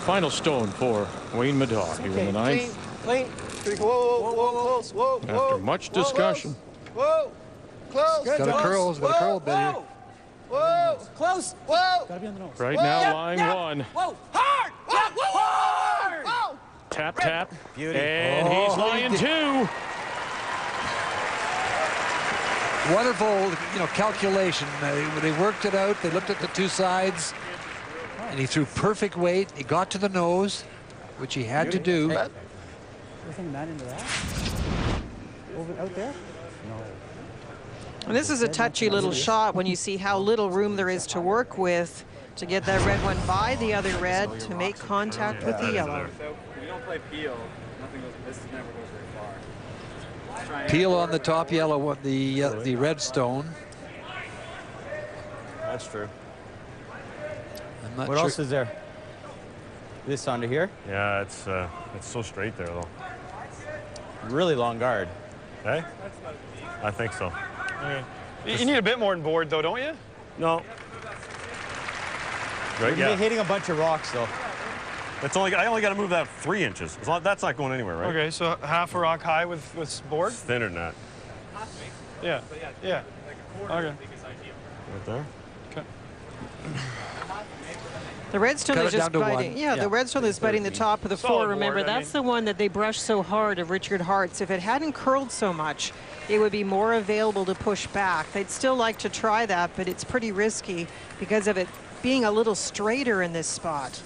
Final stone for Wayne Middaugh here in the ninth. Clean. Whoa, close. Whoa. After much discussion. Whoa. Close. He's got a curl. He's got a curl bit here. Whoa. Close. Whoa. Gotta be on the nose. Right now, line one. Whoa. Hard. Hard. Whoa. Tap. Beauty. And he's lying two. Wonderful, calculation. They worked it out. They looked at the two sides, and he threw perfect weight. He got to the nose, which he had to do. Everything that into that? Over out there? No. And this is a touchy little shot when you see how little room there is to work with to get that red one by the other red to make contact with the yellow. So if you don't play peel, nothing goes. This never goes very far. Peel on the top yellow, the red stone. That's true. I'm not What sure. else is there? This onto here? Yeah, it's so straight there, though. Really long guard. Hey? I think so. You need a bit more than board, though, don't you? No. right? You're hitting a bunch of rocks, though. That's only. I only got to move that 3 inches. That's not going anywhere, right? Okay, so half a rock high with board? It's thinner than that. Yeah. Yeah. Okay. Right there. Okay. The redstone Cut is it just down to biting. one. Yeah, the redstone is biting the top of the Solid floor. Remember, board, I that's the one that they brushed so hard of Richard Hart's. If it hadn't curled so much, it would be more available to push back. They'd still like to try that, but it's pretty risky because of it being a little straighter in this spot.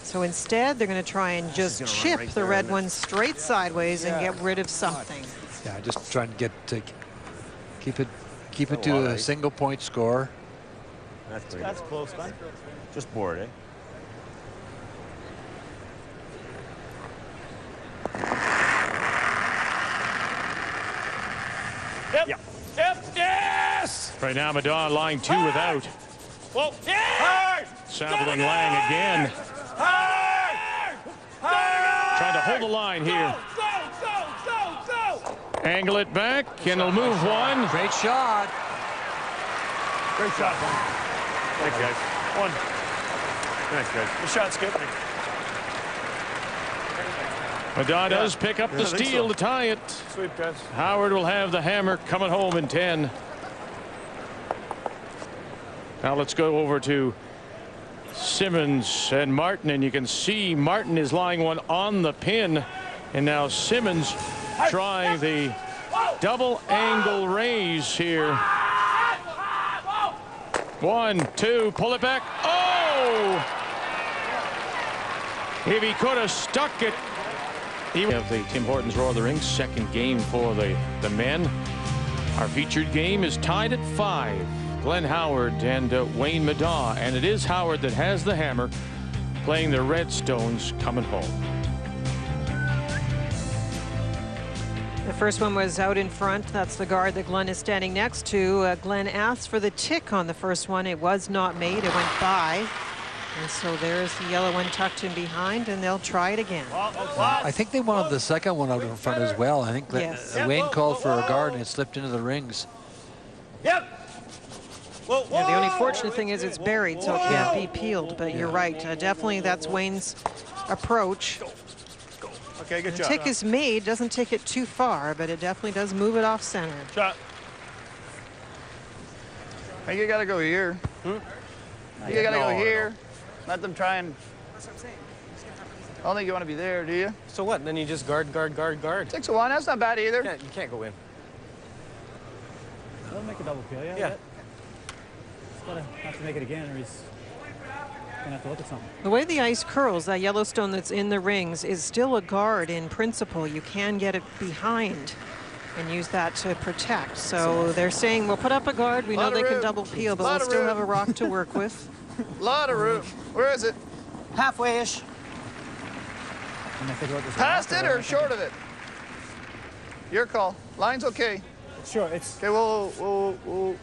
So instead, they're going to try and just chip the red one straight sideways and get rid of something. Yeah, just trying to get keep it to a single point score. That's close, man. Just board, eh? Yep. Yes! Right now, Middaugh line 2 without. Whoa. Yeah! Saville and Lang again. Trying to hold the line here. Angle it back, and he'll move one. Great shot. Great shot, man. Thanks, guys. One. Thanks, guys. Good shot, Skip. Middaugh does pick up the steal to tie it. Sweep, guys. Howard will have the hammer coming home in 10. Now let's go over to Simmons and Martin, and you can see Martin is lying one on the pin, and now Simmons trying the double angle raise here. 1, 2, pull it back. Oh! If he could have stuck it. We have the Tim Hortons Roar of the Rings second game for the men. Our featured game is tied at 5. Glenn Howard and Wayne Middaugh, and it is Howard that has the hammer, playing the Redstones coming home. The first one was out in front. That's the guard that Glenn is standing next to. Glenn asked for the tick on the first one. It was not made. It went by. And so there's the yellow one tucked in behind, and they'll try it again. I think they wanted the second one out in front as well. I think Wayne called for a guard and it slipped into the rings. Yeah, the only fortunate thing is it's buried, so it can't be peeled. But you're right. Definitely that's Wayne's approach. Okay, good the job. tick is made, doesn't take it too far, but it definitely does move it off center. Shot. I think you got to go here. You got to go here. Let them try and... I don't think you want to be there, do you? So what? Then you just guard. 6-1, that's not bad either. You can't go in. They'll make a double kill, yeah. Yeah. He's gonna have to make it again, or he's gonna have to look at something. The way the ice curls, that Yellowstone that's in the rings is still a guard in principle. You can get it behind and use that to protect. So they're saying, we'll put up a guard. We know they can double peel, but we'll still have a rock to work with. Lot of room. Where is it? Halfway-ish. Past it or short of it? Your call. Line's okay. Sure, it's... Okay, we'll...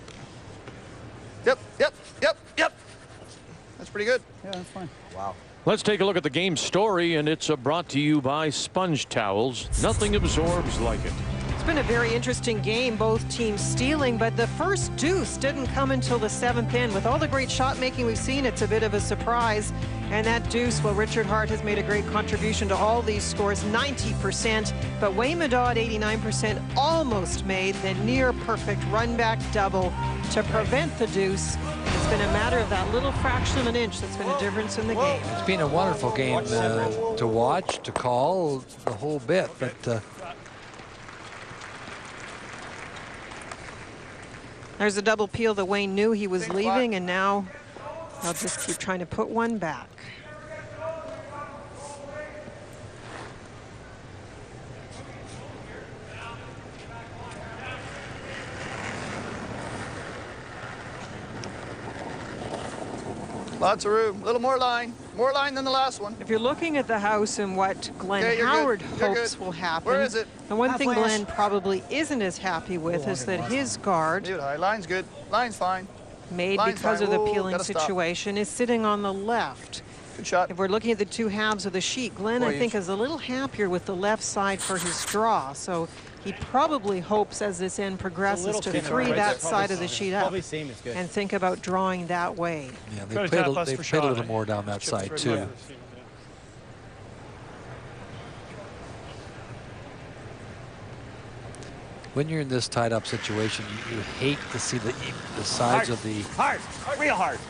Yep. That's pretty good. Yeah, that's fine. Wow. Let's take a look at the game story, and it's brought to you by Sponge Towels. Nothing absorbs like it. It's been a very interesting game, both teams stealing, but the first deuce didn't come until the 7th end. With all the great shot making we've seen, it's a bit of a surprise. And that deuce, well, Richard Hart has made a great contribution to all these scores, 90%, but Wayne Middaugh at 89% almost made the near perfect run back double to prevent the deuce. It's been a matter of that little fraction of an inch that's been a difference in the game. It's been a wonderful game to watch, to call, the whole bit, but there's a double peel that Wayne knew he was leaving, and now they'll just keep trying to put one back. Lots of room. A little more line. More line than the last one. If you're looking at the house and what Glenn Howard hopes will happen, where is it? the one thing Glenn probably isn't as happy with is that his guard, line's good. Line's fine. made because of the peeling situation, is sitting on the left. Good shot. If we're looking at the two halves of the sheet, Glenn, I think, is a little happier with the left side for his draw. So he probably hopes as this end progresses to free that side of the sheet up and think about drawing that way. Yeah, they played a little more down that side too. When you're in this tied up situation, you hate to see the sides of the real hard.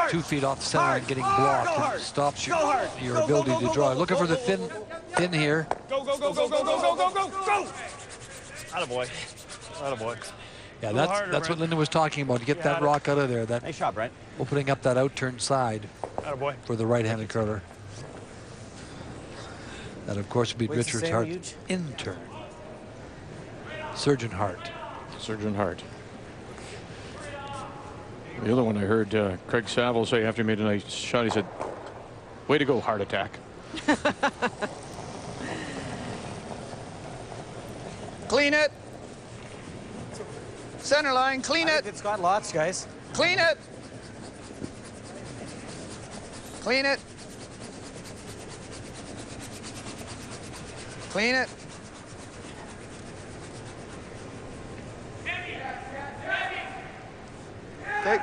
2 feet off the center line getting blocked. It stops your ability to draw. Looking for the thin here. Go, go, go, go, go, go, go, go, go, go! Attaboy. Attaboy. Yeah, that's what Linda was talking about. To get that rock out of there. That nice shot, Brent. Opening up that out-turn side for the right-handed curler. That, of course, would be Richard Hart's in-turn. Surgeon Hart. Surgeon Hart. The other one I heard Craig Saville say after he made a nice shot, he said, "Way to go, heart attack." Clean it. Center line, clean it. It's got lots, guys. Clean it. Clean it. Clean it. Okay.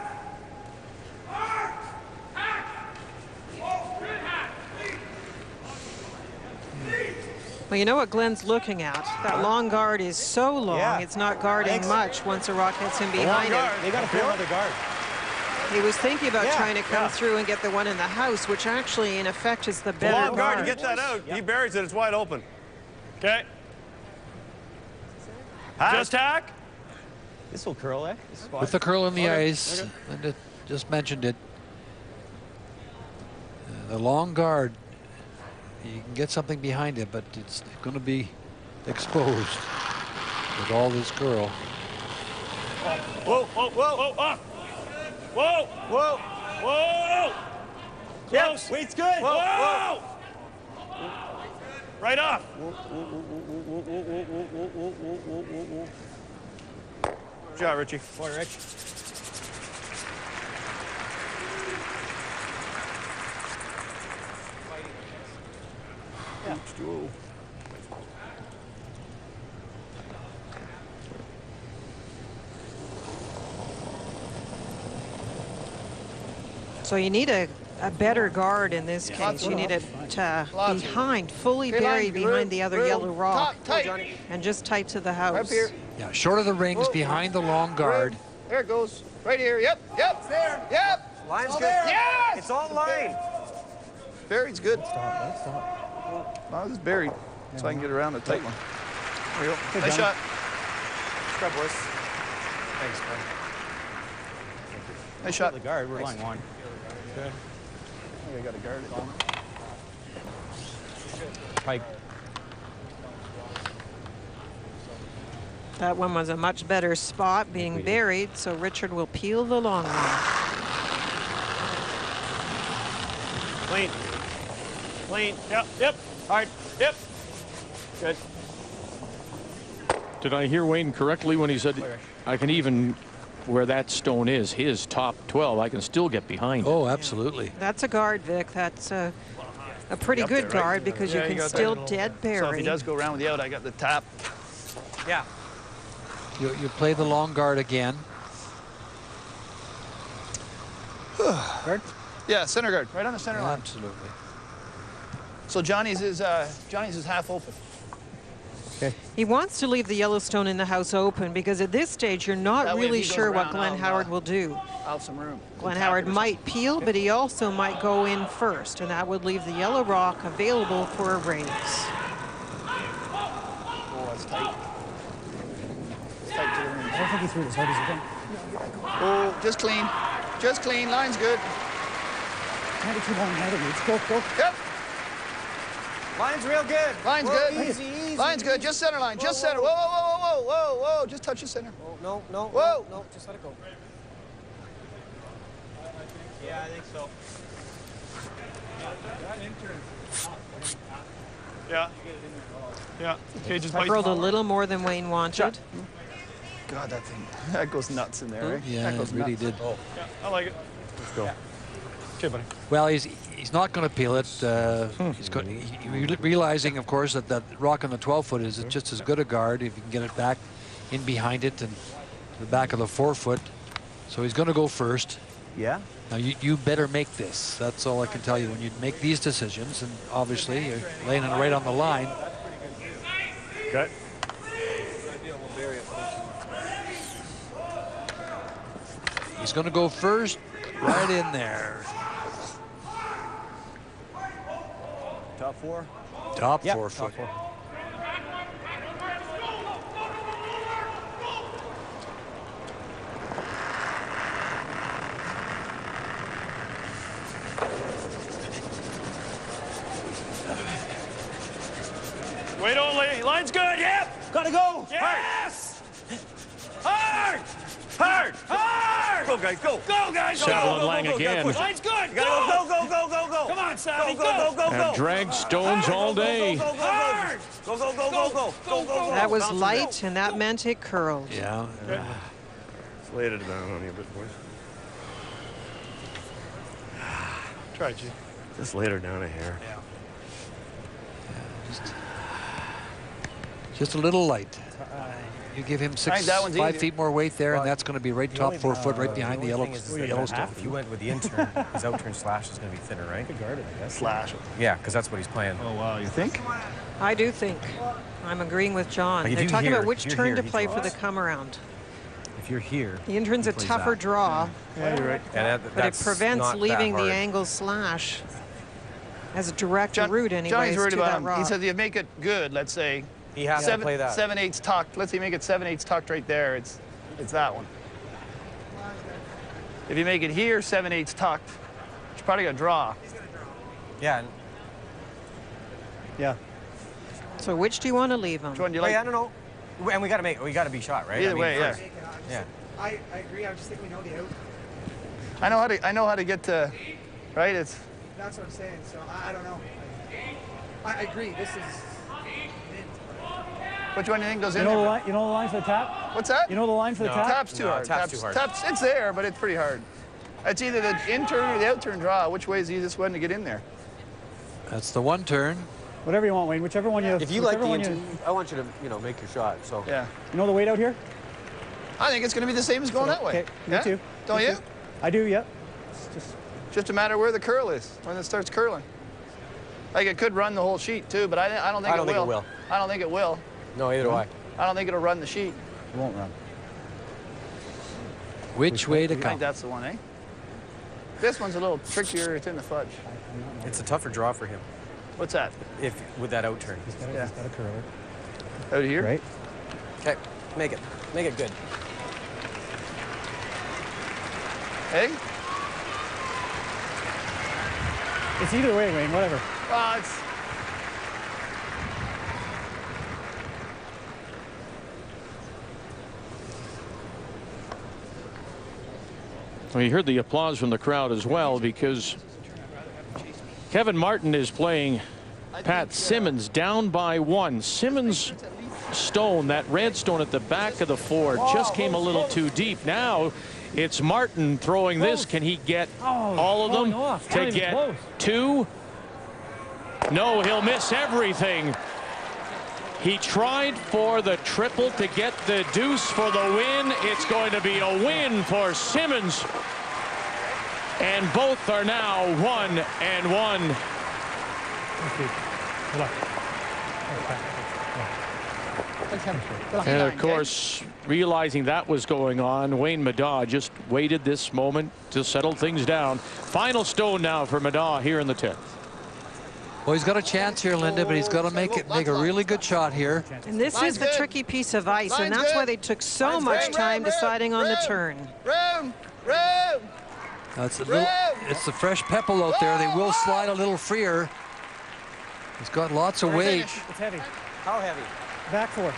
Well, you know what Glenn's looking at? That long guard is so long, it's not guarding much once a rock hits him behind him. They got to put another guard. He was thinking about trying to come through and get the one in the house, which actually, in effect, is the better long guard guard. to get that out. He buries it. It's wide open. Okay. Just hack. This will curl, eh? With the curl in the ice, Linda just mentioned it. The long guard, you can get something behind it, but it's going to be exposed with all this curl. Whoa, whoa, whoa, whoa, up. Whoa, whoa, whoa. Yes, weight's good. Whoa, whoa. Right off. Good job, Richie. Boy, Rich. Yeah. So you need a better guard in this case. You need it behind, fully buried behind the other yellow rock. And just tight to the house. Up here. Yeah, short of the rings, behind the long guard. There it goes. Right here. Yep, yep. It's there. Yep. Line's good. Yes! It's all line. Buried's good. Stop. No, it's buried. So I can get around the tight one. There you go. Nice shot. Scrub, boys. Thanks, man. Nice shot. The guard, we're line one. Okay. I got to guard it. Pike. That one was a much better spot being buried, so Richard will peel the long one. Clean. Clean. Yep, yep. Hard. Yep. Good. Did I hear Wayne correctly when he said, I can even, where that stone is, his top 12, I can still get behind it? Oh, absolutely. That's a guard, Vic. That's a pretty good guard because you can still dead bury. So if he does go around with the out, I got the tap. Yeah. You play the long guard again. Guard? Yeah, center guard, right on the center line. Absolutely. So Johnny's is half open. Okay. He wants to leave the Yellowstone in the house open because at this stage you're not That way really if he goes sure what around, Glenn Howard will do. I'll have some room. Glenn Howard might peel, but he also might go in first, and that would leave the yellow rock available for a raise. Oh, that's tight. It's tight to the rim. I don't think he threw it as hard as he can. Oh, just clean. Just clean. Line's good. Can't be too long ahead of you. Go, go. Yep. Line's real good. Line's Whoa, good. Easy, easy. Line's good. Just center line. Just center. Whoa, whoa, whoa, whoa, whoa, whoa, whoa. Just touch the center. Oh, no, no, Whoa. no, just let it go. Yeah, I think so. Yeah. Yeah. Okay, just I rolled a little more than Wayne wanted. God, that thing, that goes nuts in there, right? Yeah, that it goes really nuts. did. Yeah, I like it. Let's go. Okay, buddy. Well, he's not going to peel it. He's realizing, of course, that rock on the 12-foot is just as good a guard if you can get it back in behind it and to the back of the 4-foot. So he's going to go first. Yeah. Now you better make this. That's all I can tell you when you make these decisions. And obviously you're laying it right on the line. Okay. He's going to go first, right in there. Top 4? Top Yep, 4 foot. Top 4. Wait only. Line's good. Yep. Gotta go. Yes. Hard. Hard. Hard. Go, guys, go. Go, guys. Go, go, Saville go, and go, Lang go, again. push it. Line's good. You gotta go. Come on, Savvy. Go. Have dragged stones all day. Hard. Go. That was light, and that meant it curled. Yeah. Just laid it down on you a bit, boys. Try, G. Just laid her down a hair. Yeah. Just a little light. You give him I think that one's 5 easy. feet more weight there, and that's going to be right top 4 foot, right behind the Yellowstone. If you went with the in-turn, his out-turn slash is going to be thinner, right? Guard it, I guess. Slash. Yeah, because that's what he's playing. Oh, wow. You think? I do think. I'm agreeing with John. Like if They're you talking hear- about which if you're turn here, to he play for draws. the come around. If you're here, The intern's he a plays tougher that. draw, Yeah, you're right. And but it that's prevents not that leaving the hard. angle slash as a direct John, route anyways Johnny's worried to about that him. rock. He said you make it good, let's say. He has to play that. 7/8 tucked. Let's say you make it 7/8 tucked right there. It's that one. If you make it here 7/8 tucked, you're probably gonna draw. Yeah. And, Yeah. So which do you want to leave him? Which one do you wait, like? I don't know. And we got to be shot, right? Either way, yeah. first. Yeah. I agree. I just think we know the out. I know how to get to, right? It's. That's what I'm saying. So I don't know. I agree. This is. Which one do you think goes You in know the there? line. You know the line for the tap. What's that? You know the line for the No. tap. Tap's too No, hard. tap's too hard. Tap's, it's there, but it's pretty hard. It's either the in-turn or the out-turn draw. Which way is the easiest one to get in there? That's the one turn. Whatever you want, Wayne. Whichever one you. If you like whichever the one in-turn, I want you to, make your shot. So. Yeah. You know the weight out here? I think it's going to be the same as going that way. Okay. Yeah? Me too. Don't Me you? too. I do. Yep. It's just. Just a matter of where the curl is when it starts curling. Like it could run the whole sheet too, but I don't think it will. I don't think it will. No, either way. I don't think it'll run the sheet. It won't run. Which way to I come? think that's the one, eh? This one's a little trickier. It's in the fudge. It's a tougher draw for him. What's that? If with that out turn. He's got a curler. Out here? Right. Okay, make it good. Hey? It's either way, Wayne. Whatever. Well, it's. Well, you heard the applause from the crowd as well because Kevin Martin is playing Pat Simmons down by 1. Simmons' stone, that red stone at the back of the 4, just came a little too deep. Now it's Martin throwing this. Can he get all of them to get 2? No, he'll miss everything. He tried for the triple to get the deuce for the win. It's going to be a win for Simmons. And both are now 1-1. Good luck. And of course, realizing that was going on, Wayne Middaugh just waited this moment to settle things down. Final stone now for Middaugh here in the 10th. Well, he's got a chance here, Linda, but he's got to make a really good shot here. And this is the tricky piece of ice, and that's why they took so much time deciding on the turn. Room! It's the fresh pebble out there. They will slide a little freer. He's got lots of weight. It's heavy. How heavy? Back 4.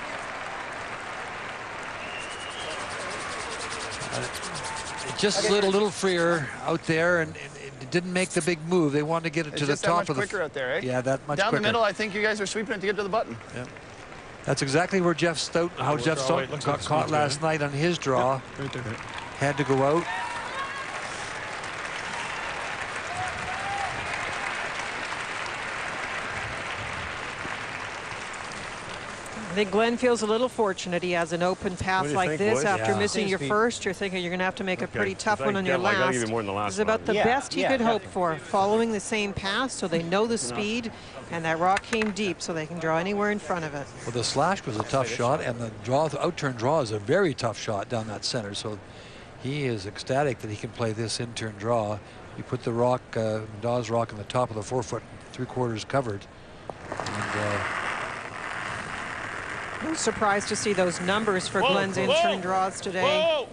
It just slid a little freer out there, and it didn't make the big move. They wanted to get it It's to the just top that of much the. quicker out there, eh? Yeah, that much Down quicker. the middle, I think you guys are sweeping it to get to the button. Yeah. That's exactly where Jeff Stoughton, Jeff Stoughton got caught last night on his draw. Right there. Had to go out. think Glenn feels a little fortunate. He has an open path like think, this. boys? After Yeah. missing your first, you're thinking you're going to have to make a pretty tough one on your I gotta last. give you more than the last It's about the one. best he could hope for, following the same path so they know the speed, and that rock came deep so they can draw anywhere in front of it. Well, the slash was a tough shot, and the draw, the out-turn draw is a very tough shot down that center. So he is ecstatic that he can play this in-turn draw. You put the rock, Middaugh's rock, on the top of the 4 foot, 3/4 covered. And, I'm surprised to see those numbers for Glenn's in-turn draws today.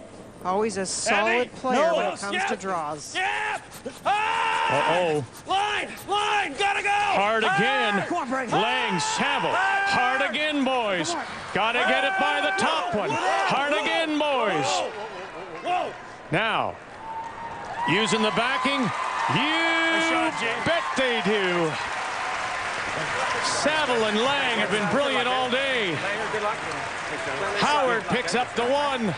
Always a solid player when it comes to draws. Uh-oh. Line! Gotta go! Hard again. Lang, Saville. Hard again, boys. Gotta get it by the top one. Hard again, boys. Now, using the backing. You bet they do. Saville and Lang have been brilliant all day. Howard picks up the one.